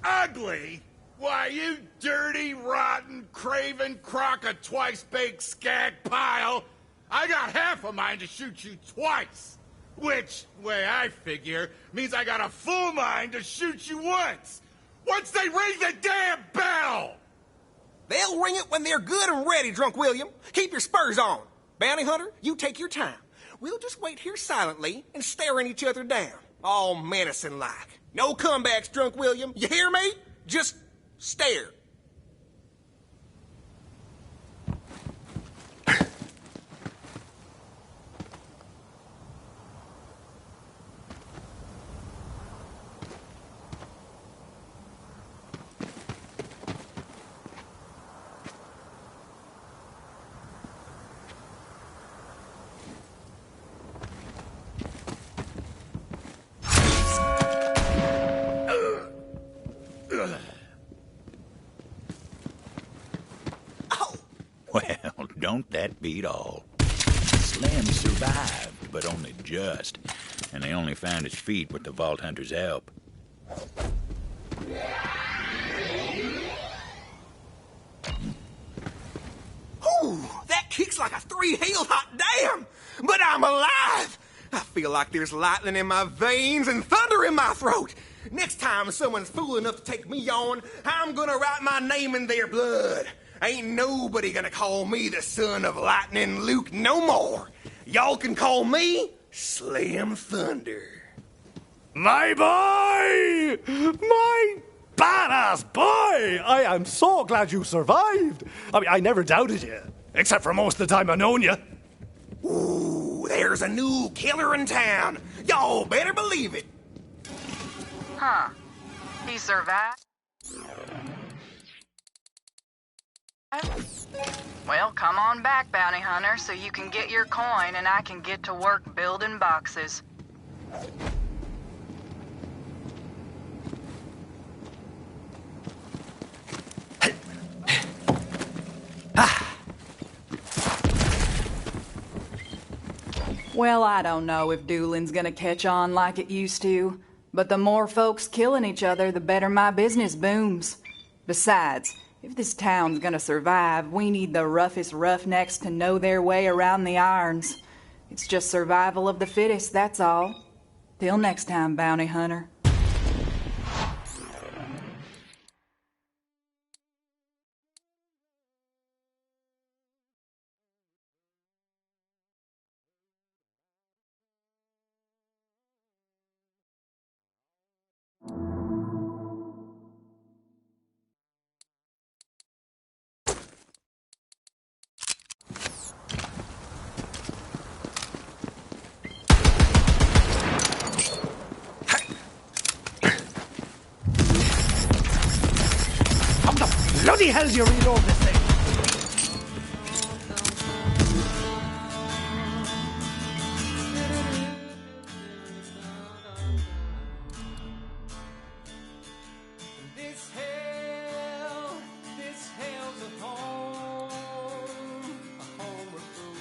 Ugly? Why, you dirty, rotten, craven, crock of twice-baked skag pile. I got half of mine to shoot you twice. Which, way I figure, means I got a full mind to shoot you once. Once they ring the damn bell! They'll ring it when they're good and ready, Drunk William. Keep your spurs on. Bounty Hunter, you take your time. We'll just wait here silently and staring each other down. All menacing-like. No comebacks, Drunk William. You hear me? Just stare. beat all. Slim survived, but only just, and they only found his feet with the Vault Hunter's help. Ooh, that kicks like a 3-hell-hot dam! But I'm alive! I feel like there's lightning in my veins and thunder in my throat. Next time someone's fool enough to take me on, I'm gonna write my name in their blood. Ain't nobody gonna call me the son of lightning Luke no more. Y'all can call me Slim Thunder. My boy! My badass boy! I am so glad you survived. I mean, I never doubted you. Except for most of the time I known you. Ooh, there's a new killer in town. Y'all better believe it. Huh. He survived? Well, come on back, Bounty Hunter, so you can get your coin and I can get to work building boxes. Well, I don't know if dueling's gonna catch on like it used to, but the more folks killing each other, the better my business booms. Besides, if this town's gonna survive, we need the roughest roughnecks to know their way around the irons. It's just survival of the fittest, that's all. Till next time, Bounty Hunter. Bloody hell do you reload this thing? This hell's a home of food.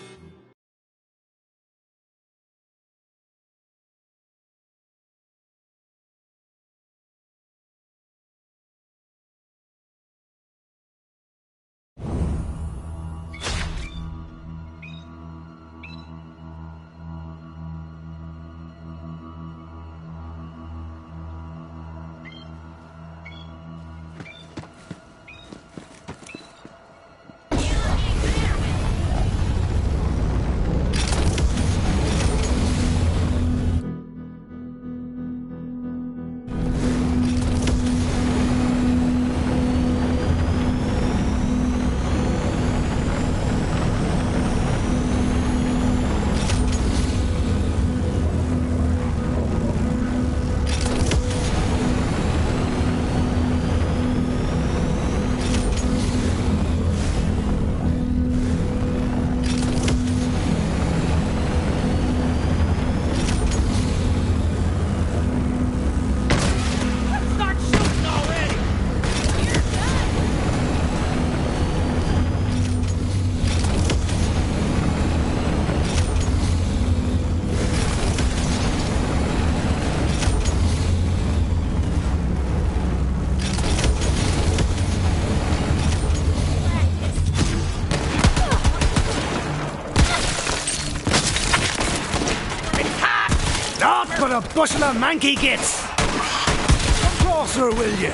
But a bushel of manky gits! Come closer, will you?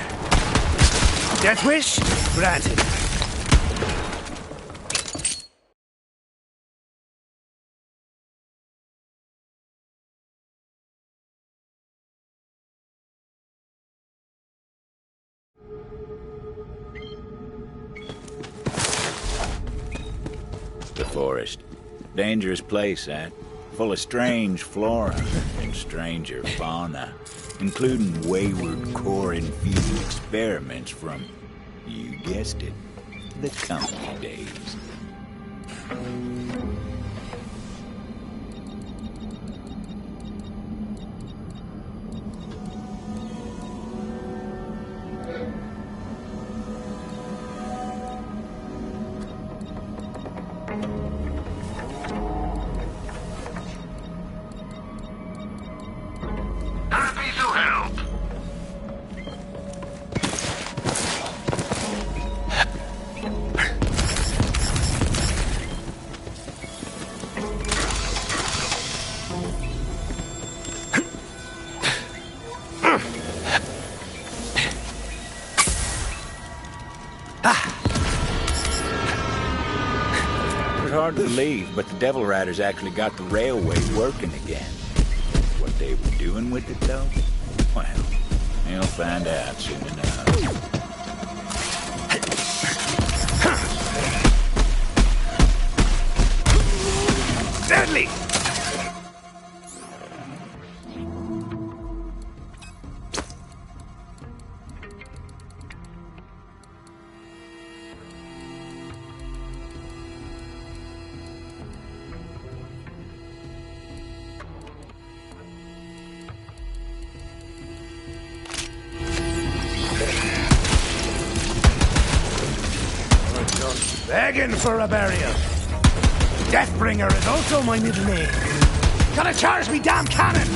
Death wish? Granted. The forest. Dangerous place, that. Full of strange flora and stranger fauna, including wayward core-infused experiments from, you guessed it, the company days. It was hard to believe, but the Devil Riders actually got the railway working again. What they were doing with it, though? Well, you'll find out soon enough. Deadly! Begging for a burial. Deathbringer is also my middle name. Gotta charge me damn cannon!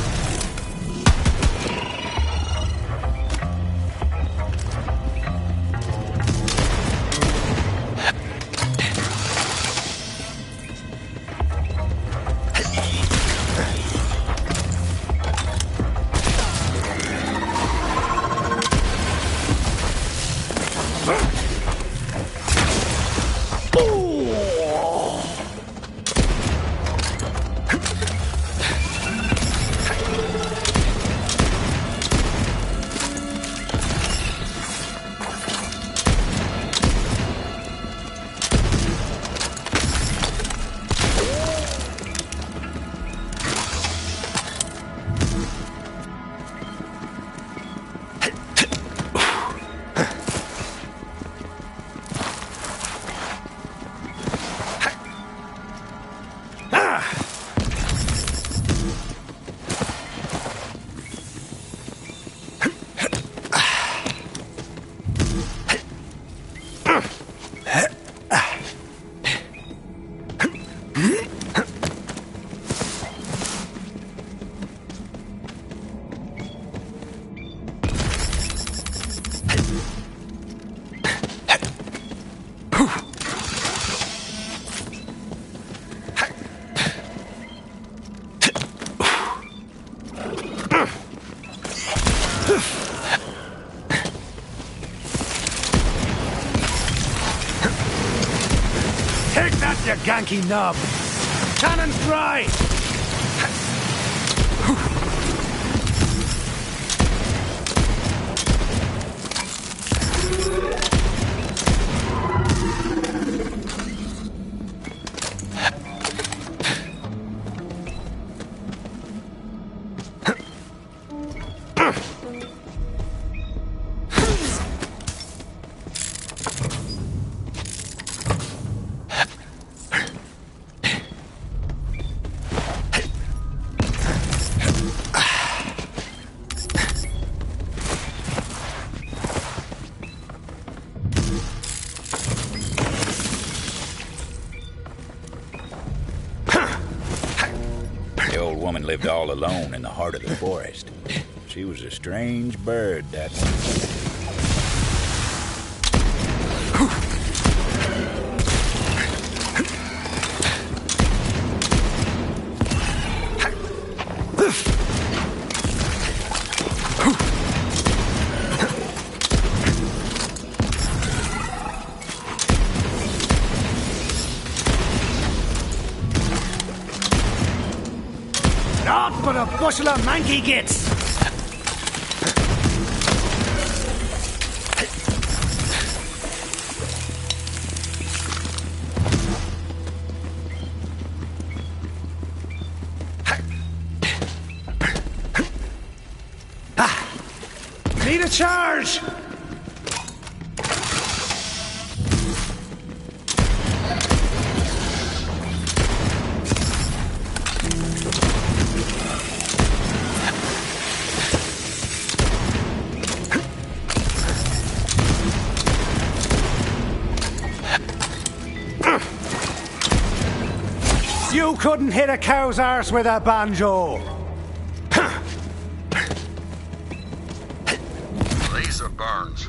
Take that, you ganky knob! Cannon's dry! Lived all alone in the heart of the forest. She was a strange bird, that one. Naught but a bushel of manky gits! Need a charge! You couldn't hit a cow's arse with a banjo! Laser burns.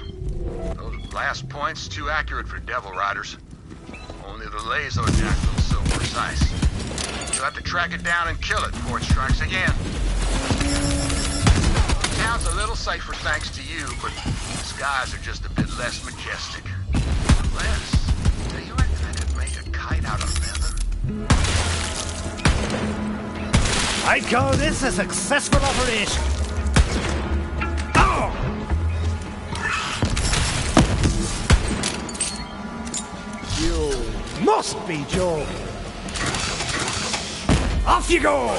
Those last points too accurate for Devil Riders. Only the laser jack was so precise. You'll have to track it down and kill it before it strikes again. Town's a little safer thanks to you, but the skies are just a bit less majestic. Unless, do you reckon I could make a kite out of leather? I'd call this a successful operation. Oh! You must be joking. Off you go!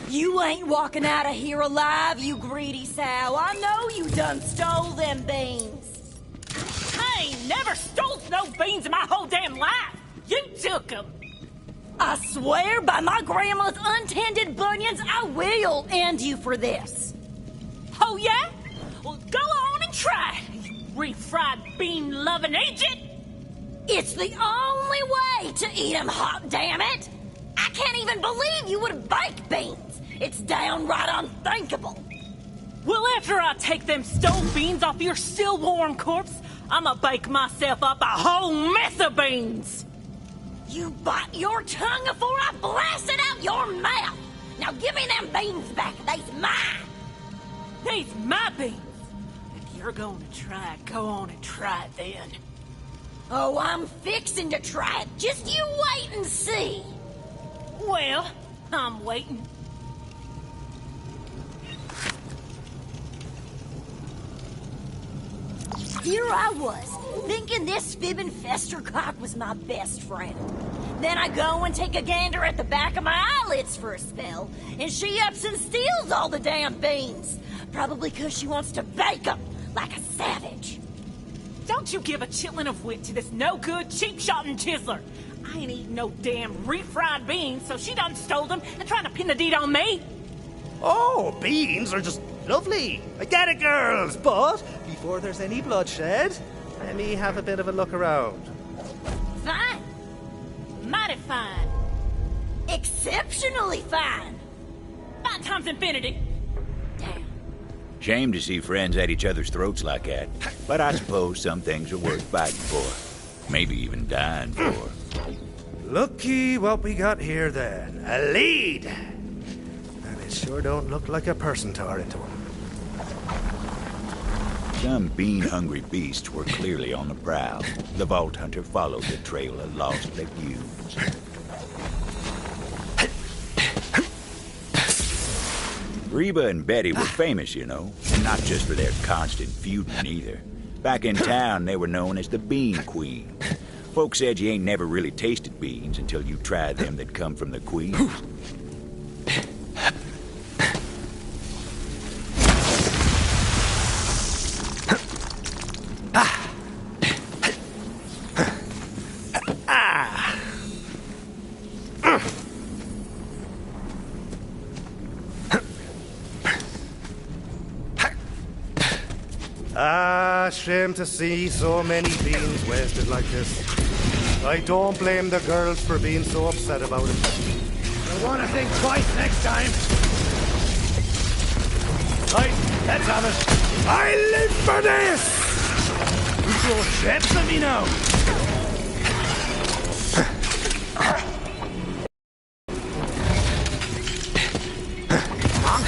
You ain't walking out of here alive, you greedy sow. I know you done stole them beans. I ain't never stole no beans in my whole damn life. You took them. I swear by my grandma's untended bunions, I will end you for this. Oh, yeah? Well, go on and try, you refried bean-loving agent. It's the only way to eat them hot, damn it. I can't even believe you would bake beans. It's downright unthinkable. Well, after I take them stole beans off your still warm corpse, I'ma bake myself up a whole mess of beans. You bite your tongue before I blast it out your mouth. Now give me them beans back. They's mine. They's my beans. If you're going to try it, go on and try it then. Oh, I'm fixing to try it. Just you wait and see. Well, I'm waiting. Here I was, thinking this fibbing festercock was my best friend. Then I go and take a gander at the back of my eyelids for a spell, and she ups and steals all the damn beans. Probably 'cause she wants to bake them like a savage. Don't you give a chitlin of wit to this no-good, cheap-shotting chiseler. I ain't eating no damn refried beans, so she done stole them and trying to pin the deed on me. Oh, beans are just lovely. I get it, girls. But before there's any bloodshed, let me have a bit of a look around. Fine. Mighty fine. Exceptionally fine. 5 times infinity. Shame to see friends at each other's throats like that. But I suppose some things are worth fighting for. Maybe even dying for. Looky what we got here then. A lead. And it sure don't look like a person tore into him. Some bean-hungry beasts were clearly on the prowl. The Vault Hunter followed the trail of lost legumes. Reba and Betty were famous, you know, and not just for their constant feuding either. Back in town, they were known as the Bean Queen. Folks said you ain't never really tasted beans until you tried them that come from the Queen. Shame to see so many beans wasted like this. I don't blame the girls for being so upset about it. I want to think twice next time. Right, let's have it. I live for this! You throw chips at me now.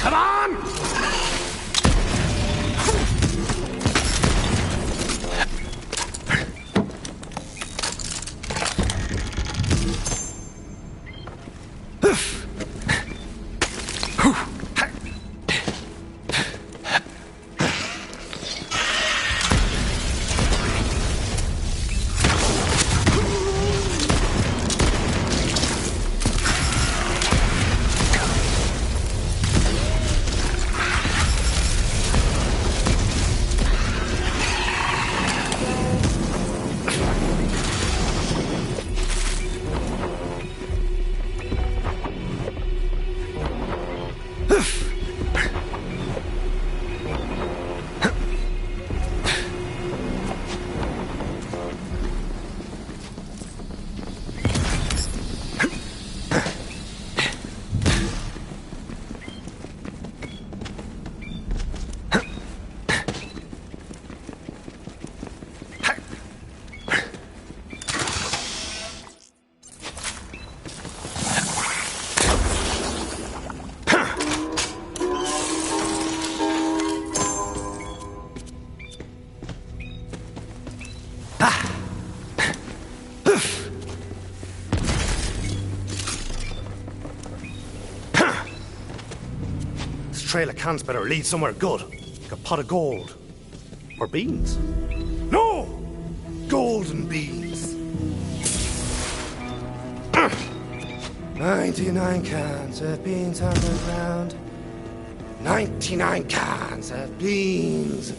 Come on! Trail of cans better lead somewhere good. Like a pot of gold. Or beans. No! Golden beans. 99 cans of beans on the ground. 99 cans of beans.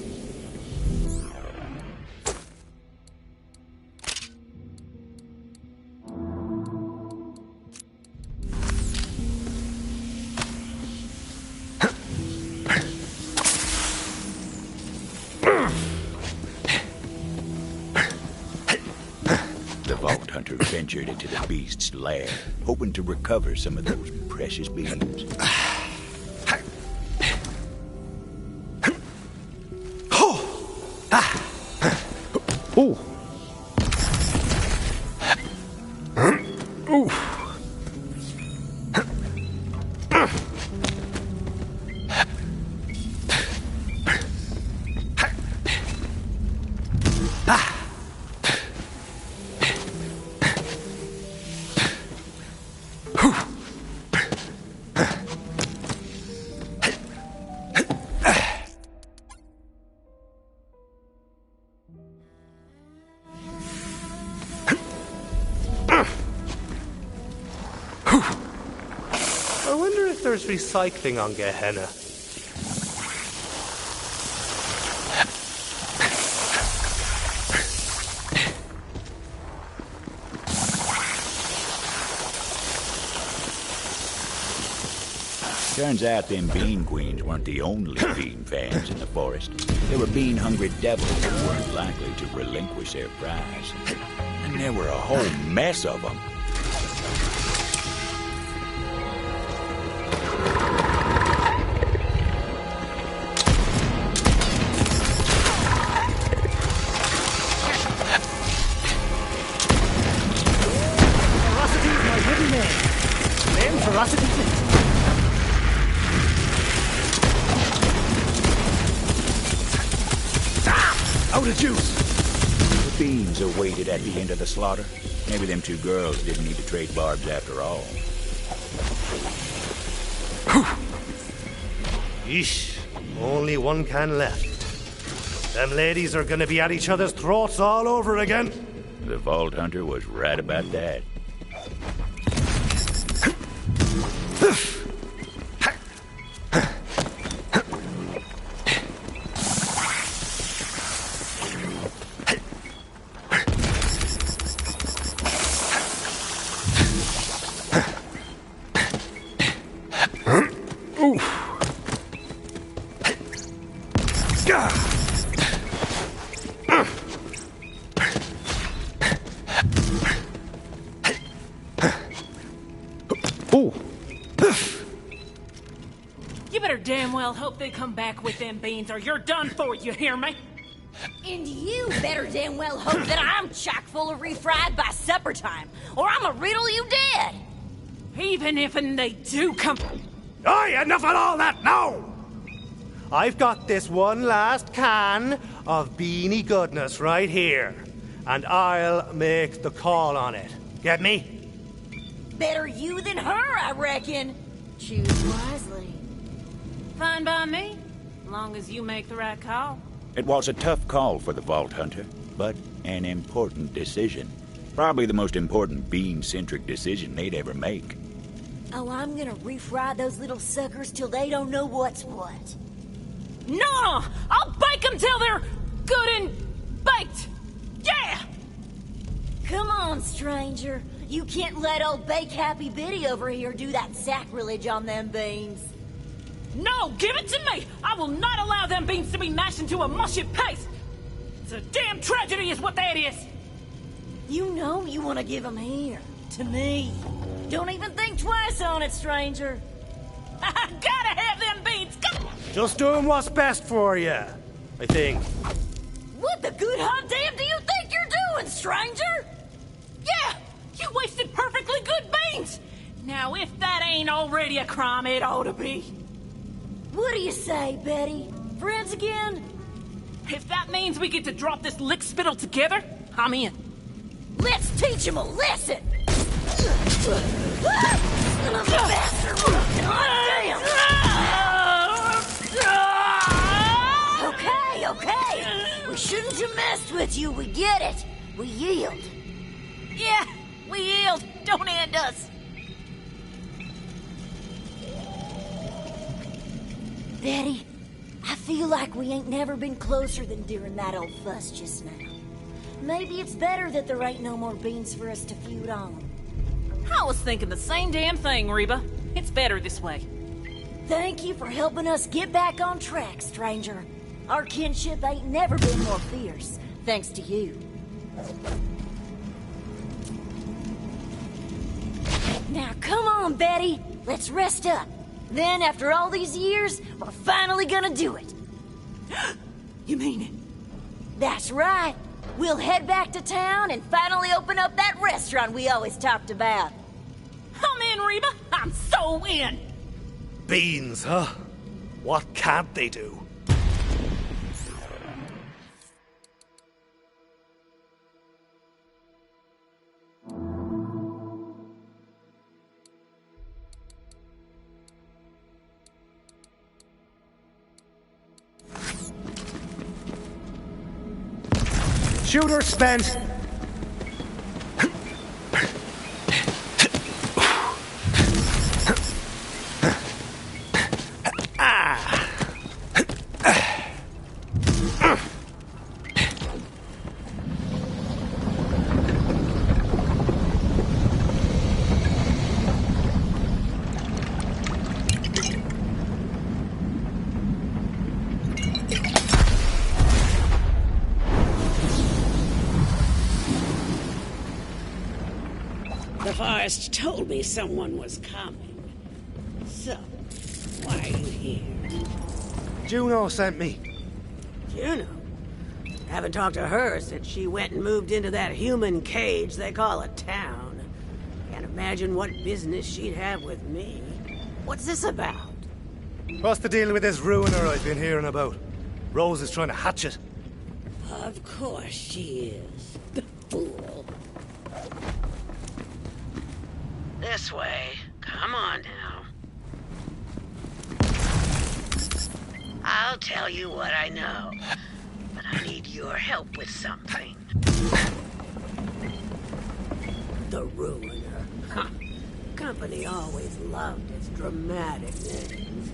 Ventured into the beast's lair, hoping to recover some of those precious beans. Oh! I wonder if there's recycling on Gehenna. Turns out them bean queens weren't the only bean fans in the forest. There were bean-hungry devils who weren't likely to relinquish their prize. And there were a whole mess of them. Ferocity is my middle name. Name Ferocity Flint. Out of juice! The beans awaited at the end of the slaughter. Maybe them two girls didn't need to trade barbs after all. Yeesh. Only one can left. Them ladies are gonna be at each other's throats all over again. The Vault Hunter was right about that. You better damn well hope they come back with them beans or you're done for, you hear me? And you better damn well hope that I'm chock full of refried by supper time, or I'ma riddle you dead! Even if they do come... Aye, enough of all that now! I've got this one last can of beanie goodness right here, and I'll make the call on it. Get me? Better you than her, I reckon. Choose wisely. Fine by me, long as you make the right call. It was a tough call for the Vault Hunter, but an important decision. Probably the most important bean-centric decision they'd ever make. Oh, I'm gonna refry those little suckers till they don't know what's what. No! I'll bake them till they're good and baked! Yeah! Come on, stranger. You can't let old Bake Happy Biddy over here do that sacrilege on them beans. No, give it to me! I will not allow them beans to be mashed into a mushy paste! It's a damn tragedy is what that is! You know you want to give them here, to me. Don't even think twice on it, stranger. I gotta have them beans! Come on! Just doing what's best for you, I think. What the good hot damn do you think you're doing, stranger? Yeah! You wasted perfectly good beans! Now, if that ain't already a crime, it ought to be. What do you say, Betty? Friends again? If that means we get to drop this lick spittle together, I'm in. Let's teach him a lesson! Son of a bastard! God damn! Okay. We shouldn't have messed with you, we get it. We yield. Yeah, we yield. Don't end us. Betty, I feel like we ain't never been closer than during that old fuss just now. Maybe it's better that there ain't no more beans for us to feud on. I was thinking the same damn thing, Reba. It's better this way. Thank you for helping us get back on track, stranger. Our kinship ain't never been more fierce, thanks to you. Now come on, Betty. Let's rest up. Then, after all these years, we're finally gonna do it. You mean it? That's right. We'll head back to town and finally open up that restaurant we always talked about. I'm in, Reba. I'm so in. Beans, huh? What can't they do? Shooter spent. The forest told me someone was coming. So, why are you here? Juno sent me. Juno? Haven't talked to her since she went and moved into that human cage they call a town. Can't imagine what business she'd have with me. What's this about? What's the deal with this ruiner I've been hearing about? Rose is trying to hatch it. Of course she is. The fool. This way. Come on now. I'll tell you what I know, but I need your help with something. The Ruiner. Huh. Company always loved its dramatic names.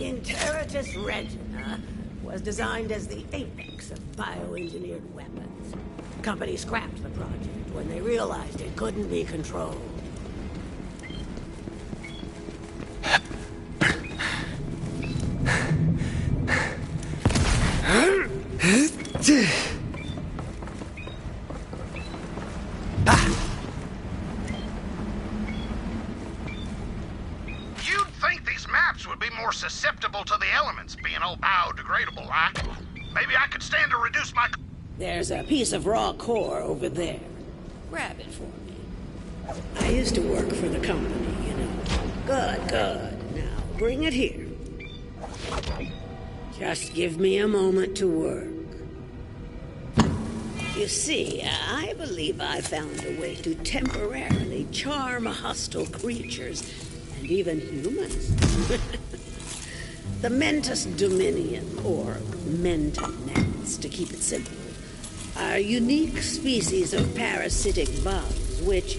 Interitus Regina was designed as the apex of bioengineered weapons. Company scrapped the project when they realized it couldn't be controlled. You'd think these maps would be more susceptible to the elements, being all biodegradable like. Maybe I could stand to reduce my... There's a piece of raw core over there. Grab it for me. I used to work for the company, you know. Good. Now, bring it here. Just give me a moment to work. You see, I believe I found a way to temporarily charm hostile creatures, and even humans. The Mentis Dominion, or Mentanets, to keep it simple, are unique species of parasitic bugs which,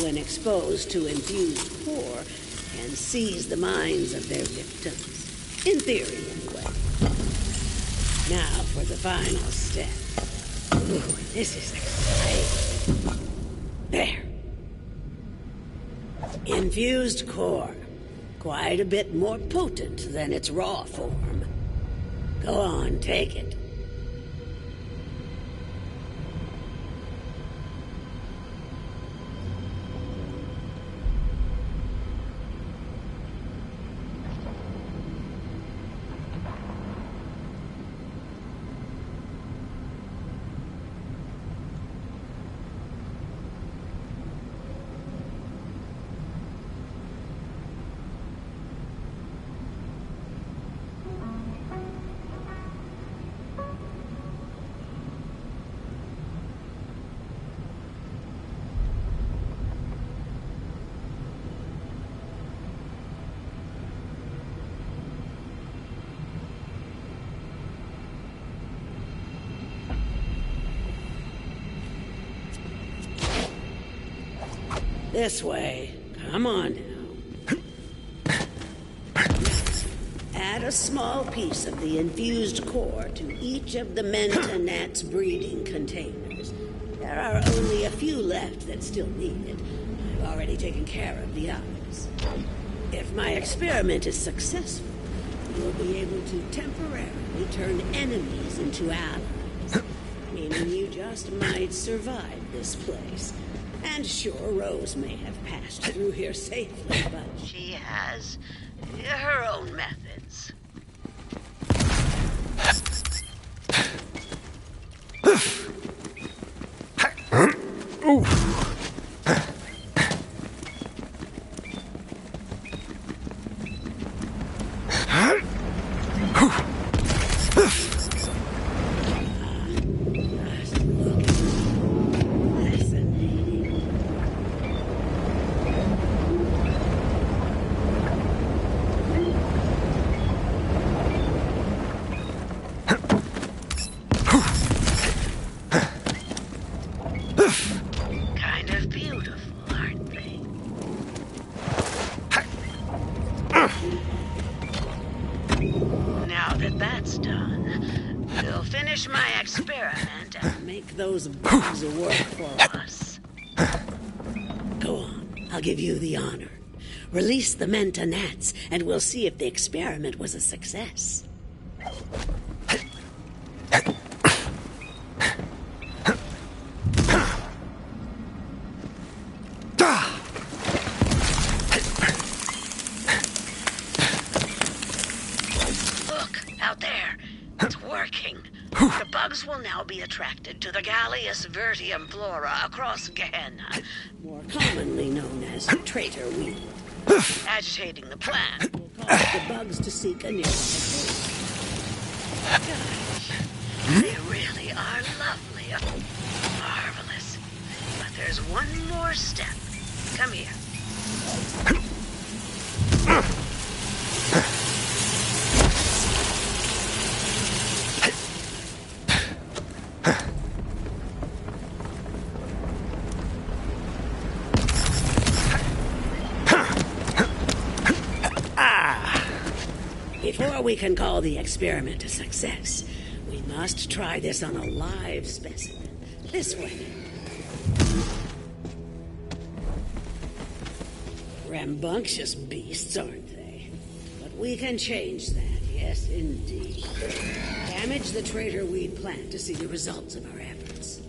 when exposed to infused core, can seize the minds of their victims. In theory, anyway. Now for the final step. Ooh, this is exciting. There. Infused core. Quite a bit more potent than its raw form. Go on, take it. This way. Come on now. Add a small piece of the infused core to each of the Mentanats breeding containers. There are only a few left that still need it. I've already taken care of the others. If my experiment is successful, you'll be able to temporarily turn enemies into allies. Meaning you just might survive this place. And sure, Rose may have passed through here safely, but she has her own methods. Those bugs work for us. Go on, I'll give you the honor. Release the Mentanats, and we'll see if the experiment was a success. Look, out there. It's working. The bugs will now be attracted to the Gallius vertium flora across Gehenna, more commonly known as traitor weed. Agitating the plant will cause the bugs to seek a nearby host. Gosh, they really are lovely. Marvelous. But there's one more step. Come here. Before we can call the experiment a success, we must try this on a live specimen. This way. Rambunctious beasts, aren't they? But we can change that, yes indeed. Damage the traitor weed plant to see the results of our efforts.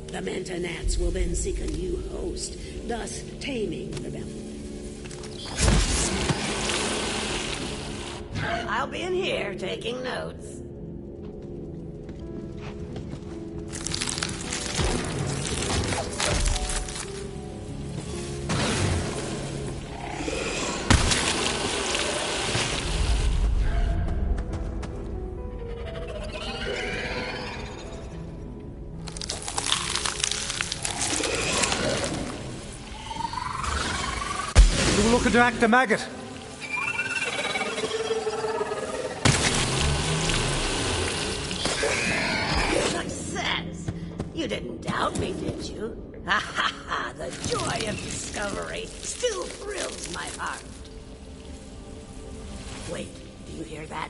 The Mentanats will then seek a new host, thus taming the rebellion. I'll be in here taking notes. looking to act a maggot. Success! You didn't doubt me, did you? Ha ha ha! The joy of discovery still thrills my heart. Wait, do you hear that?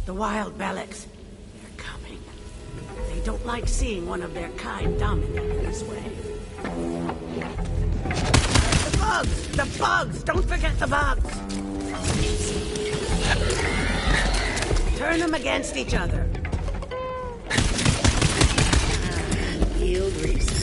The wild Bellics. They're coming. They don't like seeing one of their kind dominated this way. The bugs! The bugs! Don't forget the bugs! Turn them against each other. Yield reset.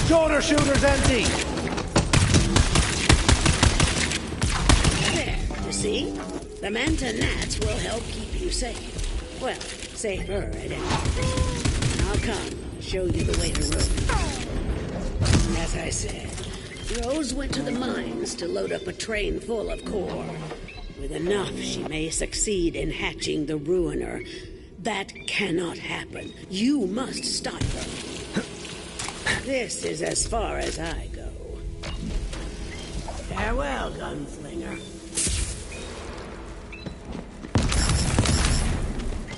Shoulder shooter's empty. There, you see? The Manta Gnats will help keep you safe. Well, safer at any rate. Now come, I'll show you the way to Rose. As I said, Rose went to the mines to load up a train full of core. With enough, she may succeed in hatching the Ruiner. That cannot happen. You must stop her. This is as far as I go. Farewell, gunslinger.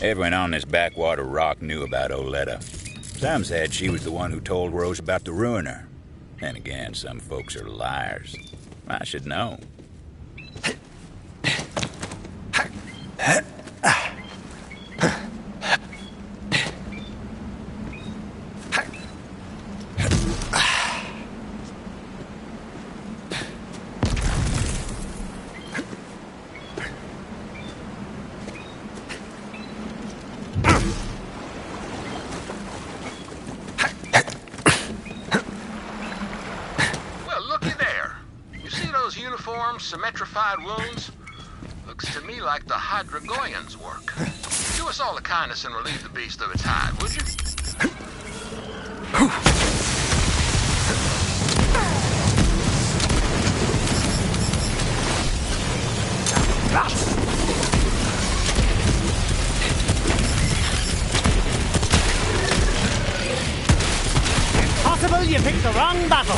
Everyone on this backwater rock knew about Oletta. Some said she was the one who told Rose about the Ruiner. And again, some folks are liars. I should know. Symmetrified wounds? Looks to me like the Hydragoyans' work. Do us all a kindness and relieve the beast of its hide, would you? Impossible, you picked the wrong battle.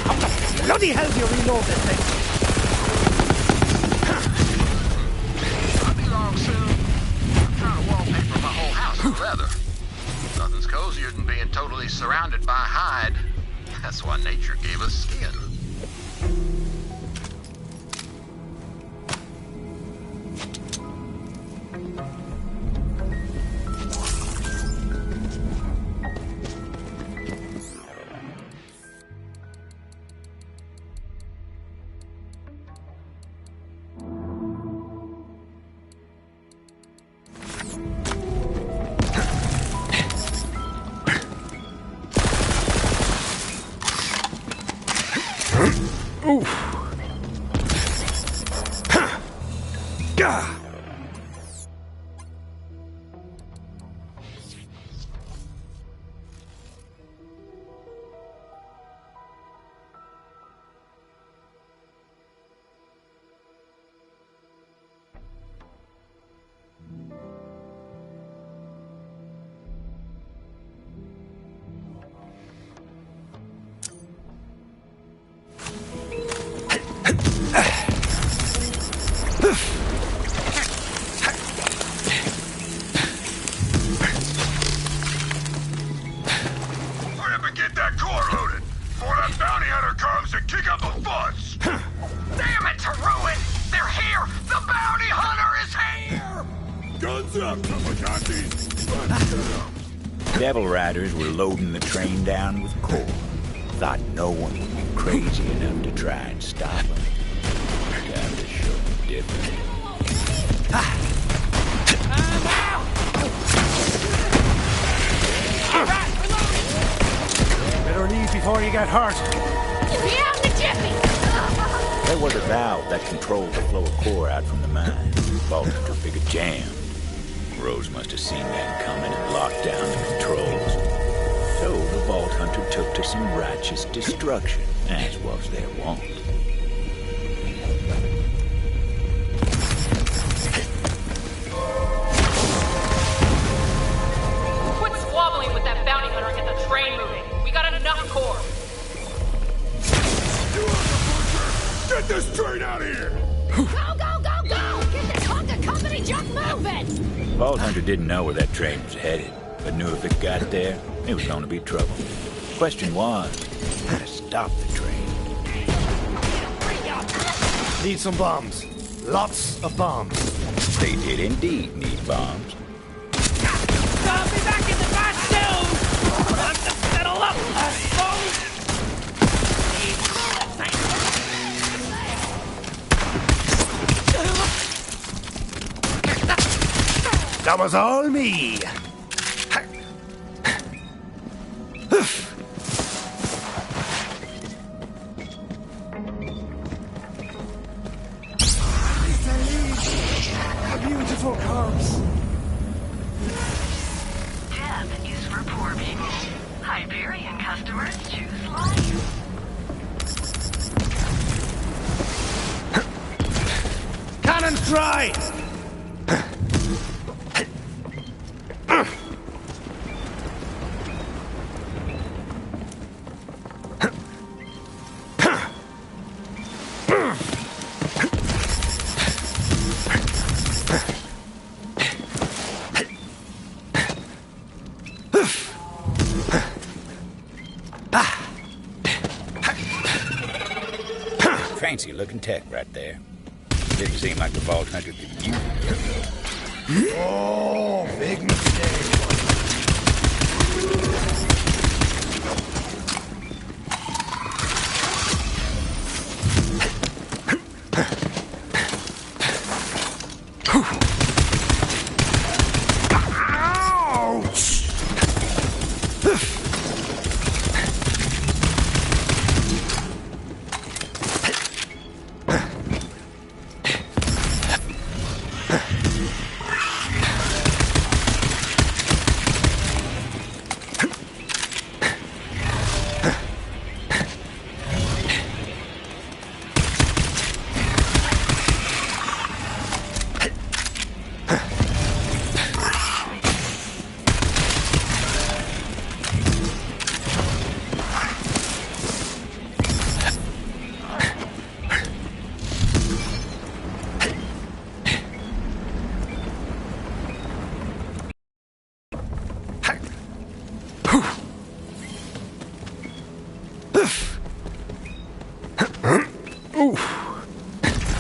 How the bloody hell do you reload this thing? I'll be long soon. I'm trying to wallpaper my whole house with leather. Nothing's cozier than being totally surrounded by hide. That's why nature gave us skin. Devil Riders were loading the train down with coal. Thought no one would be crazy enough to try and stop them. Time to show them different. Better leave before you get hurt. Be out the jiffy! There was a valve that controlled the flow of core out from the mine. Vault Hunter figured jam. Rose must have seen that coming and locked down the controls. So the Vault Hunter took to some righteous destruction, as was their wont. Vault Hunter didn't know where that train was headed, but knew if it got there, it was going to be trouble. Question was, how to stop the train. Need some bombs. Lots of bombs. They did indeed need bombs. I'll be back in the bus soon! Time to settle up, folks! That was all me. A beautiful corpse. Death is for poor people. Hyperion customers choose life. Cannons dry! Fancy looking tech right there. Didn't seem like the Vault Hunter could use it. Oh, big mistake.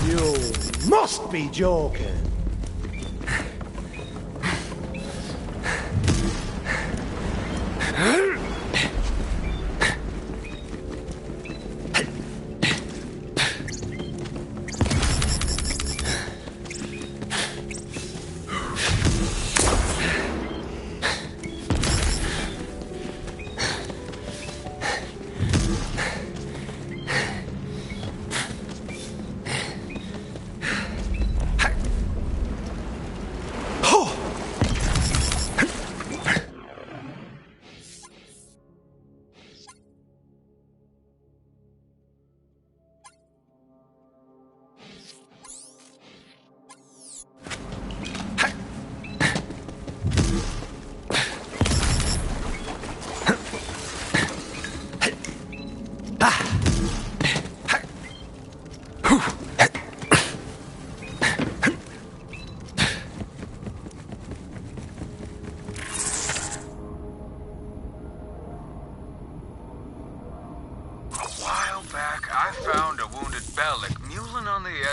You must be joking.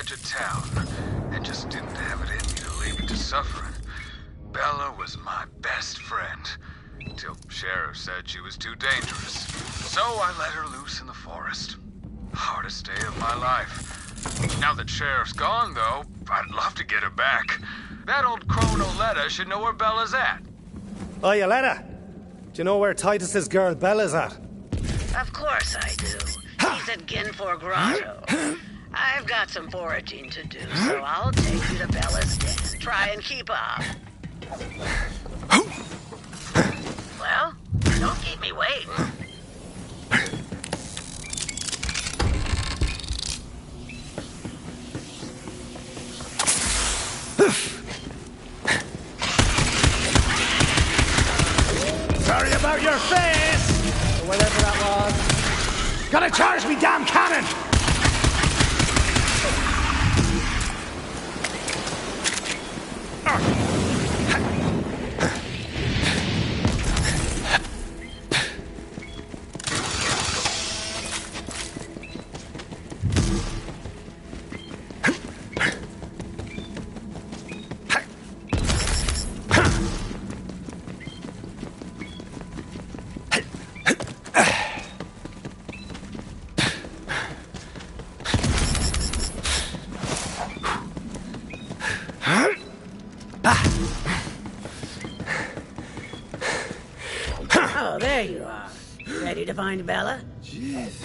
edge of town and just didn't have it in me to leave it to suffering. Bella was my best friend, till Sheriff said she was too dangerous. So I let her loose in the forest. Hardest day of my life. Now that Sheriff's gone, though, I'd love to get her back. That old crone Oletta should know where Bella's at. Oh, Oletta, do you know where Titus's girl Bella's at? Of course I do. She's at Ginfor Grotto. I've got some foraging to do, so I'll take you to Bella's den. Try and keep up. Well, don't keep me waiting. Sorry about your face! Or whatever that was. Gotta charge me damn cannon! Oh, there you are. Ready to find Bella? Jeez.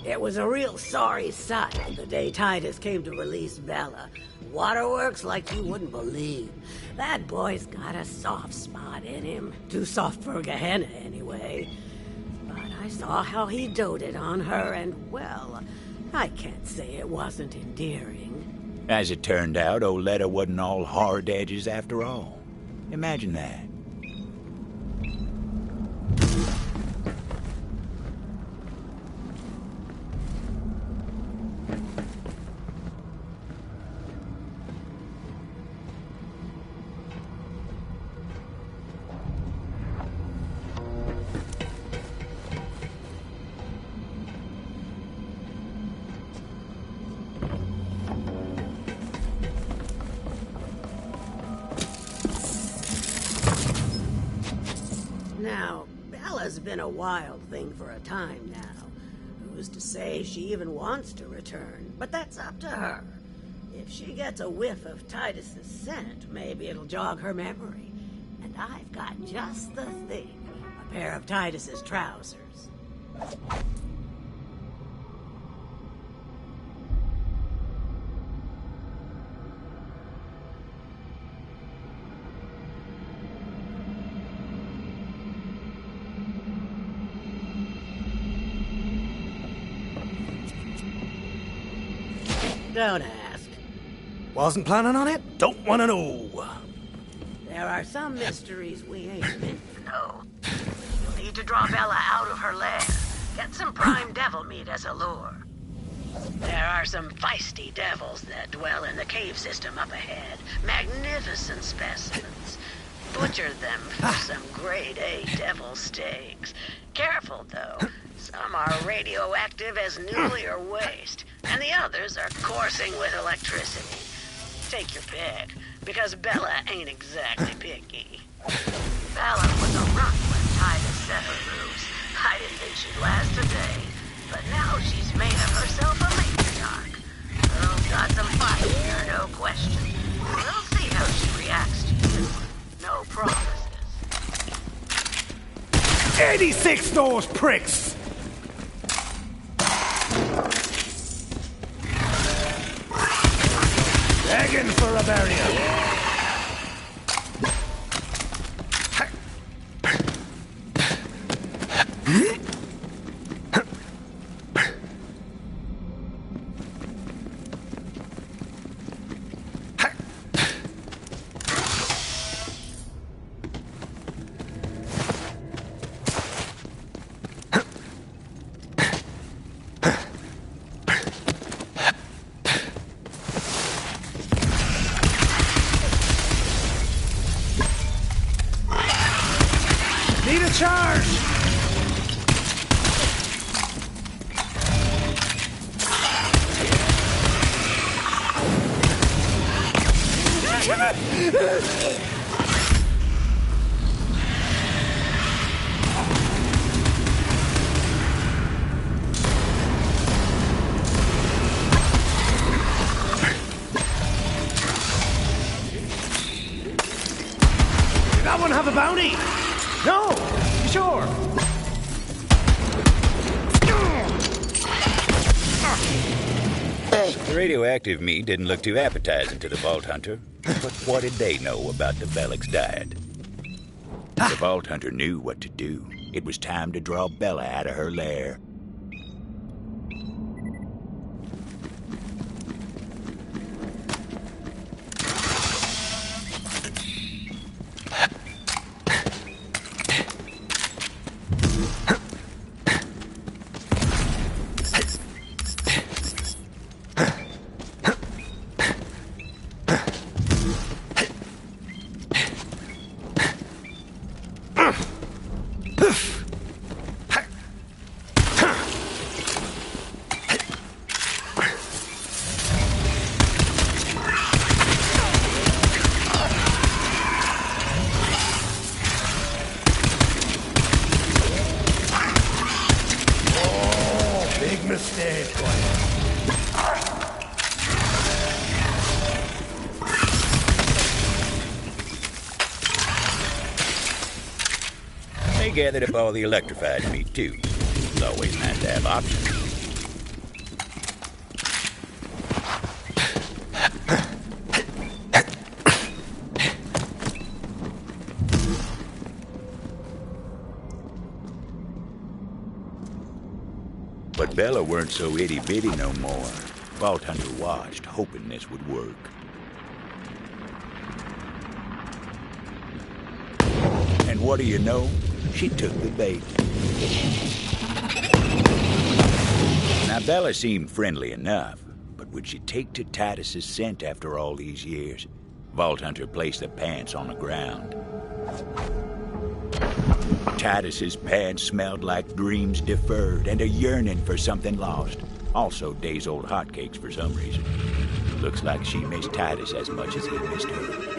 It was a real sorry sight the day Titus came to release Bella. Waterworks like you wouldn't believe. That boy's got a soft spot in him. Too soft for Gehenna, anyway. But I saw how he doted on her, and, well, I can't say it wasn't endearing. As it turned out, Oletta wasn't all hard edges after all. Imagine that. Now, Bella's been a wild thing for a time now. Who's to say she even wants to return? But that's up to her. If she gets a whiff of Titus's scent, maybe it'll jog her memory. And I've got just the thing. A pair of Titus's trousers. Don't ask. Wasn't planning on it? Don't want to know. There are some mysteries we ain't meant to know. You'll need to draw Bella out of her lair. Get some prime devil meat as a lure. There are some feisty devils that dwell in the cave system up ahead. Magnificent specimens. Butcher them for some grade A devil steaks. Careful, though. Some are radioactive as nuclear waste, and the others are coursing with electricity. Take your pick, because Bella ain't exactly picky. Bella was a runt when Titus set her loose. I didn't think she'd last a day, but now she's made of herself a matriarch. Girl's got some fight here, no question. We'll see how she reacts to you. No promises. 86 those pricks! Begging for a burial. Need a charge! Did that one have a bounty? No! You sure? The radioactive meat didn't look too appetizing to the Vault Hunter. But what did they know about the Velik's diet? The Vault Hunter knew what to do. It was time to draw Bella out of her lair. Mistake. gathered up all the electrified meat, too. It's always nice to have options. But Bella weren't so itty-bitty no more. Vault Hunter watched, hoping this would work. And what do you know? She took the bait. Now, Bella seemed friendly enough, but would she take to Titus's scent after all these years? Vault Hunter placed the pants on the ground. Titus's pants smelled like dreams deferred and a yearning for something lost. Also days-old hotcakes for some reason. Looks like she missed Titus as much as he missed her.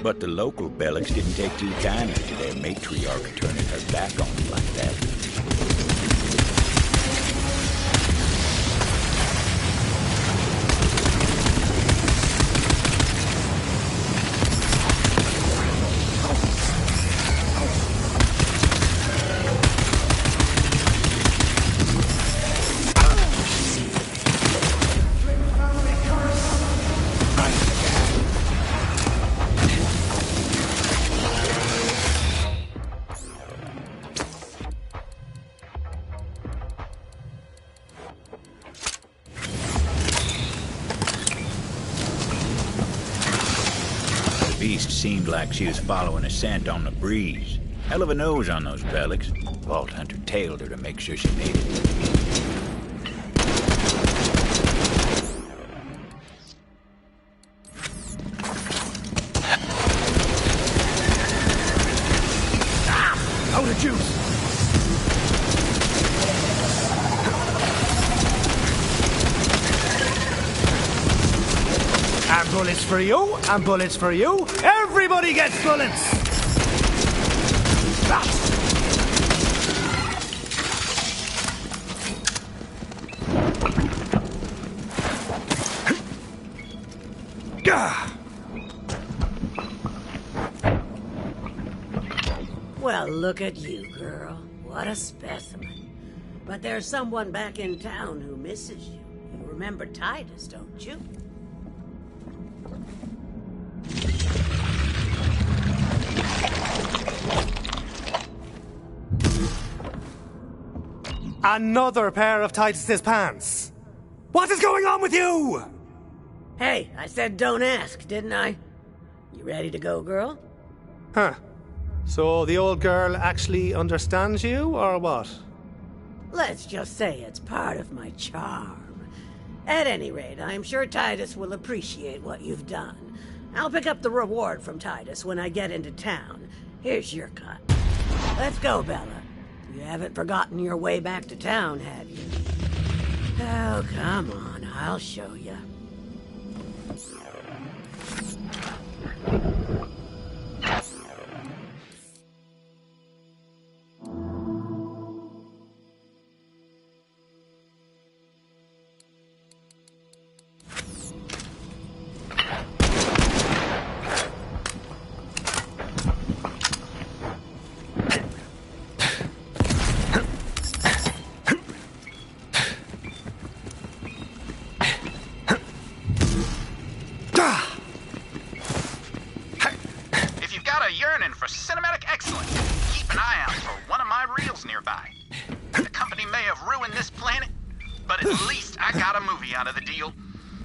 But the local Bellics didn't take too kindly to their matriarch turning her back on them like that. Seemed like she was following a scent on the breeze. Hell of a nose on those Bellics. Vault Hunter tailed her to make sure she made it. Out of juice! And bullets for you, and bullets for you. Everybody gets bullets! Well, look at you, girl. What a specimen. But there's someone back in town who misses you. You remember Titus, don't you? Another pair of Titus's pants. What is going on with you? Hey, I said don't ask, didn't I? You ready to go, girl? Huh. So the old girl actually understands you, or what? Let's just say it's part of my charm. At any rate, I'm sure Titus will appreciate what you've done. I'll pick up the reward from Titus when I get into town. Here's your cut. Let's go, Bella. You haven't forgotten your way back to town, have you? Oh, come on, I'll show you. Out of the deal.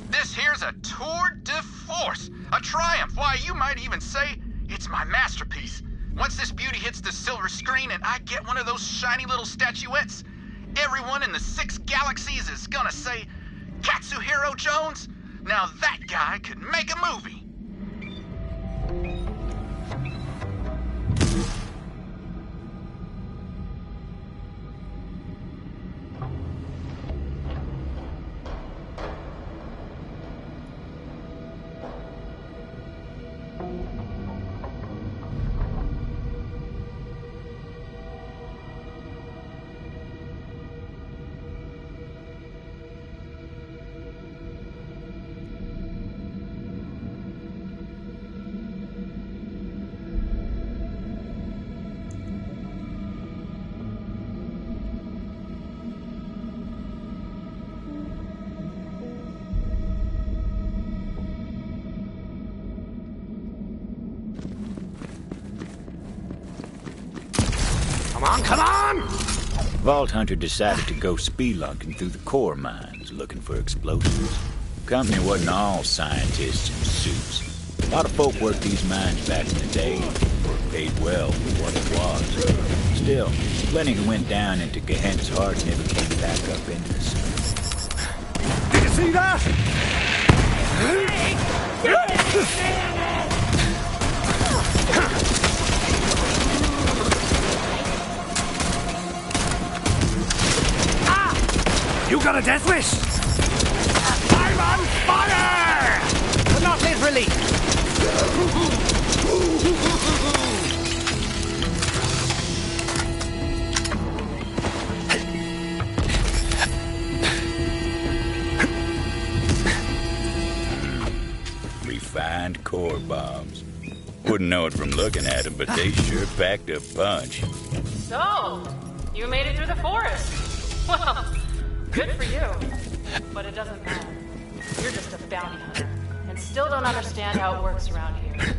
This here's a tour de force, a triumph. Why, you might even say it's my masterpiece. Once this beauty hits the silver screen and I get one of those shiny little statuettes, everyone in the 6 galaxies is gonna say, Katsuhiro Jones, now that guy could make a movie. Come on, come on! Vault Hunter decided to go spelunking through the core mines, looking for explosives. Company wasn't all scientists in suits. A lot of folk worked these mines back in the day, were paid well for what it was. Still, plenty who went down into Gehenna's heart never came back up into the sun. Did you see that? You got a death wish? I'm on fire! But not literally. Refined core bombs. Wouldn't know it from looking at them, but they sure packed a punch. So, you made it through the forest. Well, good for you. But it doesn't matter. You're just a bounty hunter, and still don't understand how it works around here.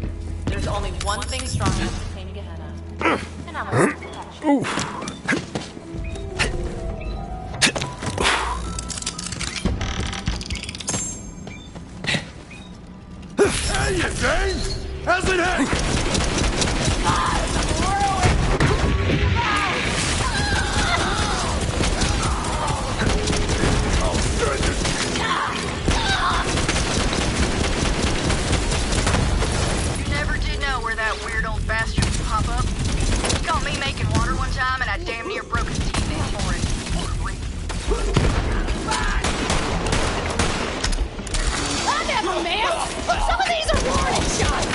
There's only one thing strong enough to claim Gehenna, and I'm a Ooh. Hey, you James! How's it hang? You never did know where that weird old bastard would pop up. He caught me making water one time, and I damn near broke his teeth in for it. I never missed! Some of these are warning shots!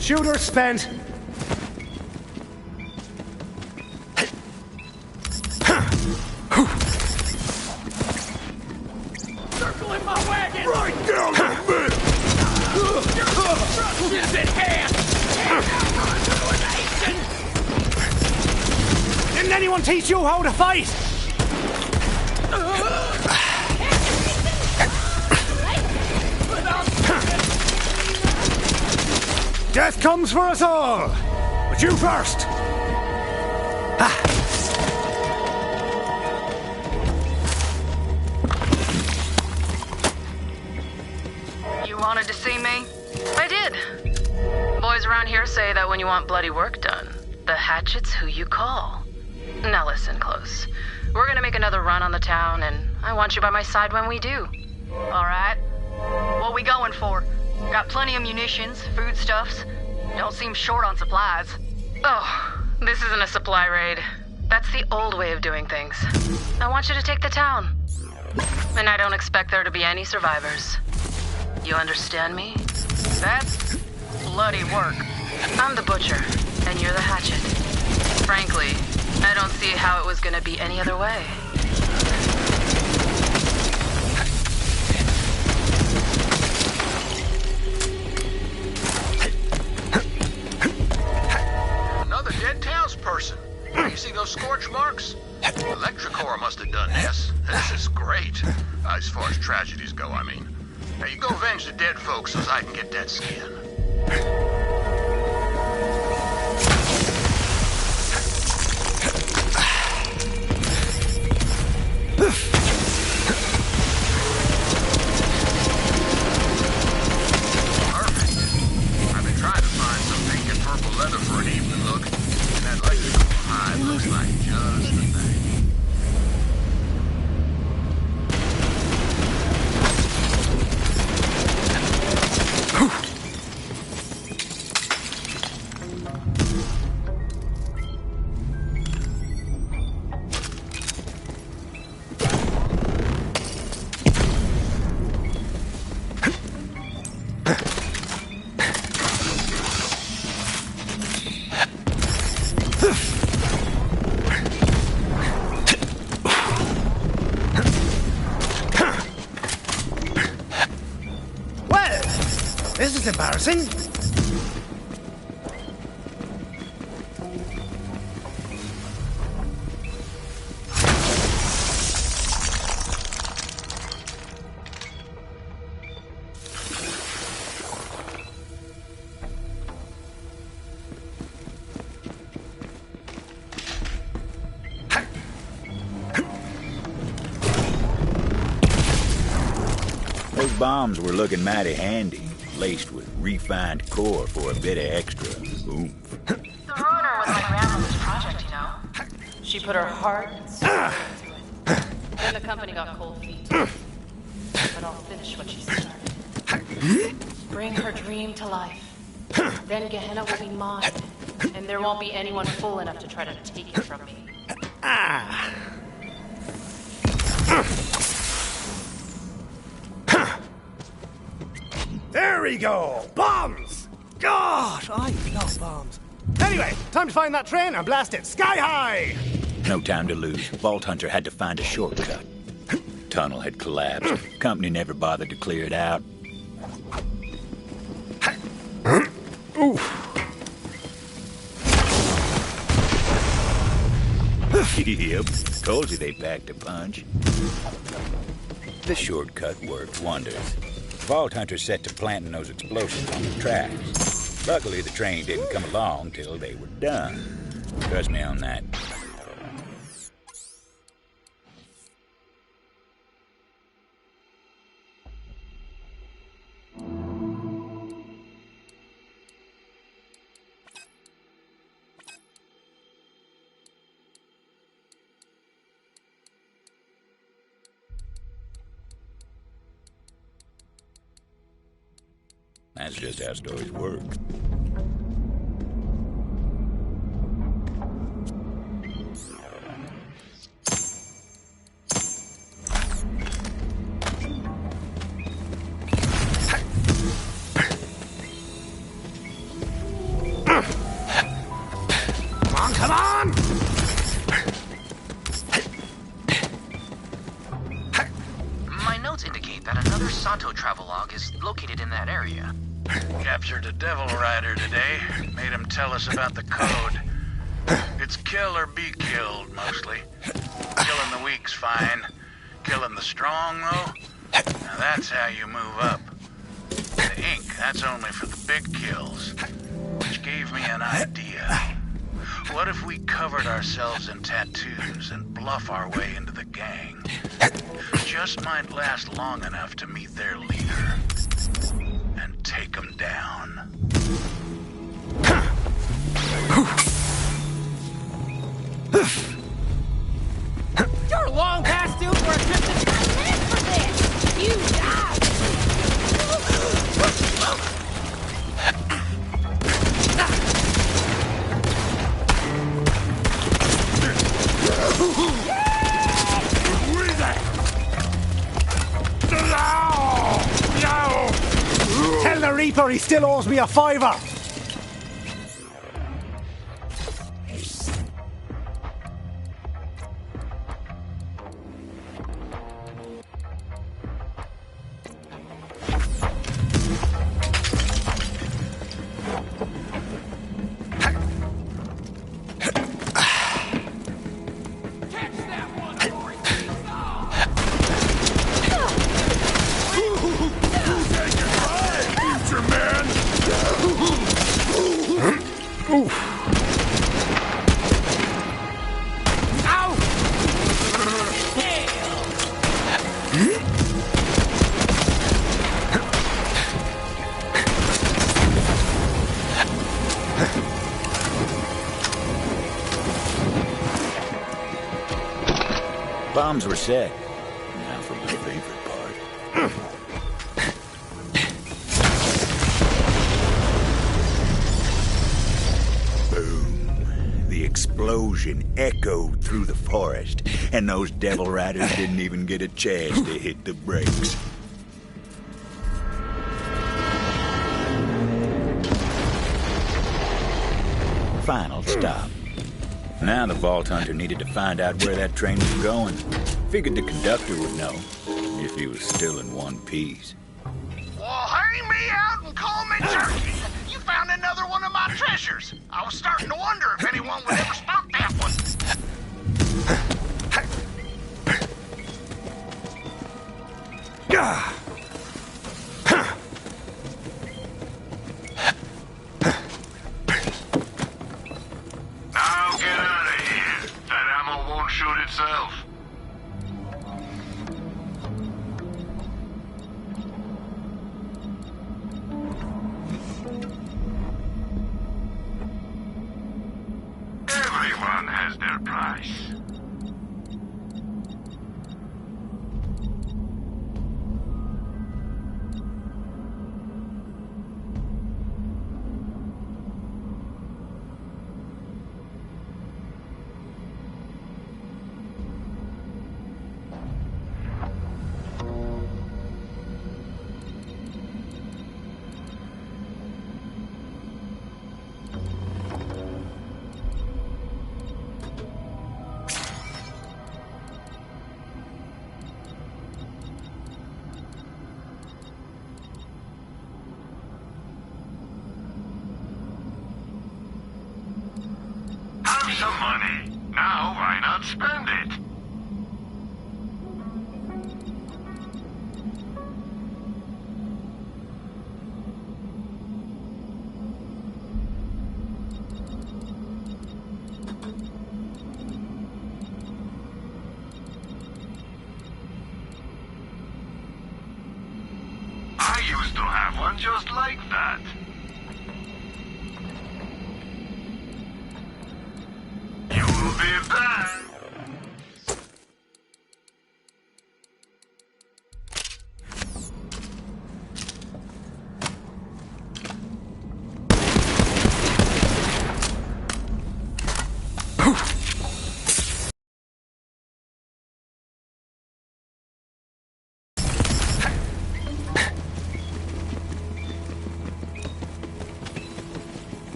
Shooter spent. Circling my wagon! Right down the middle! Is in hand! Didn't anyone teach you how to fight? Death comes for us all, but you first. You wanted to see me? I did. Boys around here say that when you want bloody work done, the hatchet's who you call. Now listen close. We're gonna make another run on the town, and I want you by my side when we do. All right? What we going for? Got plenty of munitions, foodstuffs. Don't seem short on supplies. Oh, this isn't a supply raid. That's the old way of doing things. I want you to take the town. And I don't expect there to be any survivors. You understand me? That's bloody work. I'm the butcher, and you're the hatchet. Frankly, I don't see how it was gonna be any other way. Another dead townsperson. You see those scorch marks? Electrocore must have done this. This is great. As far as tragedies go, I mean. Now you go avenge the dead folks so I can get that skin. Perfect. I've been trying to find some pink and purple leather for an evening look, and that electrical hide looks like just the thing. is embarrassing. Those bombs were looking mighty handy, laced with refined core for a bit of extra oomph. The Ruiner was my grandmother's project, you know. She put her heart and soul into it. Then the company got cold feet. But I'll finish what she started. Bring her dream to life. Then Gehenna will be mine. And there won't be anyone fool enough to try to take it from me. There we go! Bombs! God, I love bombs. Anyway, time to find that train and blast it sky high! No time to lose. Vault Hunter had to find a shortcut. Tunnel had collapsed. Company never bothered to clear it out. Yep, told you they packed a punch. The shortcut worked wonders. Vault Hunter set to planting those explosives on the tracks. Luckily, the train didn't come along till they were done. Trust me on that. That's just how stories work. Come on! My notes indicate that another Santo travelogue is located in that area. Captured a Devil Rider today. Made him tell us about the code. It's kill or be killed, mostly. Killing the weak's fine. Killing the strong, though? Now that's how you move up. The ink, that's only for the big kills. Which gave me an idea. What if we covered ourselves in tattoos and bluff our way into the gang? Just might last long enough to meet their leader. And take them down. You're long past due for a trip to... I live for this! You die! Tell the Reaper he still owes me a $5. Bombs were set. Now for my favorite part. Boom. The explosion echoed through the forest, and those Devil Riders didn't even get a chance to hit the brakes. Final stop. Now the Vault Hunter needed to find out where that train was going. Figured the conductor would know, if he was still in one piece. Well, bring me out and call me jerky. You found another one of my treasures. I was starting to wonder if anyone would ever spot that one. Now get out of here. That ammo won't shoot itself. Everyone has their price. Have some money. Now why not spend it? I used to have one just like that. You'll be back.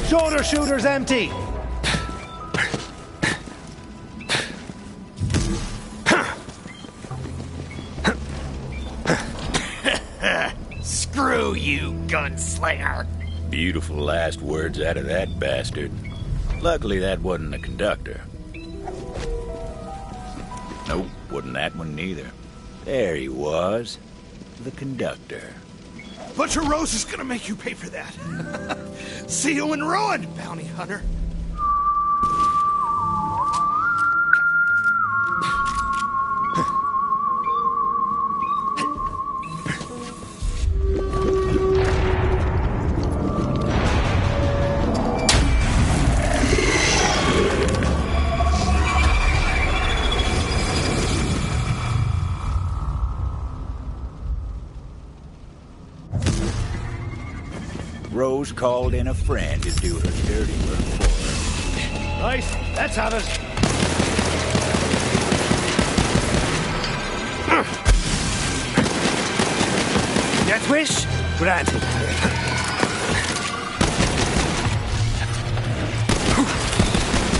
Shoulder shooter's empty. Screw you, gunslinger. Beautiful last words out of that bastard. Luckily, that wasn't the conductor. Nope, wasn't that one neither. There he was. The conductor. Butcher Rose is gonna make you pay for that. See you in ruin, bounty hunter. Rose called in a friend to do her dirty work for her. Right, let's have it. Death wish? Granted.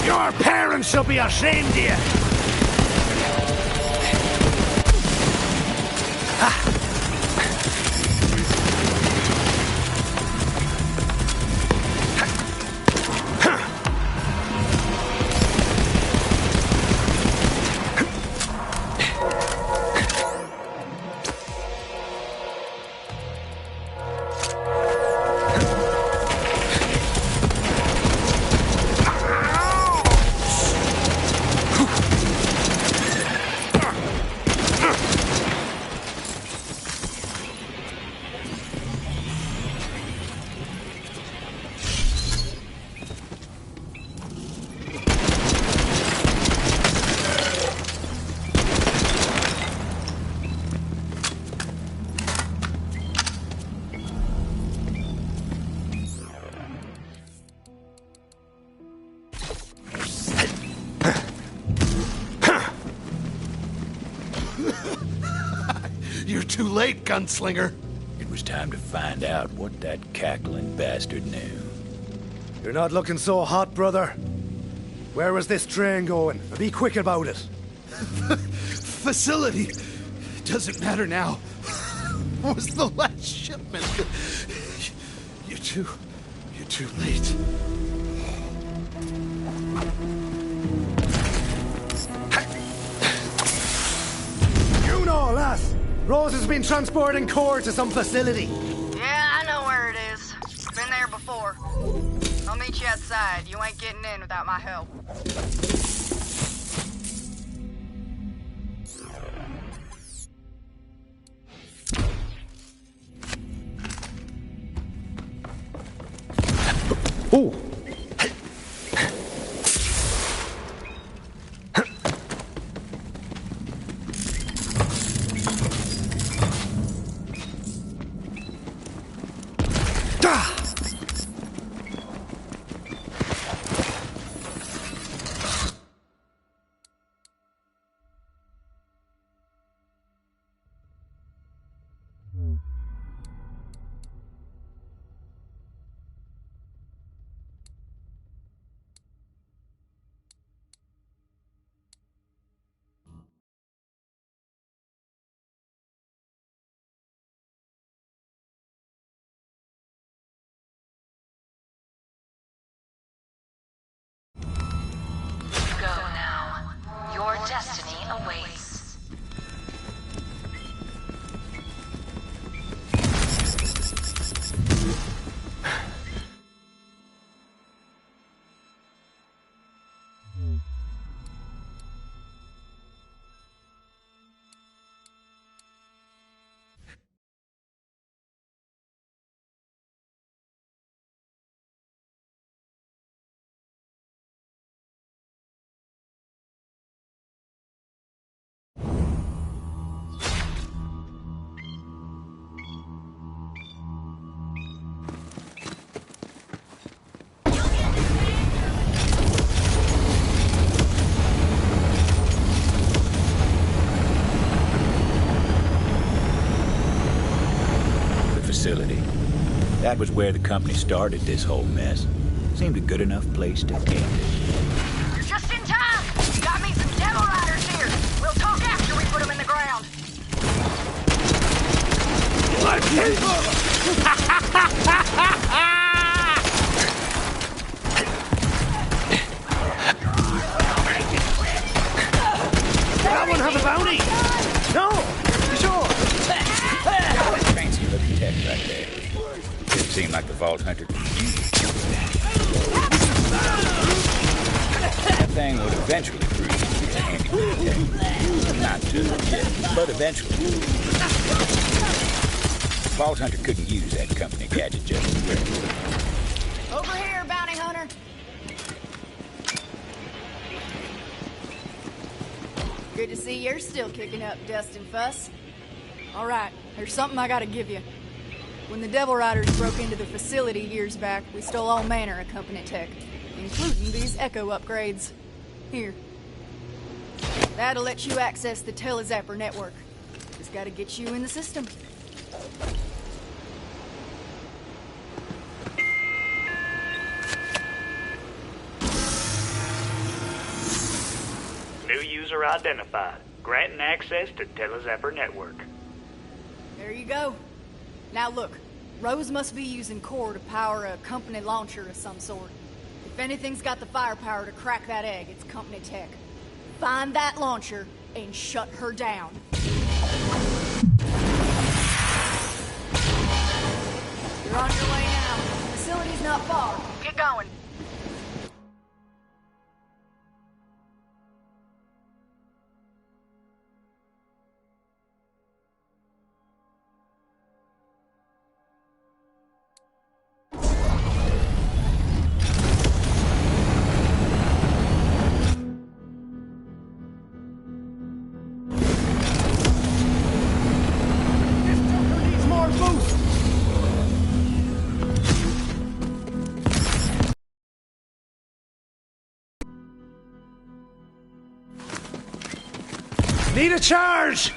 Your parents should be ashamed of you. You're too late, gunslinger. It was time to find out what that cackling bastard knew. You're not looking so hot, brother. Where was this train going? Be quick about it. Facility. Doesn't matter now. was the last shipment. You're too late. You know, lass. Rose has been transporting core to some facility. Yeah, I know where it is. Been there before. I'll meet you outside. You ain't getting in without my help. Ooh. Your destiny awaits. Facility. That was where the company started this whole mess. Seemed a good enough place to end it. You're just in time! Got me some devil riders here! We'll talk after we put them in the ground! My people! That one have a bounty! No! You sure? Fancy looking tech right there. Didn't seem like the Vault Hunter could use it. That thing would eventually prove to be a handy tech. Not just yet, but eventually. Vault Hunter couldn't use that company gadget just as well. Over here, bounty hunter! Good to see you're still kicking up dust and fuss. All right, there's something I gotta give you. When the Devil Riders broke into the facility years back, we stole all manner of company tech, including these Echo upgrades. Here. That'll let you access the Telezapper network. Just gotta get you in the system. New user identified. Granting access to Telezapper network. There you go. Now look, Rose must be using core to power a company launcher of some sort. If anything's got the firepower to crack that egg, it's company tech. Find that launcher and shut her down. You're on your way now. The facility's not far. Get going. Need a charge!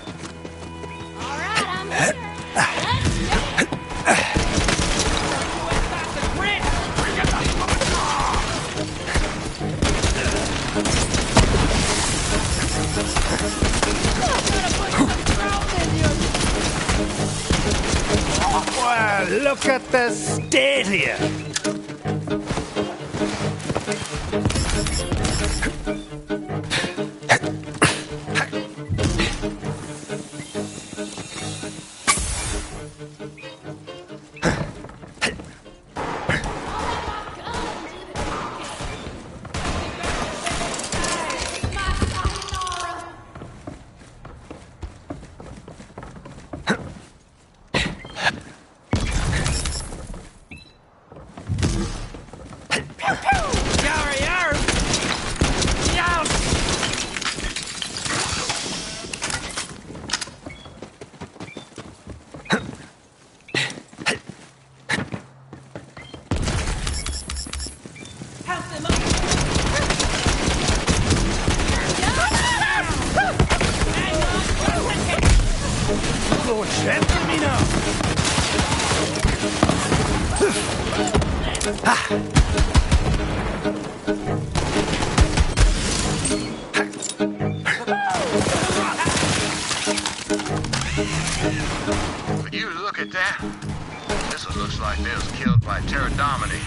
Alright, I'm here. Let's go. Look at the state here. Lord, gently me now. Would you look at that? This one looks like they was killed by Pterodomini,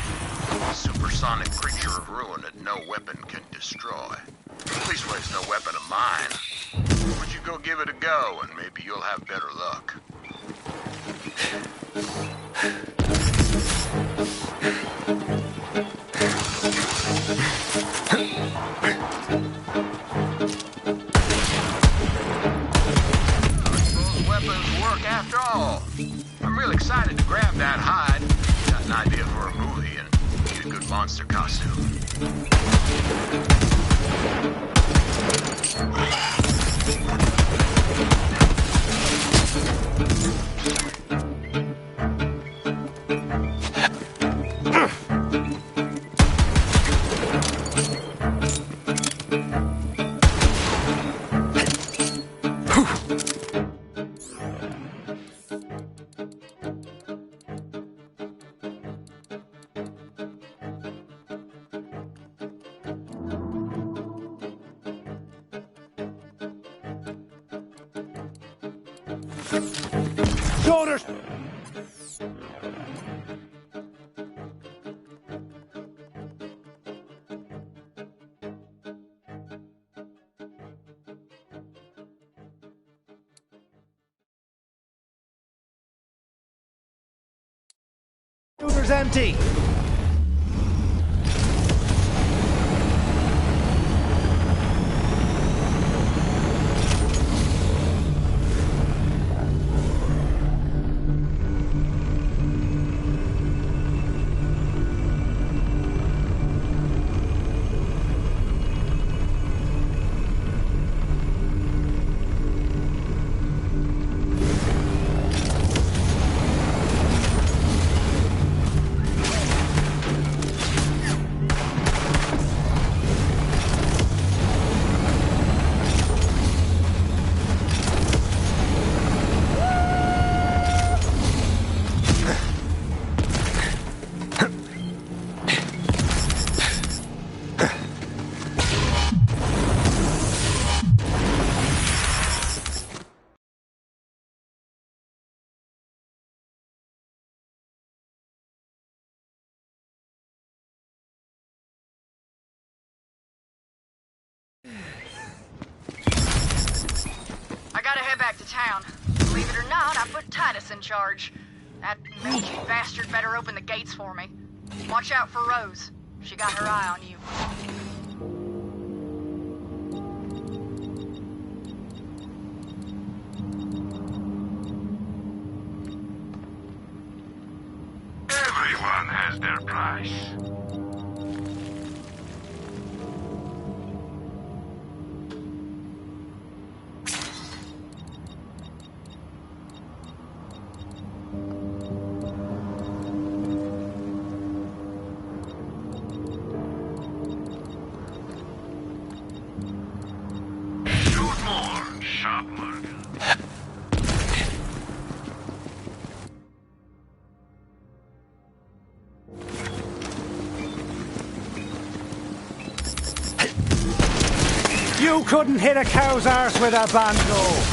a supersonic creature of ruin that no weapon can destroy. At least when it's no weapon of mine. Would you go give it a go, and maybe you'll have better luck. Those weapons work after all. I'm real excited to grab that hide. Got an idea for a movie and need a good monster costume. Shoulders! Shoulders empty! I gotta head back to town. Believe it or not, I put Titus in charge. That mangy bastard better open the gates for me. Watch out for Rose. She got her eye on you. Everyone has their price. Shoot more, sharper. You couldn't hit a cow's arse with a banjo!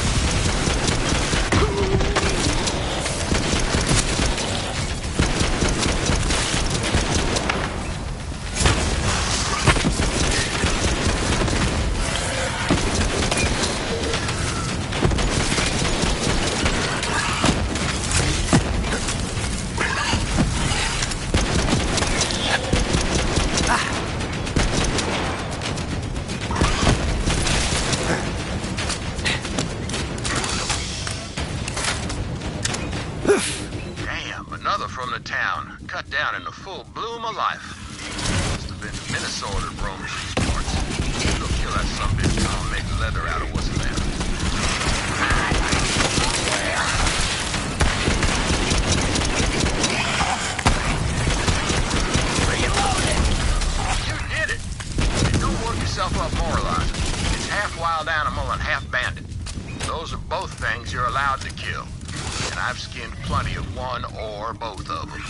full bloom of life. Must have been Minnesota roaming these parts. Go kill that sumbitch and I'll make leather out of what's left. You did it! And don't work yourself up moralizing. It's half wild animal and half bandit. Those are both things you're allowed to kill. And I've skinned plenty of one or both of them.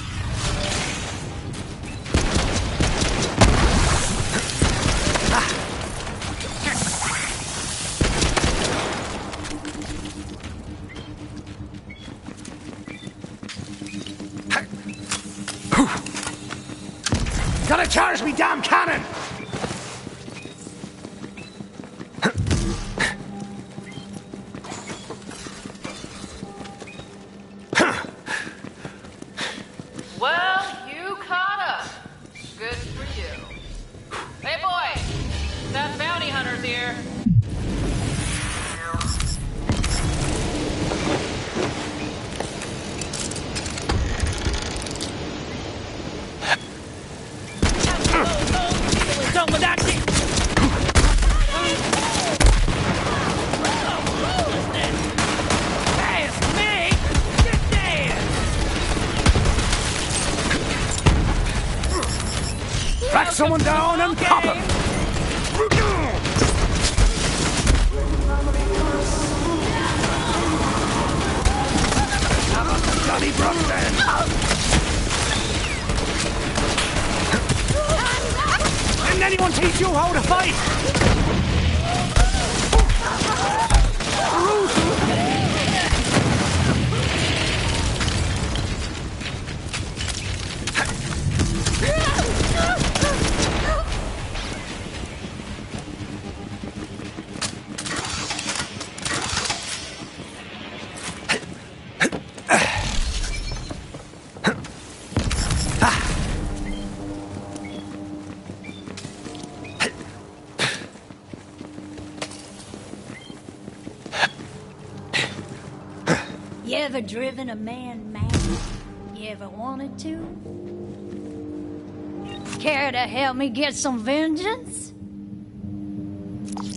Gotta charge me damn cannon! Well, you caught up. Good for you. Hey, boy! That bounty hunter's here. Track someone down and pop him! Johnny Brookston! Didn't anyone teach you how to fight? You ever driven a man mad? You ever wanted to? Care to help me get some vengeance?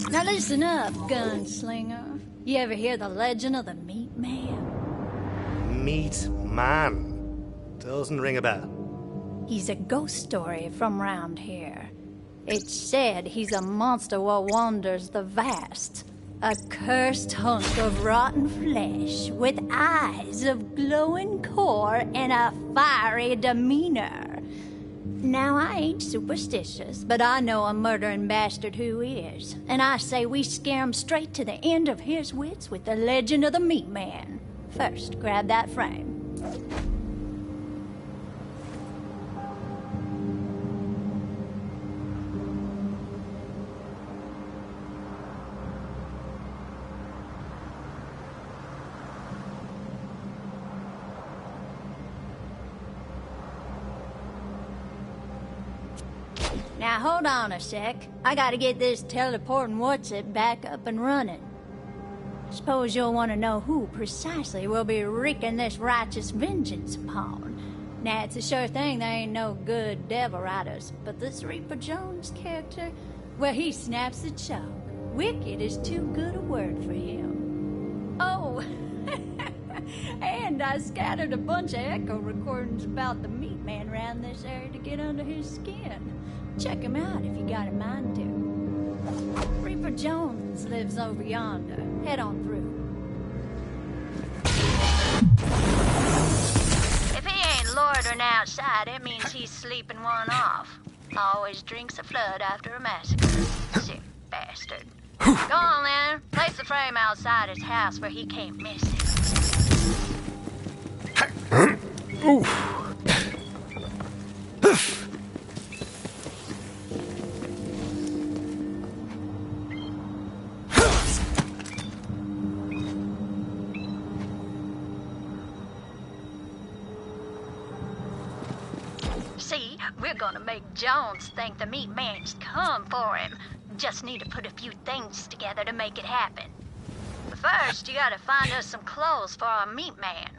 Now listen up, gunslinger. You ever hear the legend of the Meat Man? Meat Man. Doesn't ring a bell. He's a ghost story from round here. It's said he's a monster what wanders the vast. A cursed hunk of rotten flesh with eyes of glowing core and a fiery demeanor. Now, I ain't superstitious, but I know a murdering bastard who is. And I say we scare him straight to the end of his wits with the legend of the Meat Man. First, grab that frame. Now, hold on a sec. I gotta get this teleporting what's-it back up and running. Suppose you'll want to know who precisely we'll be wreaking this righteous vengeance upon. Now, it's a sure thing there ain't no good devil riders, but this Reaper Jones character, well, he snaps the chalk. Wicked is too good a word for him. Oh, and I scattered a bunch of echo recordings about the Meat Man around this area to get under his skin. Check him out if you got a mind to. Reaper Jones lives over yonder. Head on through. If he ain't loitering outside, it means he's sleeping one off. Always drinks a flood after a massacre. Sick bastard. Go on then. Place the frame outside his house where he can't miss it. Oof. See, we're gonna make Jones think the Meat Man's come for him. Just need to put a few things together to make it happen. But first, you gotta find us some clothes for our Meat Man.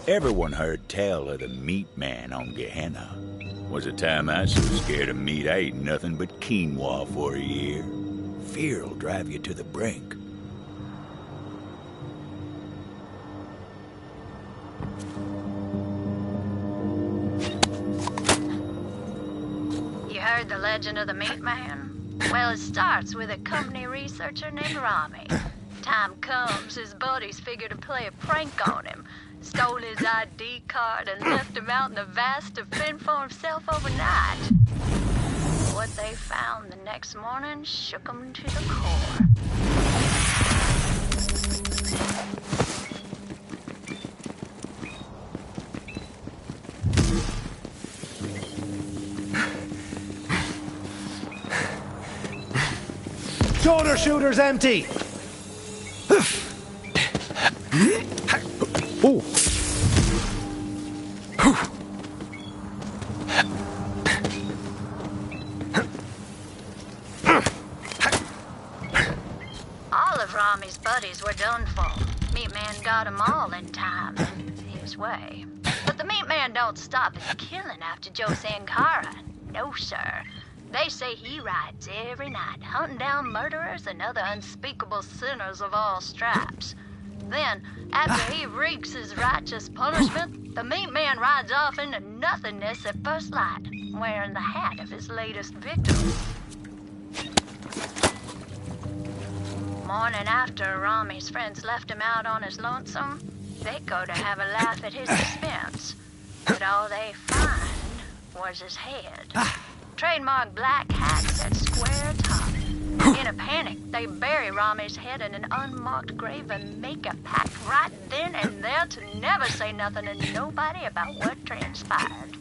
Everyone heard tell of the meat man on Gehenna. Was a time I was so scared of meat I ate nothing but quinoa for a year. Fear'll drive you to the brink. You heard the legend of the meat man? Well, it starts with a company researcher named Rami. Time comes, his buddies figure to play a prank on him. Stole his ID card and left him out in the vast to fend for himself overnight. What they found the next morning shook them to the core. Shoulder shooter's empty! Ooh. All of Rami's buddies were done for. Meat Man got 'em all in time, his way. But the Meat Man don't stop his killing after Joe Sankara. No, sir. They say he rides every night, hunting down murderers and other unspeakable sinners of all stripes. Then, after he wreaks his righteous punishment, the Meat Man rides off into nothingness at first light, wearing the hat of his latest victim. Morning after Rami's friends left him out on his lonesome, they go to have a laugh at his expense. But all they find was his head. Trademark black hat set square top. In a panic, they bury Rami's head in an unmarked grave and make a pact right then and there to never say nothing to nobody about what transpired.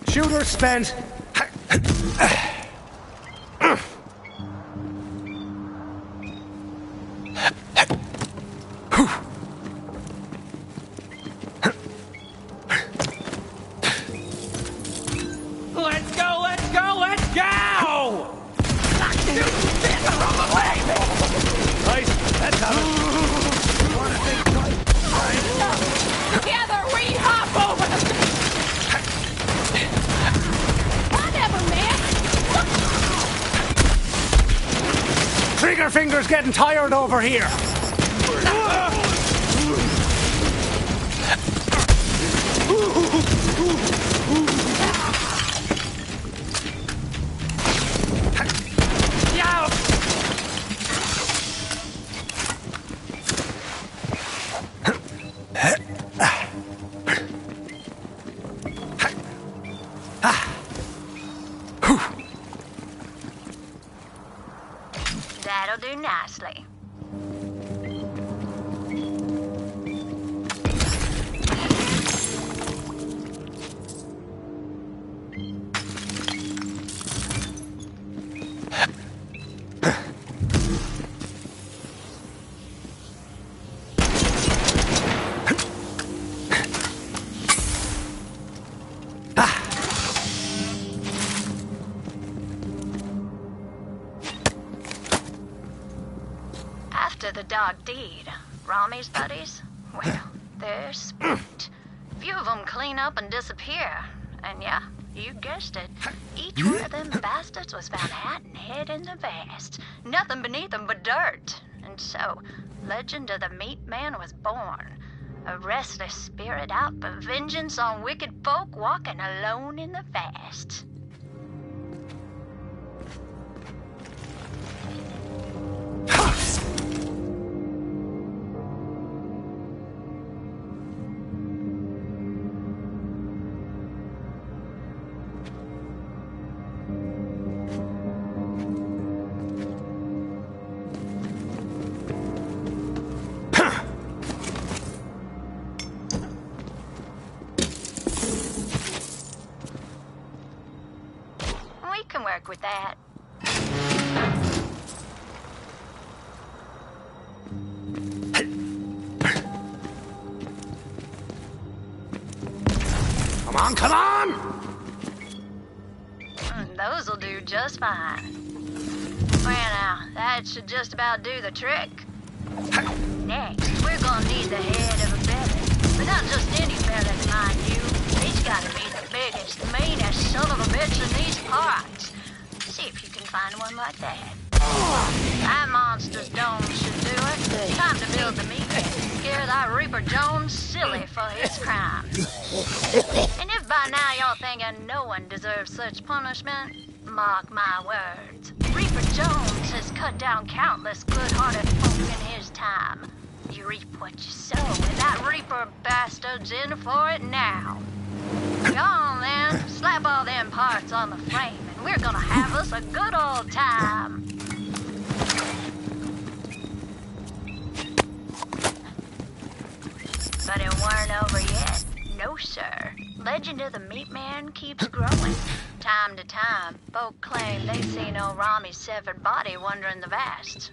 Shooter spent. Let's go, let's go, let's go! Right, let's have it. Together we hop over the... Whatever, man! Trigger finger's getting tired over here. That'll do nicely. dog deed. Rami's buddies? Well, they're spooked. Few of them clean up and disappear. And yeah, you guessed it. Each one of them bastards was found hat and head in the vast. Nothing beneath them but dirt. And so, legend of the Meat Man was born. A restless spirit out for vengeance on wicked folk walking alone in the vast. We can work with that. Come on, come on! Those'll do just fine. Well now, that should just about do the trick. Next, we're gonna need the head of a belly. But not just any belly, mind you. He's gotta be the biggest, meanest son of a bitch in these parts. See if you can find one like that. That monster's dome should do it. Time to build the meat pit. Scare that Reaper Jones silly for his crimes. And if by now y'all thinking no one deserves such punishment, mark my words. Reaper Jones has cut down countless good-hearted folk in his time. You reap what you sow, and that Reaper bastard's in for it now. Go on then, slap all them parts on the frame, and we're gonna have us a good old time. But it weren't over yet. No, sir. Legend of the Meat Man keeps growing. Time to time, folk claim they seen old Rami's severed body wandering the vast.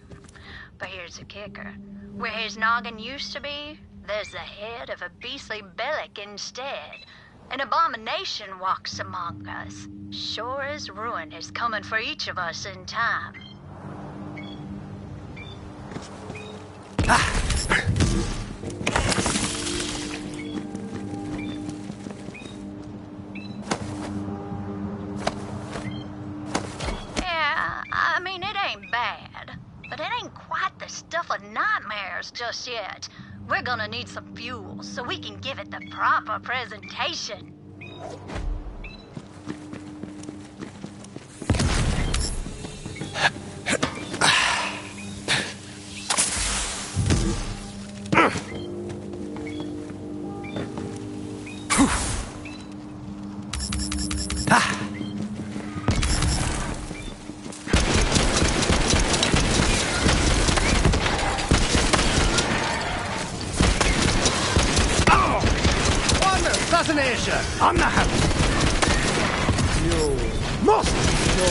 But here's the kicker. Where his noggin used to be, there's the head of a beastly Bellic instead. An abomination walks among us. Sure as ruin is coming for each of us in time. Yeah, I mean, it ain't bad. But it ain't quite the stuff of nightmares just yet. We're gonna need some fuel so we can give it the proper presentation. Assassination on the house! You must go!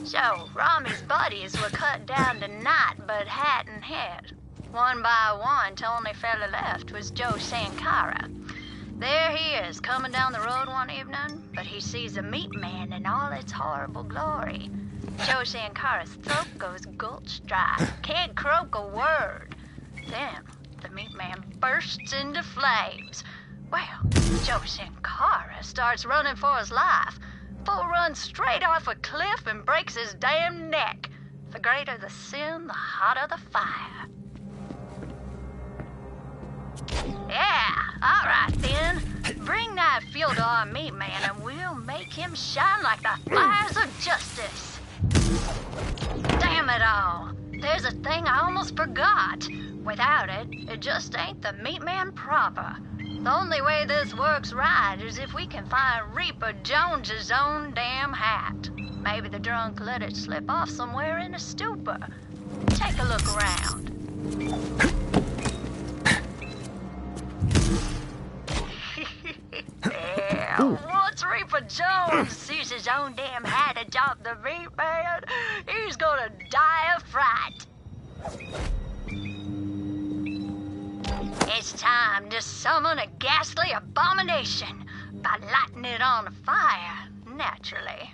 So, Rami's buddies were cut down tonight, but hat and head. One by one, till only fairly left was Joe Sankara. There he is, coming down the road one evening, but he sees a meat man in all its horrible glory. Joe Sankara's throat goes gulch dry, can't croak a word. Then, the meat man bursts into flames. Well, Joe Sankara starts running for his life. Full run straight off a cliff and breaks his damn neck. The greater the sin, the hotter the fire. Yeah, all right then. Bring that fuel to our meat man and we'll make him shine like the fires of justice. Damn it all. There's a thing I almost forgot. Without it, it just ain't the meat man proper. The only way this works right is if we can find Reaper Jones's own damn hat. Maybe the drunk let it slip off somewhere in a stupor. Take a look around. Yeah, once Reaper Jones sees his own damn hat atop the meat man, he's gonna die of fright. It's time to summon a ghastly abomination by lighting it on fire, naturally.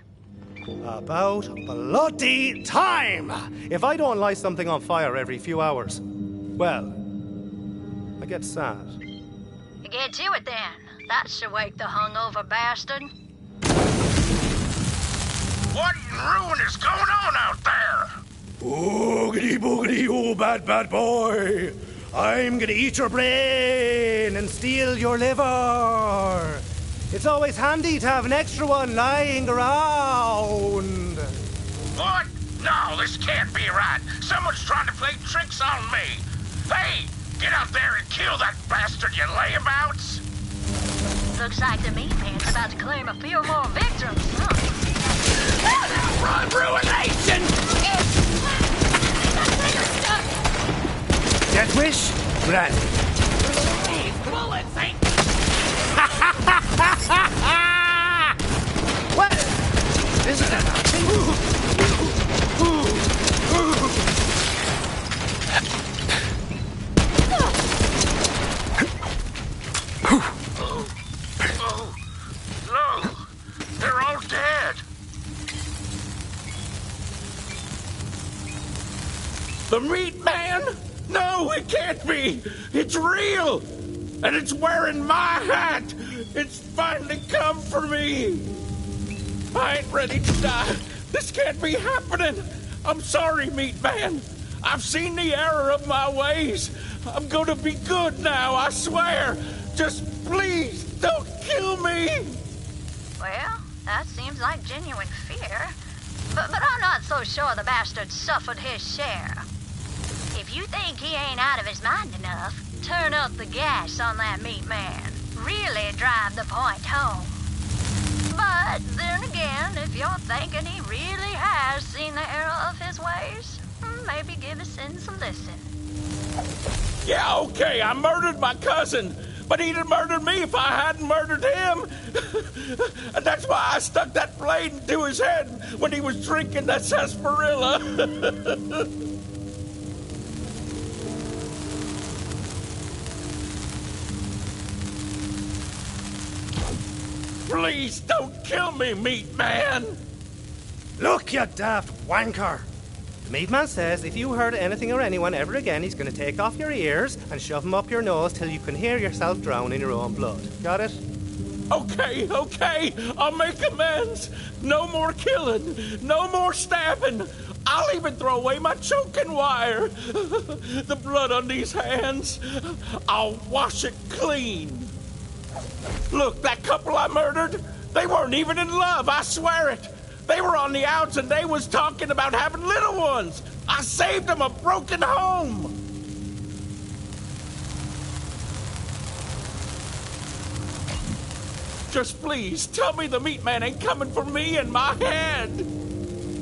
About bloody time! If I don't light something on fire every few hours, well, I get sad. Get to it then. That should wake the hungover bastard. What in ruin is going on out there? Oogity boogity, oh bad, bad boy! I'm gonna eat your brain and steal your liver! It's always handy to have an extra one lying around! What? No, this can't be right. Someone's trying to play tricks on me. Hey, get out there and kill that bastard, you layabouts! Looks like the meat man's about to claim a few more victims, huh? Run, ruination! Death wish? Granted. These bullets ain't... What? Isn't that No, they're all dead. The meat man? No, it can't be. It's real. And it's wearing my hat. It's finally come for me. I ain't ready to die. This can't be happening. I'm sorry, meat man. I've seen the error of my ways. I'm gonna be good now, I swear. Just please don't kill me. Well, that seems like genuine fear. But I'm not so sure the bastard suffered his share. If you think he ain't out of his mind enough, turn up the gas on that meat man. Really drive the point home. But then again, if you're thinking he really has seen the error of his ways, maybe give his sins a listen. Yeah, okay, I murdered my cousin, but he'd have murdered me if I hadn't murdered him. And that's why I stuck that blade into his head when he was drinking that sarsaparilla. Please don't kill me, meat man. Look, you daft wanker! The meat man says if you hurt anything or anyone ever again, he's going to take off your ears and shove them up your nose till you can hear yourself drown in your own blood. Got it? Okay, I'll make amends. No more killing, no more stabbing. I'll even throw away my choking wire. The blood on these hands, I'll wash it clean. Look, that couple I murdered, they weren't even in love, I swear it. They were on the outs and they was talking about having little ones. I saved them a broken home. Just please, tell me the meat man ain't coming for me and my head.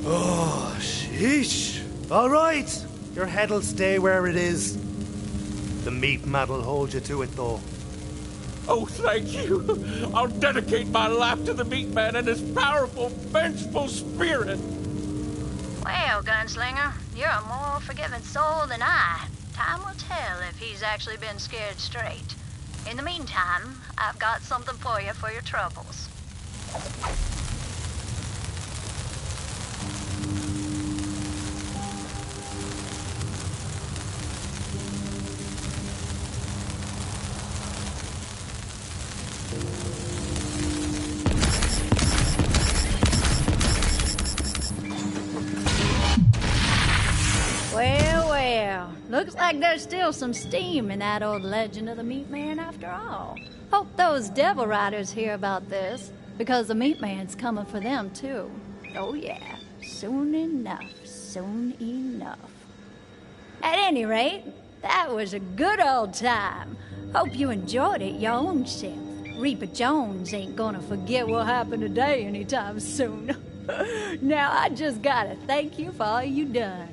Oh, sheesh. All right. Your head'll stay where it is. The meat man'll hold you to it, though. Oh, thank you. I'll dedicate my life to the meat man and his powerful, vengeful spirit. Well, Gunslinger, you're a more forgiving soul than I. Time will tell if he's actually been scared straight. In the meantime, I've got something for you for your troubles. Well, looks like there's still some steam in that old legend of the Meat Man after all. Hope those devil riders hear about this, because the Meat Man's coming for them too. Oh yeah, soon enough. At any rate, that was a good old time. Hope you enjoyed it your own self. Reaper Jones ain't gonna forget what happened today anytime soon. Now I just gotta thank you for all you done.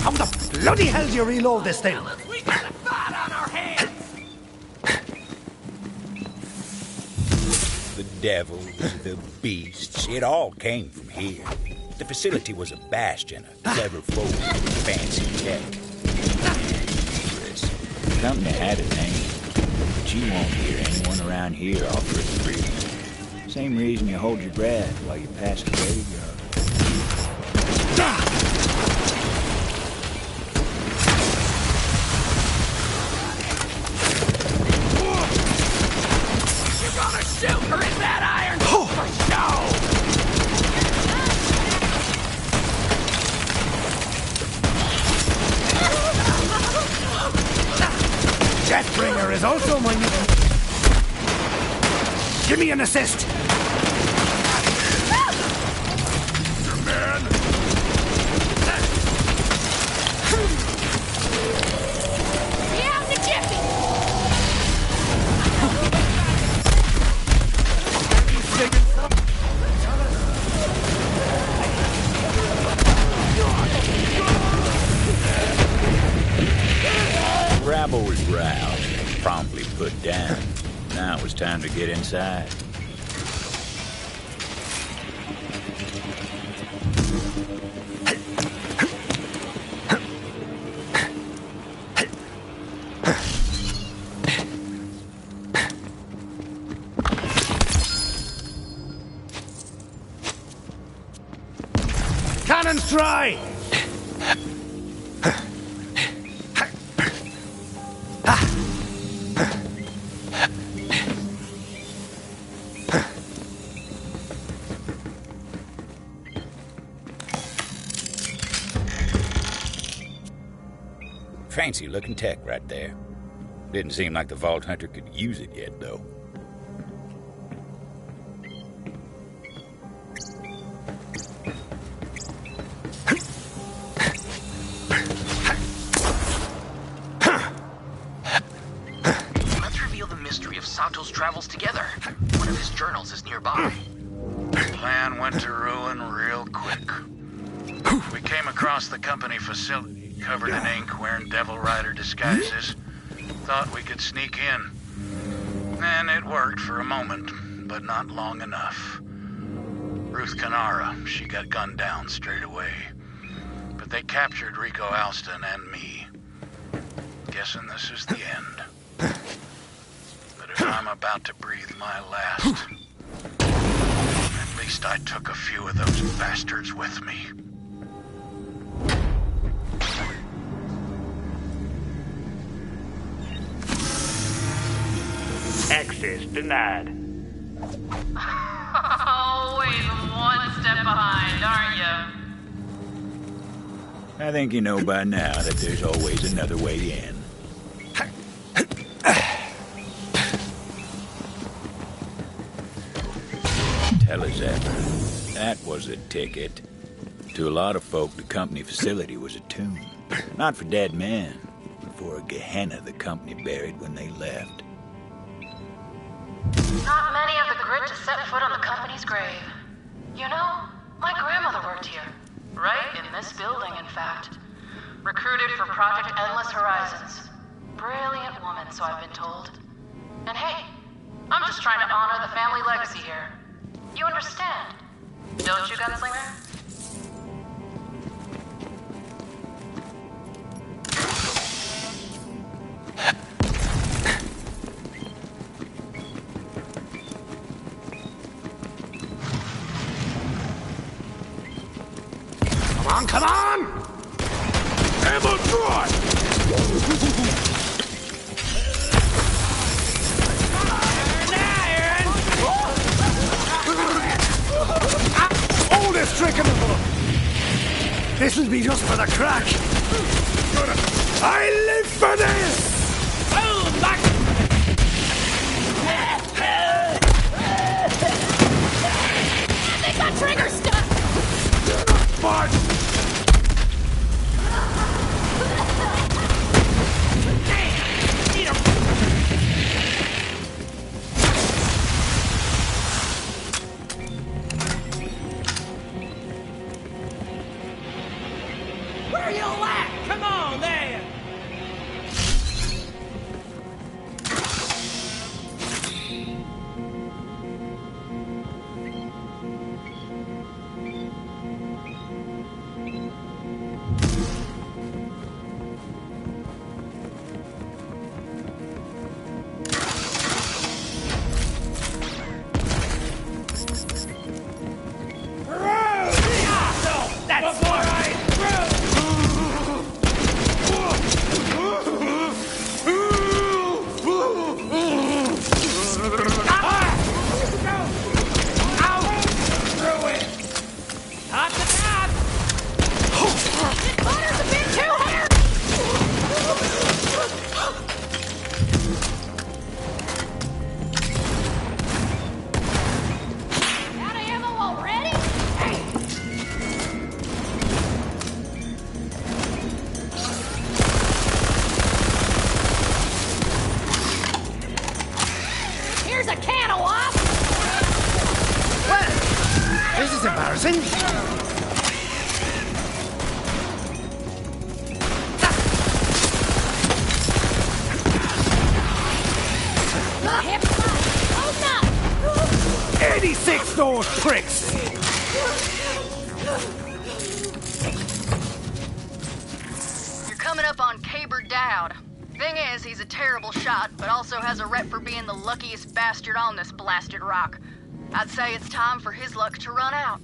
How the bloody hell do you reload this thing? We got a fight on our hands! devils, the beasts, it all came from here. The facility was a bastion of clever folk with fancy tech. The company had a name, but you won't hear anyone around here offer it free. Same reason you hold your breath while you pass the graveyard. You're gonna shoot her in that iron for show! Deathbringer is also my new... Give me an assist! Man! Be out in a jiffy! Rabble was roused and promptly put down. Now it was time to get inside. Cannons dry! Fancy looking tech right there. Didn't seem like the Vault Hunter could use it yet, though. Let's reveal the mystery of Sato's travels together. One of his journals is nearby. The plan went to ruin real quick. We came across the company facility covered in ink wearing Devil Rider disguises. Thought we could sneak in. And it worked for a moment, but not long enough. Ruth Canara, she got gunned down straight away. But they captured Rico Alston and me. Guessing this is the end. But if I'm about to breathe my last, at least I took a few of those bastards with me. Access denied. Always one step behind, aren't you? I think you know by now that there's always another way in. Tell us, Zephyr, that was a ticket. To a lot of folk, the company facility was a tomb. Not for dead men, but for a Gehenna the company buried when they left. Not many of the grit to set foot on the company's grave. You know, my grandmother worked here. Right in this building, in fact. Recruited for Project Endless Horizons. Brilliant woman, so I've been told. And hey, I'm just trying to honor the family legacy here. You understand, don't you, Gunslinger? Come on! Ammo dry! Oldest trick in the book! This'll be just for the crack! I live for this! Boom! Back! They got trigger stuck! March! Where you at? Come on, there! Tarzan! Oh no! 86 those pricks! You're coming up on Caber Dowd. Thing is, he's a terrible shot, but also has a rep for being the luckiest bastard on this blasted rock. I'd say it's time for his luck to run out.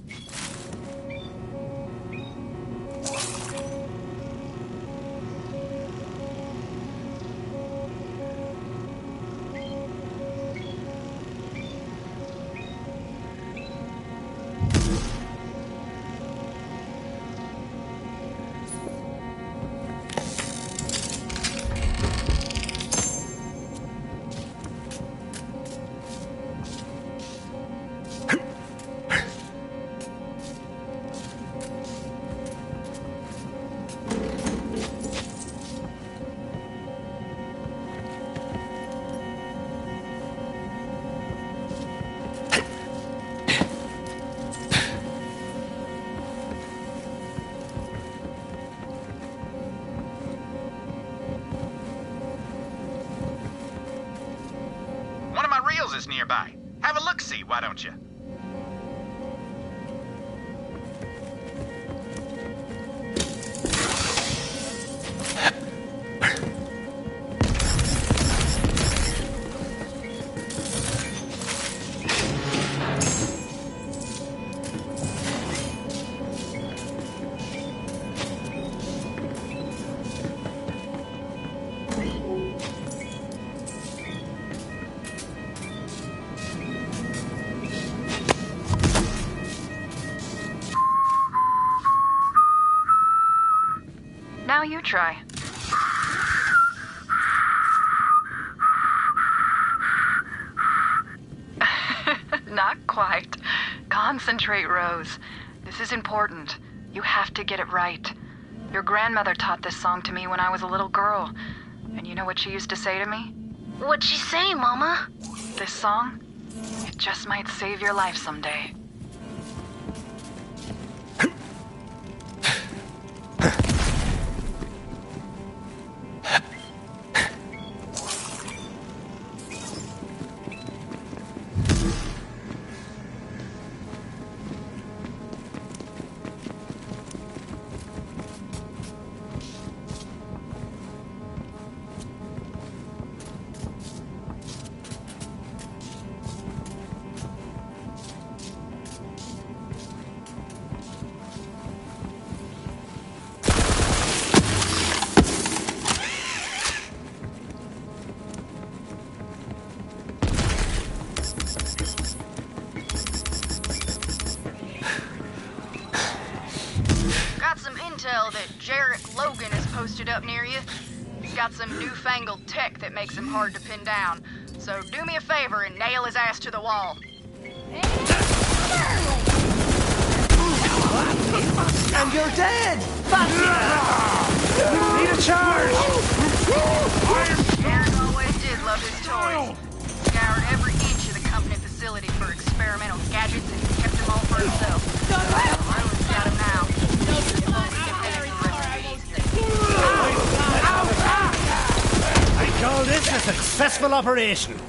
Is nearby. Have a look-see, why don't you? Now you try. Not quite. Concentrate, Rose. This is important. You have to get it right. Your grandmother taught this song to me when I was a little girl. And you know what she used to say to me? What'd she say, Mama? This song, it just might save your life someday. That Jarek Logan is posted up near you. He's got some newfangled tech that makes him hard to pin down. So do me a favor and nail his ass to the wall. And you're dead! You need a charge! Jarek always did love his toys. Scoured every inch of the company facility for experimental gadgets and kept them all for himself. Logan's got him now. I call this a successful operation.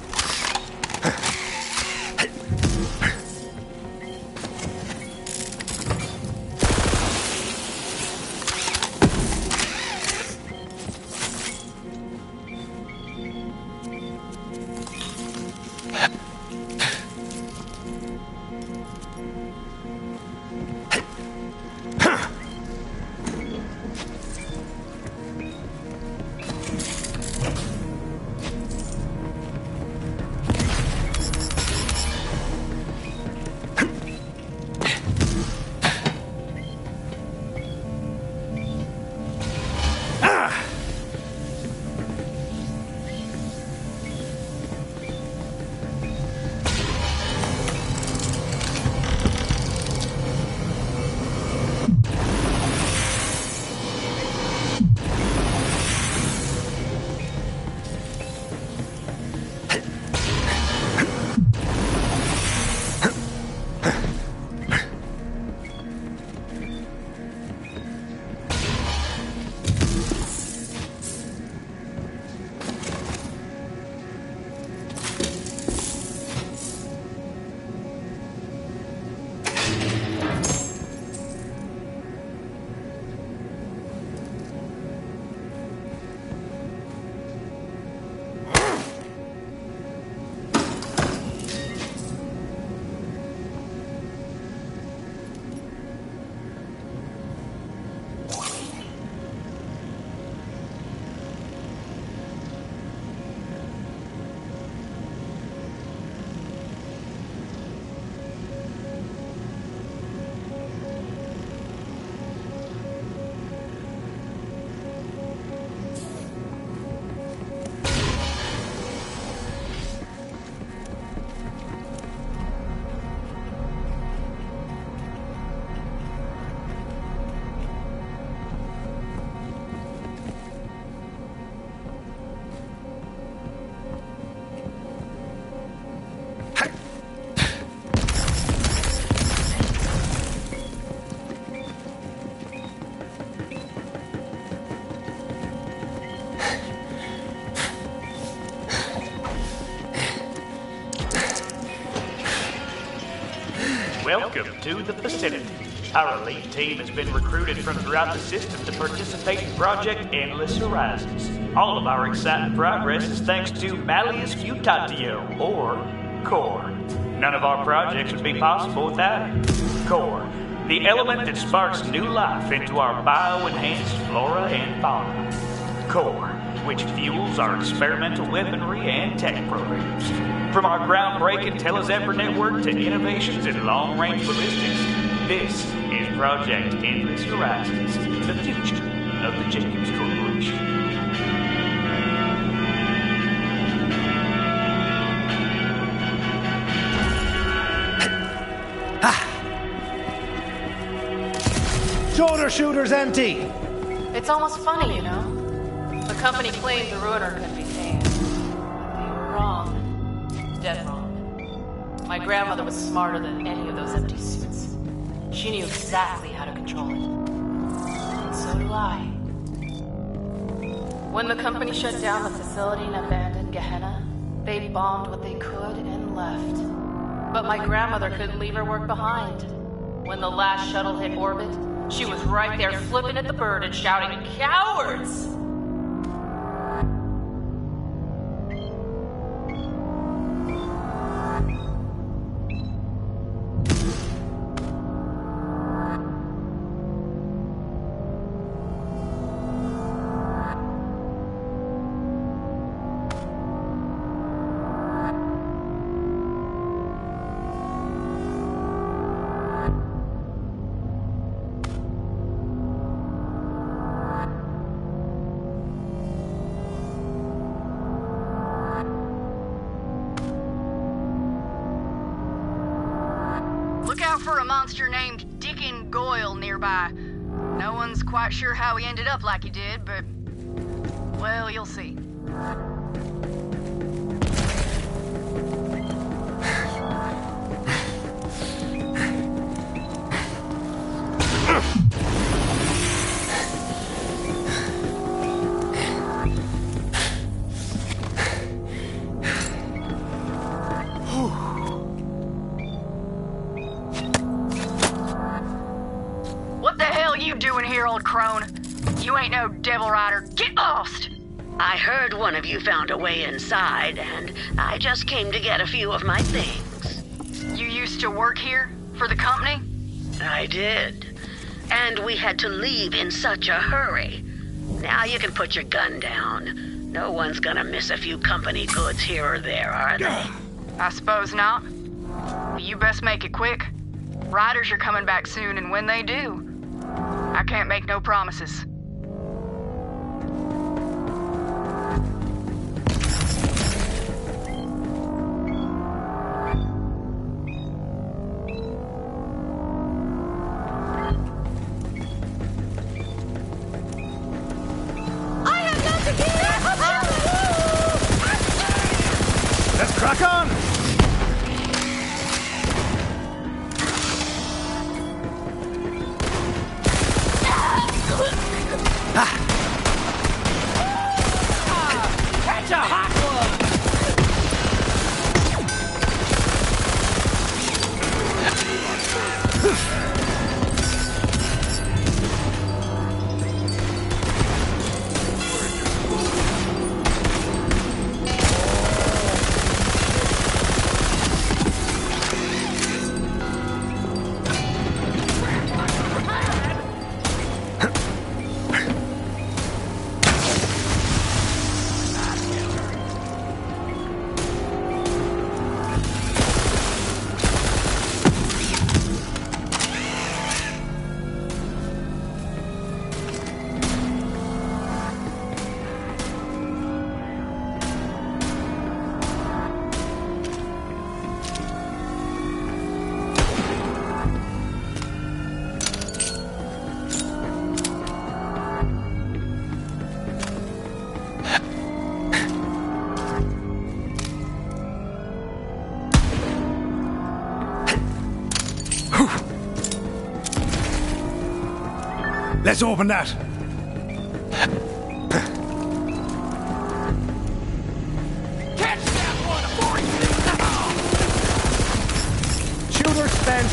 Welcome to the vicinity. Our elite team has been recruited from throughout the system to participate in Project Endless Horizons. All of our exciting progress is thanks to Malleus Mutatio, or Core. None of our projects would be possible without it. Core, the element that sparks new life into our bio-enhanced flora and fauna. Core, which fuels our experimental weaponry and tech programs. From our groundbreaking Telezephyr network to innovations in long-range ballistics, this is Project Endless Horizons, the future of the Jacobs Corporation. Shoulder shooter's empty! It's almost funny, you know? The company claimed the ruiner could be tamed. They were wrong. Dead wrong. My grandmother was smarter than any of those empty suits. She knew exactly how to control it. And so do I. When the company shut down the facility and abandoned Gehenna, they bombed what they could and left. But my grandmother couldn't leave her work behind. When the last shuttle hit orbit, she was right there flipping at the bird and shouting, "Cowards!" Look out for a monster named Dickon Goyle nearby. No one's quite sure how he ended up like he did, but, well, you'll see. You doing here, old crone? You ain't no devil rider. Get lost! I heard one of you found a way inside, and I just came to get a few of my things. You used to work here? For the company? I did. And we had to leave in such a hurry. Now you can put your gun down. No one's gonna miss a few company goods here or there, are they? I suppose not. You best make it quick. Riders are coming back soon, and when they do, I can't make no promises. I have got to get Let's crack on! Let's open that. Catch that one before he Shooter spent.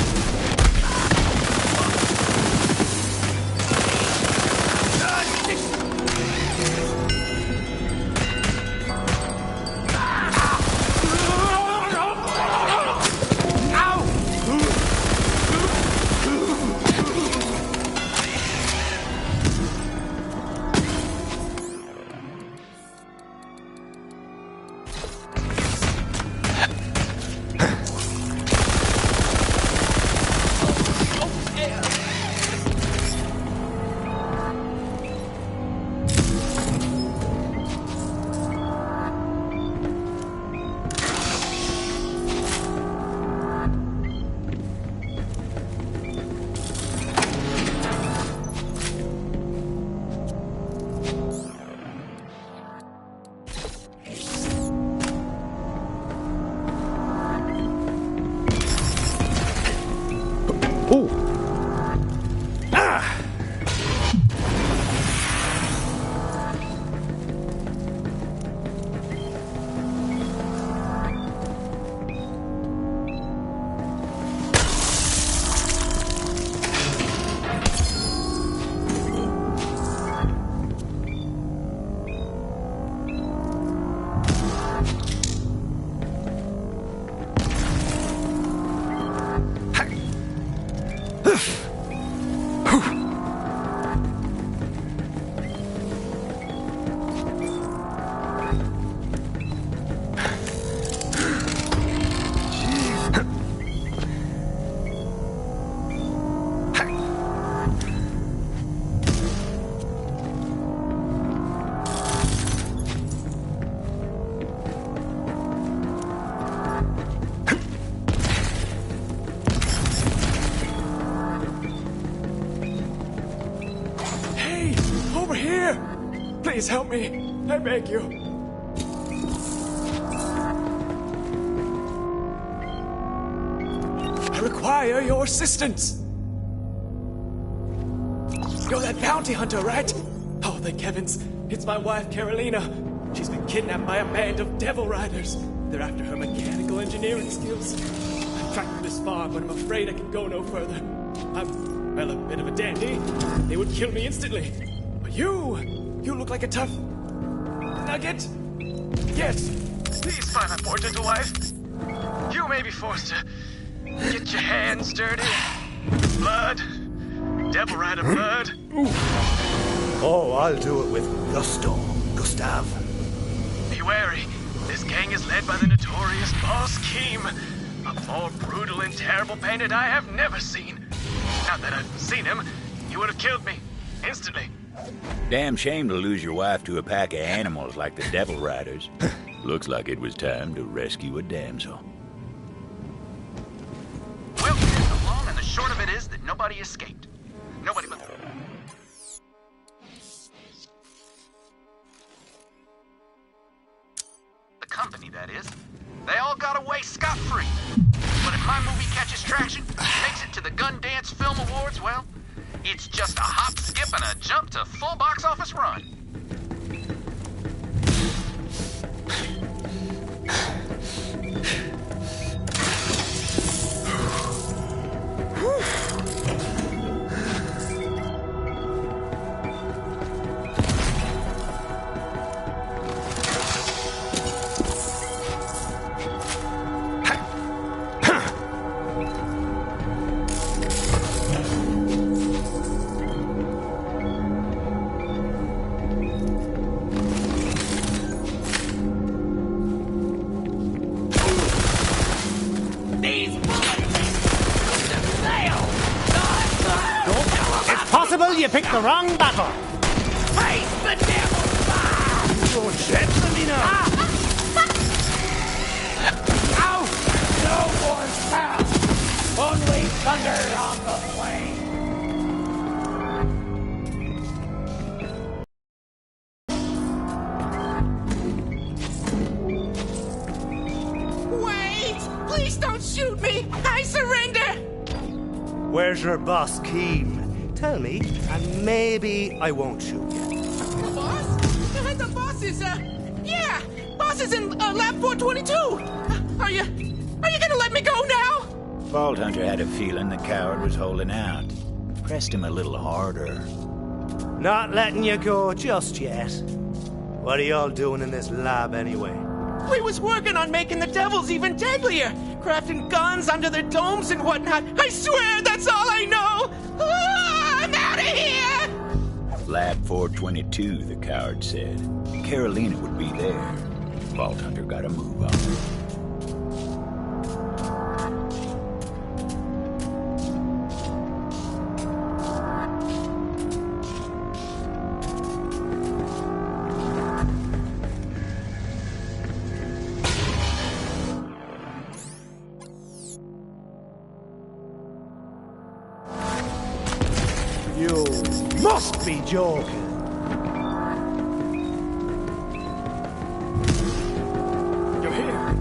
Please help me. I beg you. I require your assistance. You're that bounty hunter, right? Oh, thank heavens. It's my wife, Carolina. She's been kidnapped by a band of devil riders. They're after her mechanical engineering skills. I've tracked them this far, but I'm afraid I can go no further. I'm, well, a bit of a dandy. They would kill me instantly. But you look like a tough nugget. Yes. Please, my poor gentle wife. You may be forced to get your hands dirty. Blood. Devil rider blood. Oh, I'll do it with gusto, Gustav. Be wary. This gang is led by the notorious Boss Keem. A more brutal and terrible bandit I have never seen. Now that I've seen him, he would have killed me. Instantly. Damn shame to lose your wife to a pack of animals like the Devil Riders. Looks like it was time to rescue a damsel. Well, the long and the short of it is that nobody escaped. Nobody but... the company, that is. They all got away scot-free. But if my movie catches traction, makes it to the Gun Dance Film Awards, well... it's just a hop, skip, and a jump to full box office run. You picked the wrong battle. Face the devil's fire! Oh, gently now. Ow! No more sound! Only thunder on the plain! Wait! Please don't shoot me! I surrender! Where's your boss, Keem? Tell me, and maybe I won't shoot you. The boss? The boss is, yeah! Boss is in lab 422! Are you gonna let me go now? Vault Hunter had a feeling the coward was holding out. Pressed him a little harder. Not letting you go just yet. What are y'all doing in this lab anyway? We was working on making the devils even deadlier, crafting guns under their domes and whatnot. I swear that's all I know! Ah, I'm out of here! Lab 422, the coward said. Carolina would be there. Vault Hunter got a move on. You must be joking. You're here.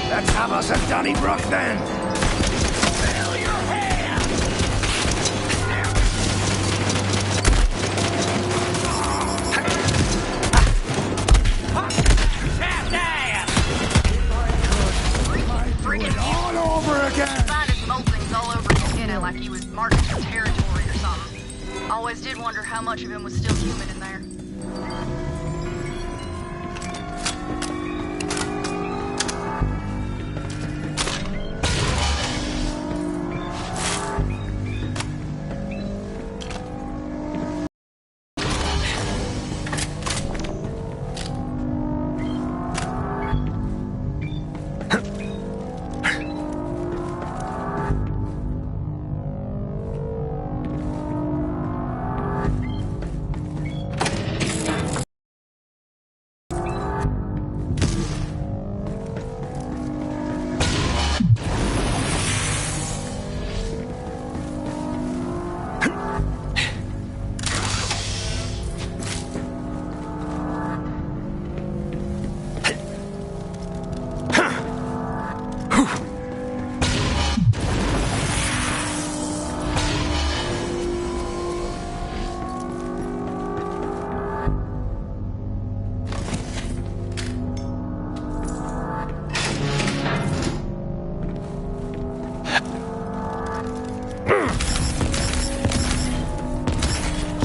Let's have us a Donnybrook then. Fill your hand! All over again. Find his moltings all over his skin like he was marking for territory or something. Always did wonder how much of him was still human in there.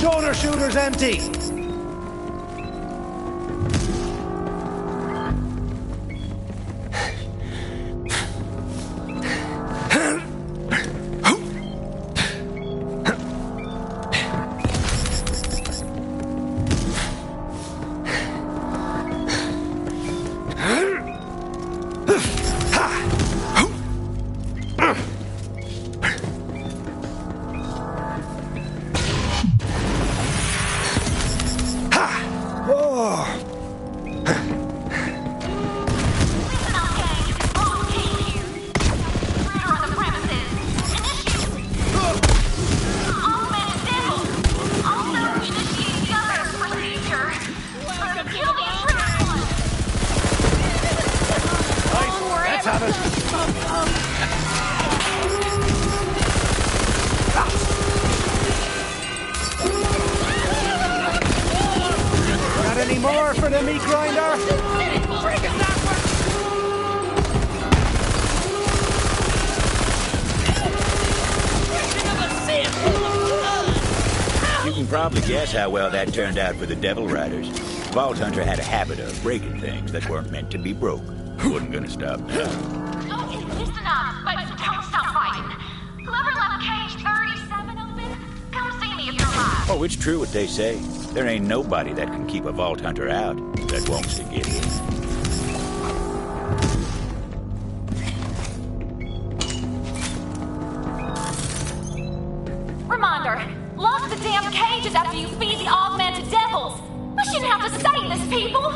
Shoulder shooter's empty. more for the meat grinder? You can probably guess how well that turned out for the Devil Riders. Vault Hunter had a habit of breaking things that weren't meant to be broke. Wasn't gonna stop now. Okay, listen up, but don't stop fighting. Whoever left cage 37 open, come see me if you're alive. Oh, it's true what they say. There ain't nobody that can keep a Vault Hunter out that wants to get in. Reminder, lock the damn cages after you feed the augmented devils. I shouldn't have to say this, people.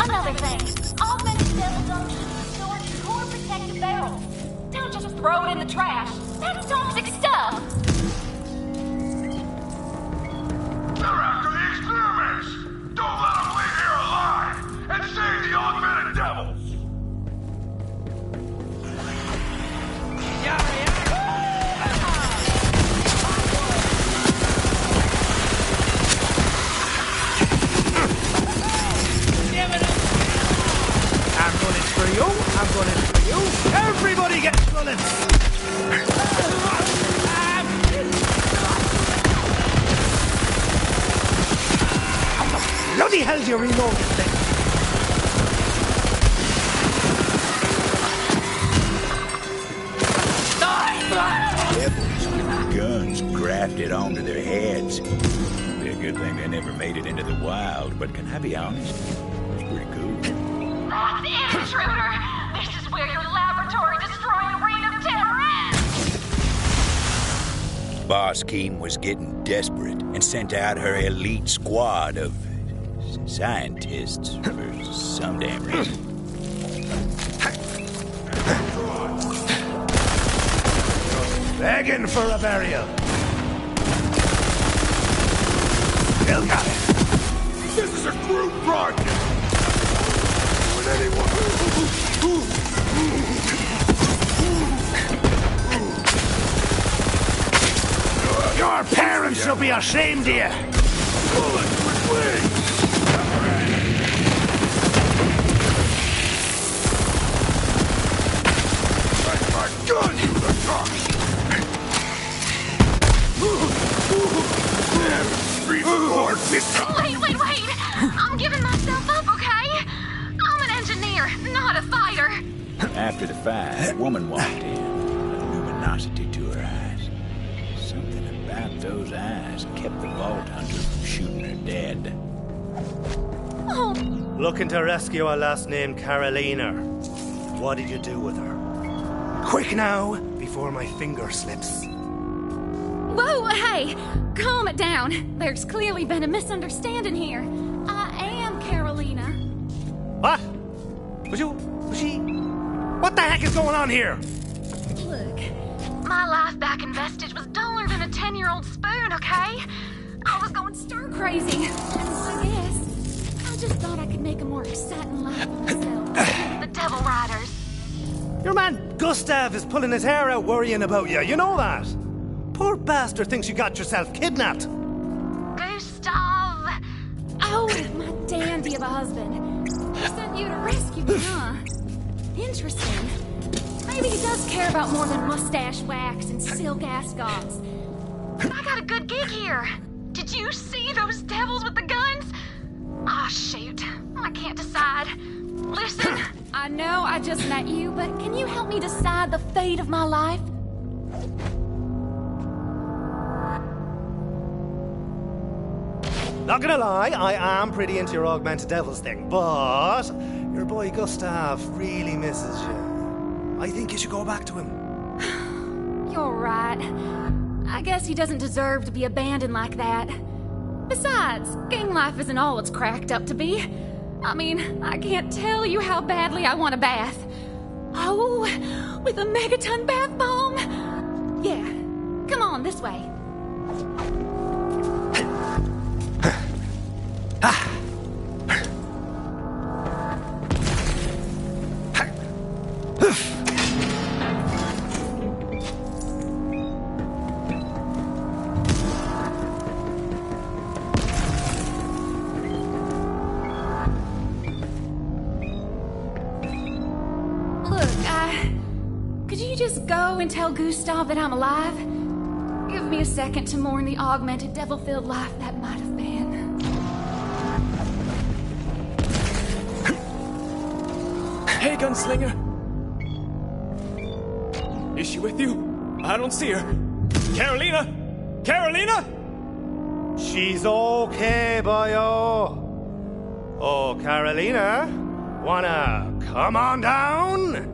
Another thing, augmented devils don't store in core protective barrels. Don't just throw it in the trash. That's toxic stuff. They're after the experiments! Don't let them leave here alive! And save the augmented devils! I'm going for you. I'm going for you. Everybody gets bullets. Bloody hell, do you reload this thing? Devils with guns grafted onto their heads. Be a good thing they never made it into the wild, but can I be honest? It's pretty cool. That's it, intruder. This is where your laboratory destroying reign of terror ends. Boss Keene was getting desperate and sent out her elite squad of scientists for some damn reason. Begging for a burial. Still got it. This is a group project! Would anyone... Your parents should be ashamed of you. Bullets with wings! My gun, you the cock! Wait. I'm giving myself up, okay? I'm an engineer, not a fighter. After the fight, a woman walked in, a luminosity to her eyes. Something about those eyes kept the Vault Hunter from shooting her dead. Oh. Looking to rescue a lass named Carolina. What did you do with her? Quick now, before my finger slips. Whoa, hey, calm it down. There's clearly been a misunderstanding here. I am Carolina. What? Was she... What the heck is going on here? Look, my life back in Vestige was duller than a 10-year-old spoon, okay? I was going stir crazy. And I guess I just thought I could make a more exciting life for myself. The Devil Riders. Your man Gustav is pulling his hair out worrying about you. You know that? Poor bastard thinks you got yourself kidnapped. Gustav! Oh, my dandy of a husband. He sent you to rescue me, huh? Interesting. Maybe he does care about more than mustache wax and silk ascots. But I got a good gig here. Did you see those devils with the guns? Ah, shoot. I can't decide. Listen, I know I just met you, but can you help me decide the fate of my life? Not gonna lie, I am pretty into your augmented devils thing, but your boy Gustav really misses you. I think you should go back to him. You're right. I guess he doesn't deserve to be abandoned like that. Besides, gang life isn't all it's cracked up to be. I mean, I can't tell you how badly I want a bath. Oh, with a megaton bath bomb? Yeah, come on, this way. just go and tell Gustav that I'm alive? Give me a second to mourn the augmented, devil-filled life that might have been. Hey, gunslinger! Is she with you? I don't see her. Carolina! Carolina! She's okay, boyo. Oh, Carolina, wanna come on down?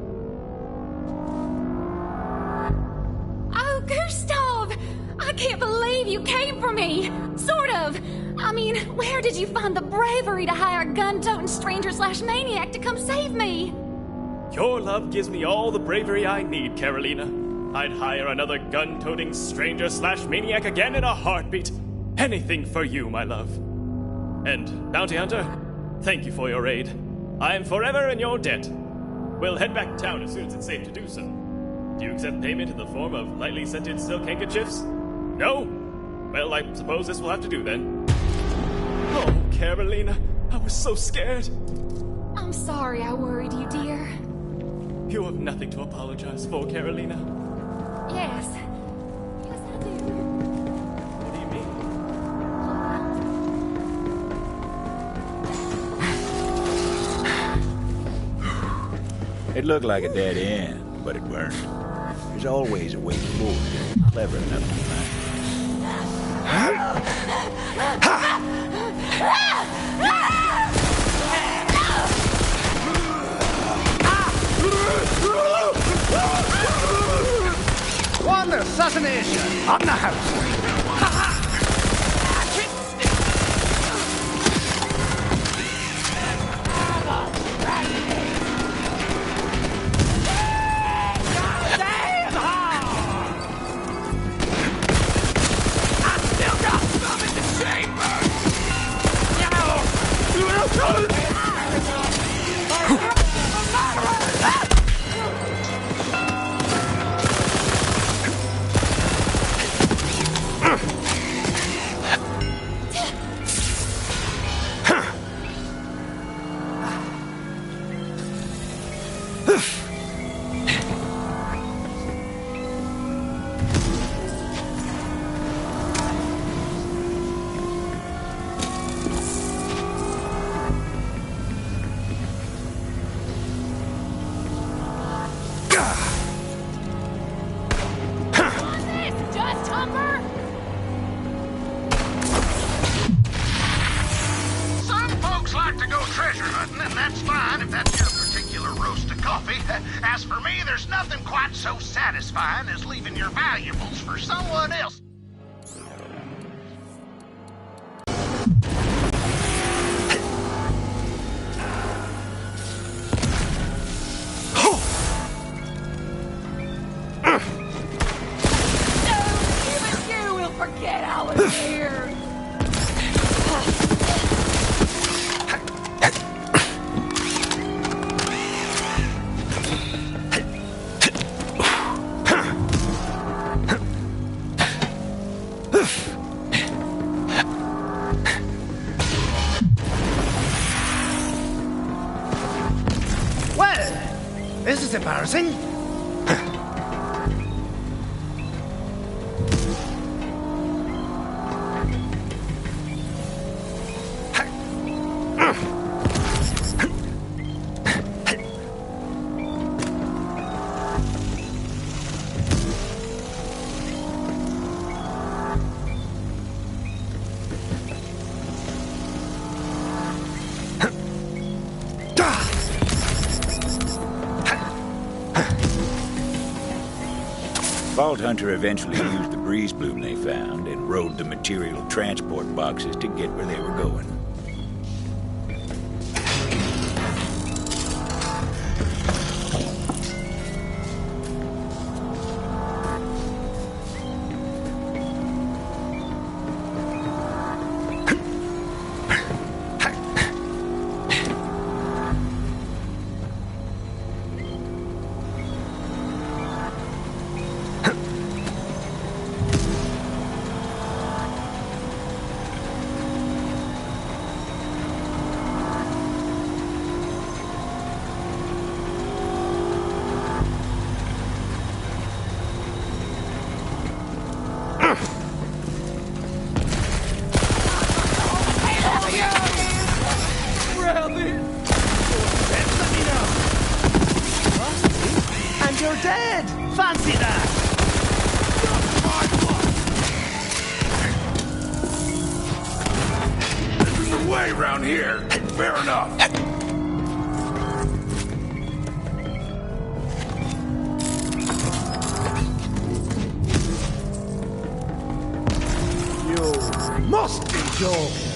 Oh, Gustav! I can't believe you came for me! Sort of! I mean, where did you find the bravery to hire a gun-toting stranger/maniac to come save me? Your love gives me all the bravery I need, Carolina. I'd hire another gun-toting stranger/maniac again in a heartbeat. Anything for you, my love. And, Bounty Hunter, thank you for your aid. I am forever in your debt. We'll head back to town as soon as it's safe to do so. Do you accept payment in the form of lightly scented silk handkerchiefs? No? Well, I suppose this will have to do then. Oh, Carolina, I was so scared. I'm sorry I worried you, dear. You have nothing to apologize for, Carolina. Yes. Yes, I do. What do you mean? It looked like a dead end, but it weren't. There's always a way forward. Clever enough to find. One assassination on the house. As for me, there's nothing quite so satisfying as leaving your valuables for someone else. Even you will forget I was here. This is embarrassing. Vault Hunter eventually used the breeze bloom they found and rode the material transport boxes to get where they were going. here. Fair enough. You must be joking.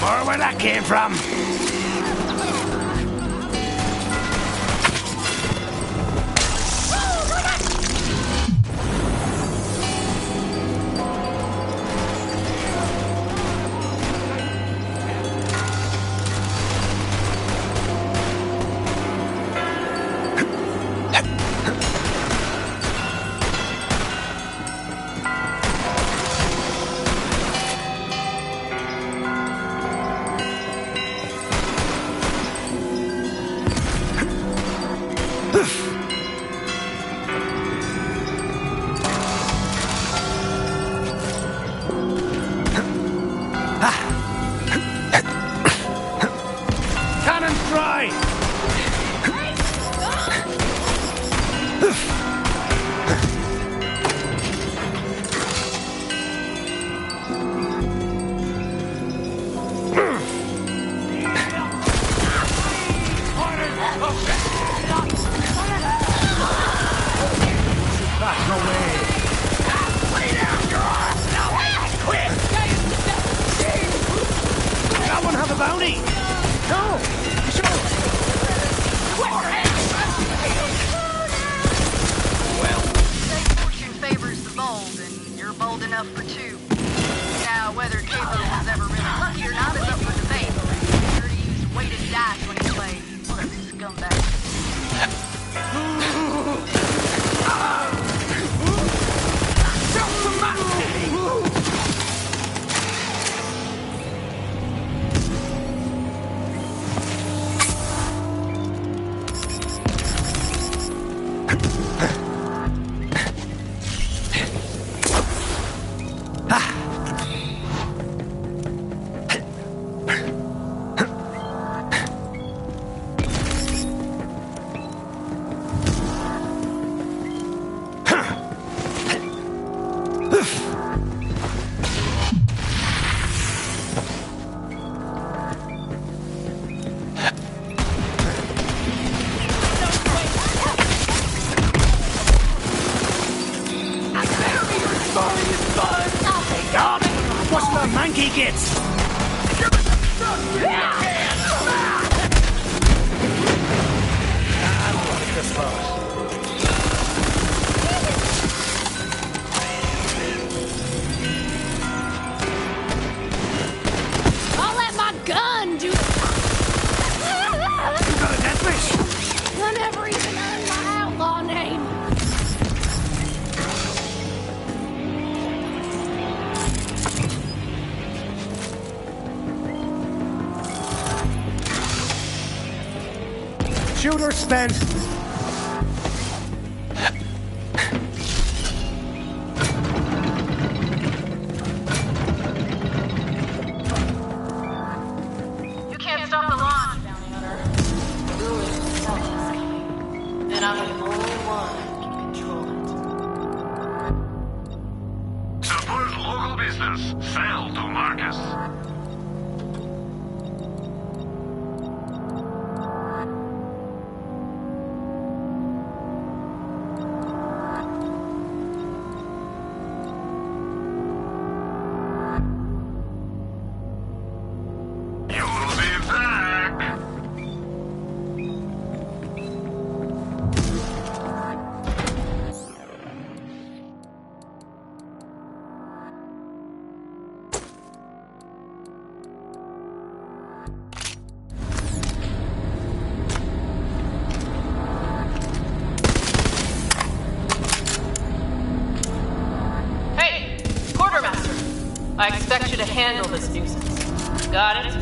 More where that came from. Cannon's dry! Back away! That one have a bounty! No! Fortune favors the bold, and you're bold enough for two. Now, whether Cabo was ever really lucky or not is up for debate. He sure used weighted dice when he played. What a scumbag. Watch the monkey gets! I'll let my gun do. You got a death wish? I never even earned my outlaw name. Shooter spent. You can't stop the launch, bounty hunter. The ruin itself is coming. And I'm the only one who can control it. Support local business. Sell to Marcus. You'll be back. I expect you to handle this nuisance. Got it?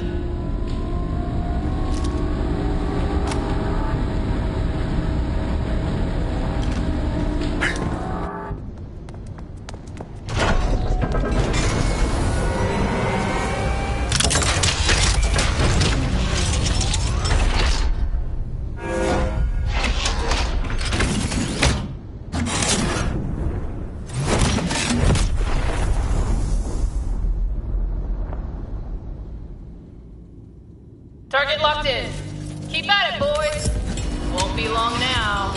Target locked in. Keep at it, boys. Won't be long now.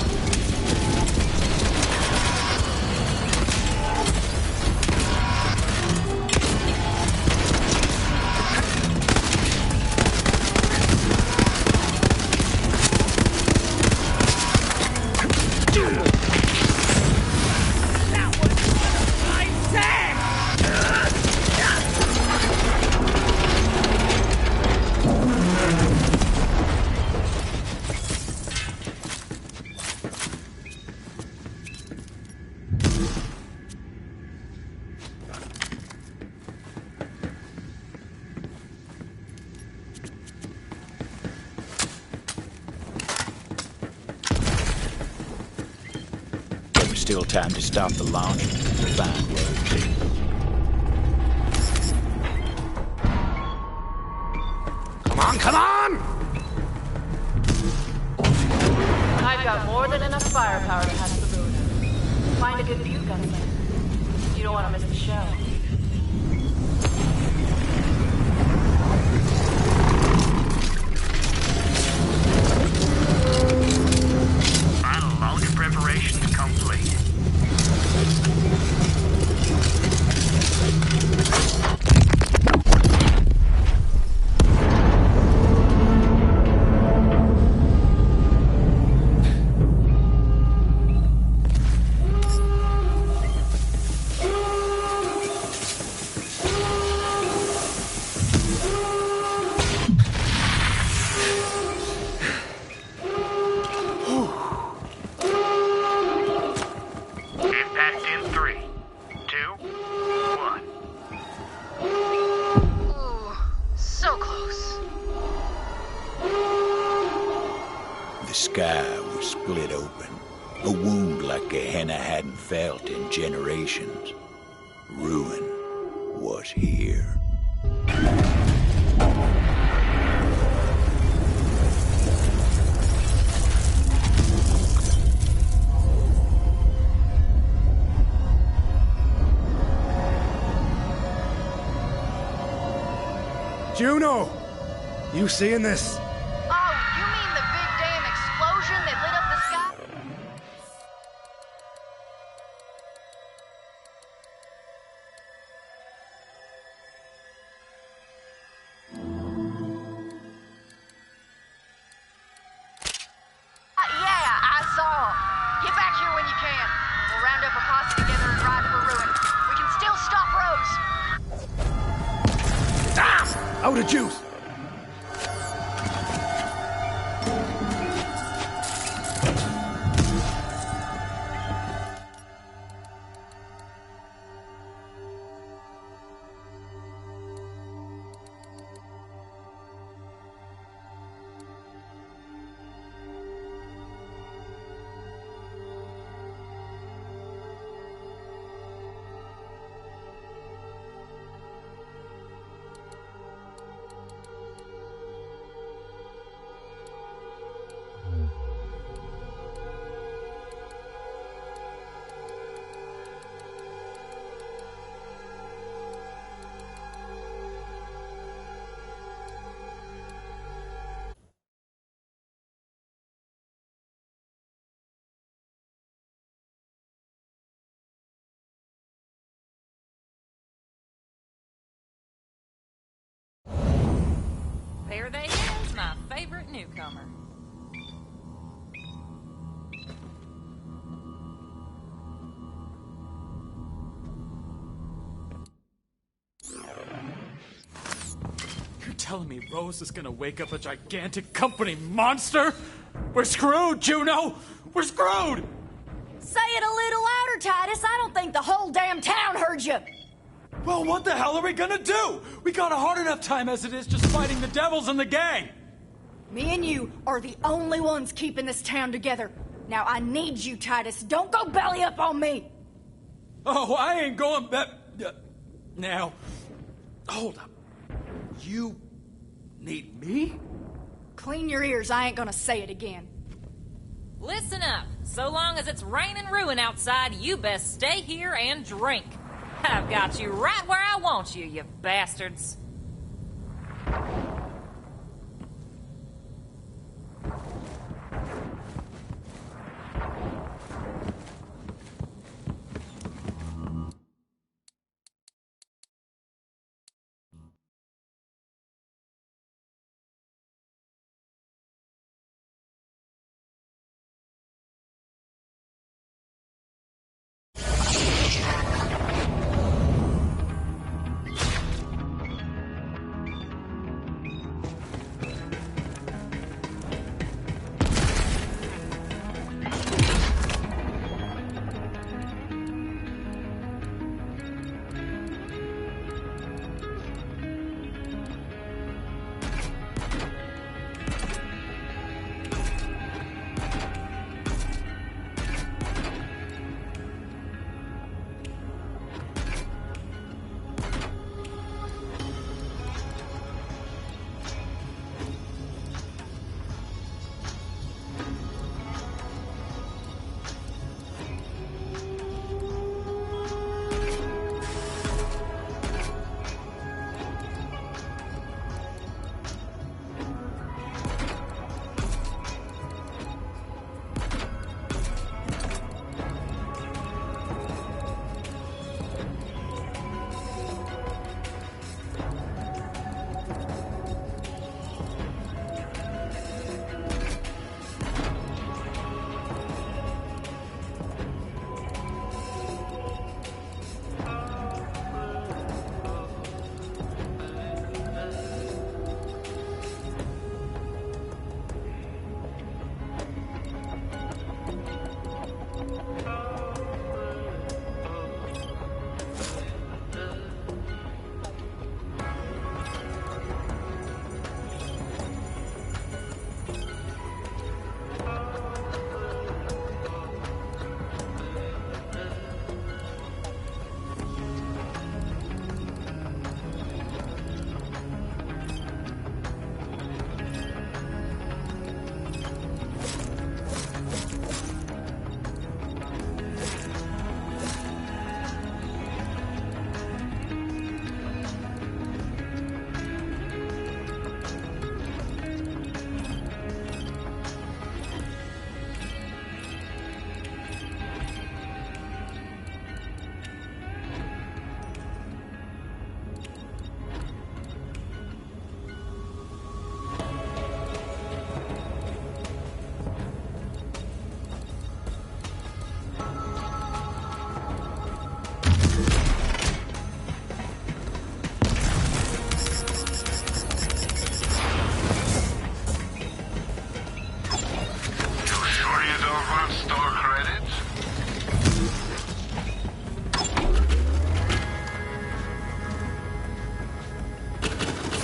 Still time to stop the launch. Find Rose. Come on, come on! I've got more than enough firepower to hatch the ruin. Find a good view, gunslinger. You don't want to miss the show. Final launch preparations complete. Impact in 3, 2, 1. Ooh, so close. The sky was split open. A wound like Gehenna hadn't felt in generations. Ruin was here. Juno! You seeing this? Oh, you mean the big damn explosion that lit up the sky? Yeah, I saw. Get back here when you can. We'll round up a posse together and ride for Ruin. We can still stop Rose. Ah! Out of juice! There they is, my favorite newcomer. You're telling me Rose is gonna wake up a gigantic company monster? We're screwed, Juno! We're screwed! Say it a little louder, Titus. I don't think the whole damn town heard you. Well, what the hell are we gonna do? We got a hard enough time as it is just fighting the devils and the gang. Me and you are the only ones keeping this town together. Now, I need you, Titus. Don't go belly up on me. Oh, I ain't going now, hold up. You need me? Clean your ears. I ain't gonna say it again. Listen up. So long as it's rain and ruin outside, you best stay here and drink. I've got you right where I want you, you bastards.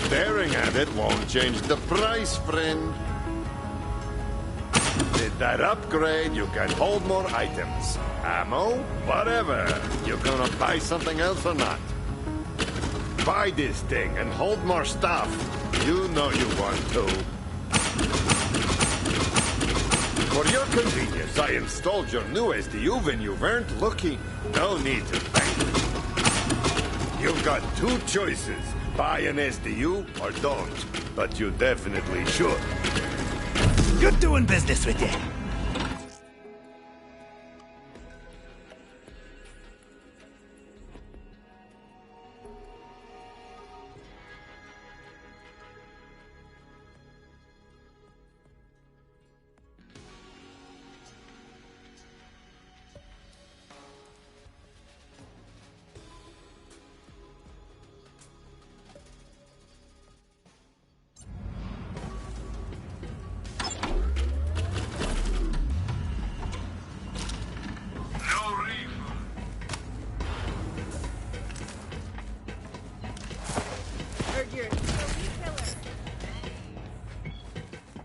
Staring at it won't change the price, friend. With that upgrade, you can hold more items. Ammo, whatever. You gonna buy something else or not? Buy this thing and hold more stuff. You know you want to. For your convenience, I installed your new SDU when you weren't looking. No need to thank me. You've got two choices. Buy an SDU or don't. But you definitely should. Good doing business with you.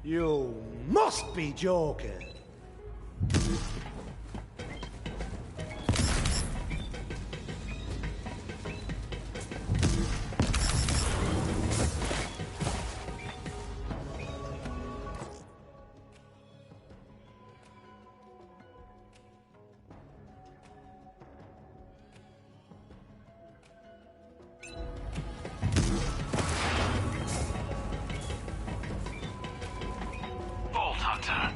You must be joking. Vault Hunter.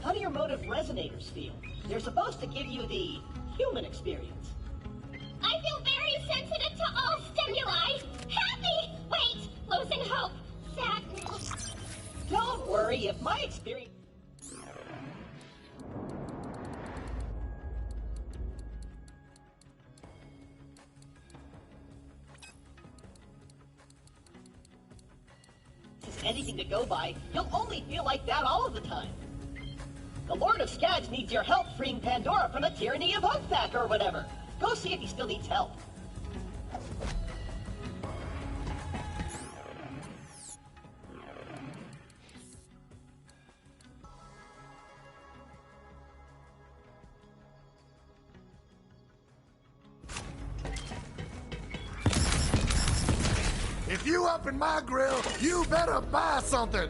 How do your motive resonators feel? They're supposed to give you the human experience. I feel very sensitive to all stimuli. Happy! Wait! Losing hope. Sad. Don't worry, if my experience... is anything to go by, you'll only feel like that all of the time. The Lord of Skags needs your help freeing Pandora from the tyranny of Humpback or whatever. Go see if he still needs help. If you up in my grill, you better buy something.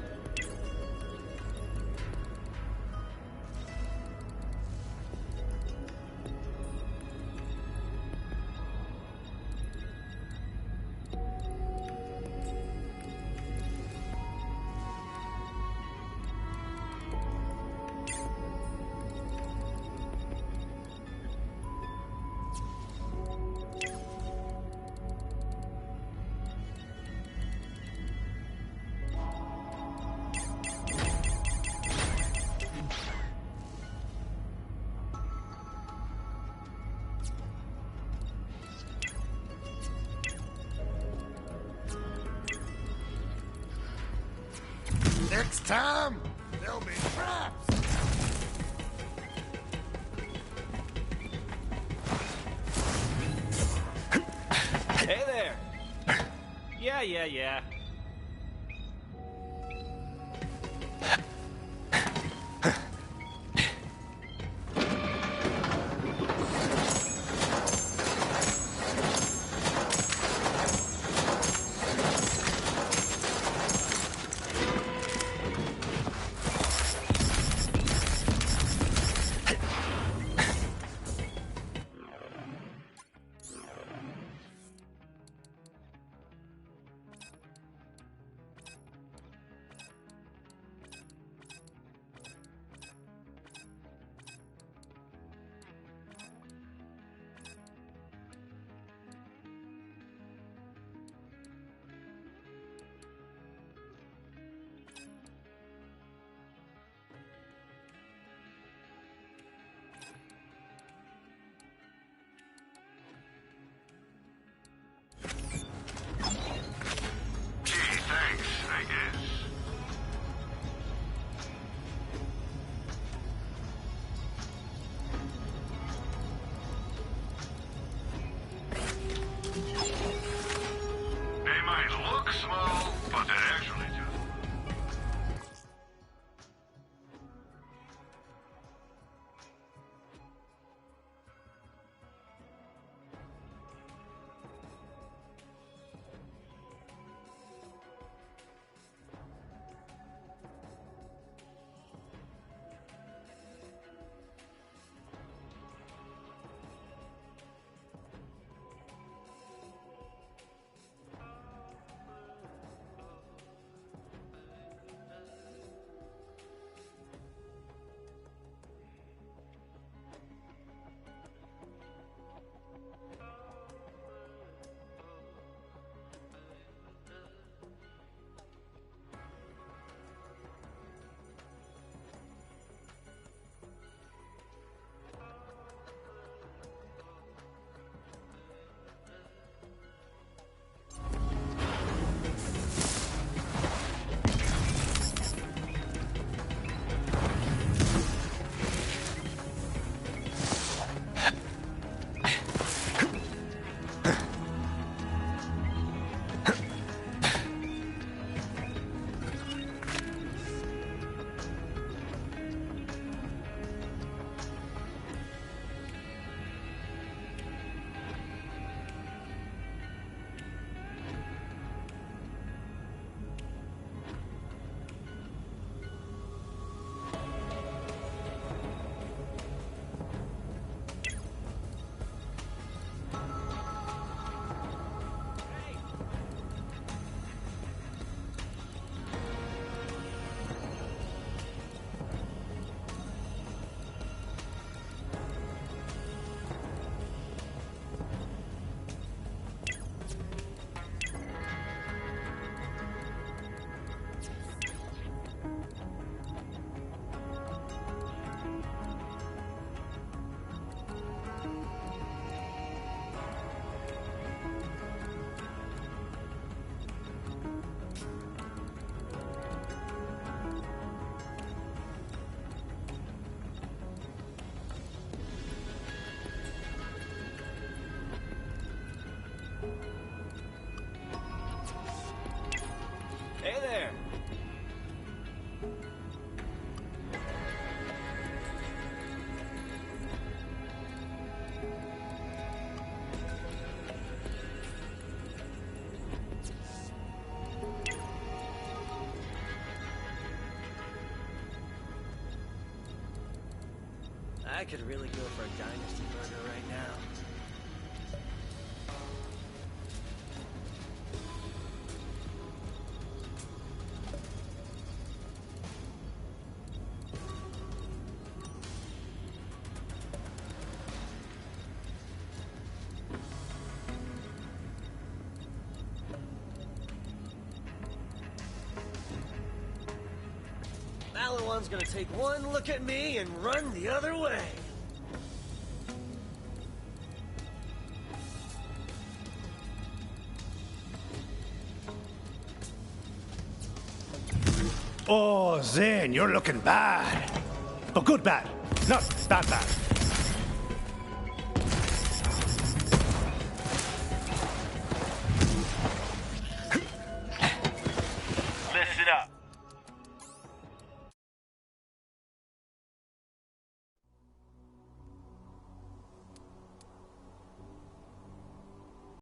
Next time, there'll be traps. Hey there! Yeah. Gee, thanks, I guess. They might look small, but they're actually just... I could really go for a dynasty burger right now. One's gonna take one look at me and run the other way. Oh, Zane, you're looking bad. But good bad. Not bad bad.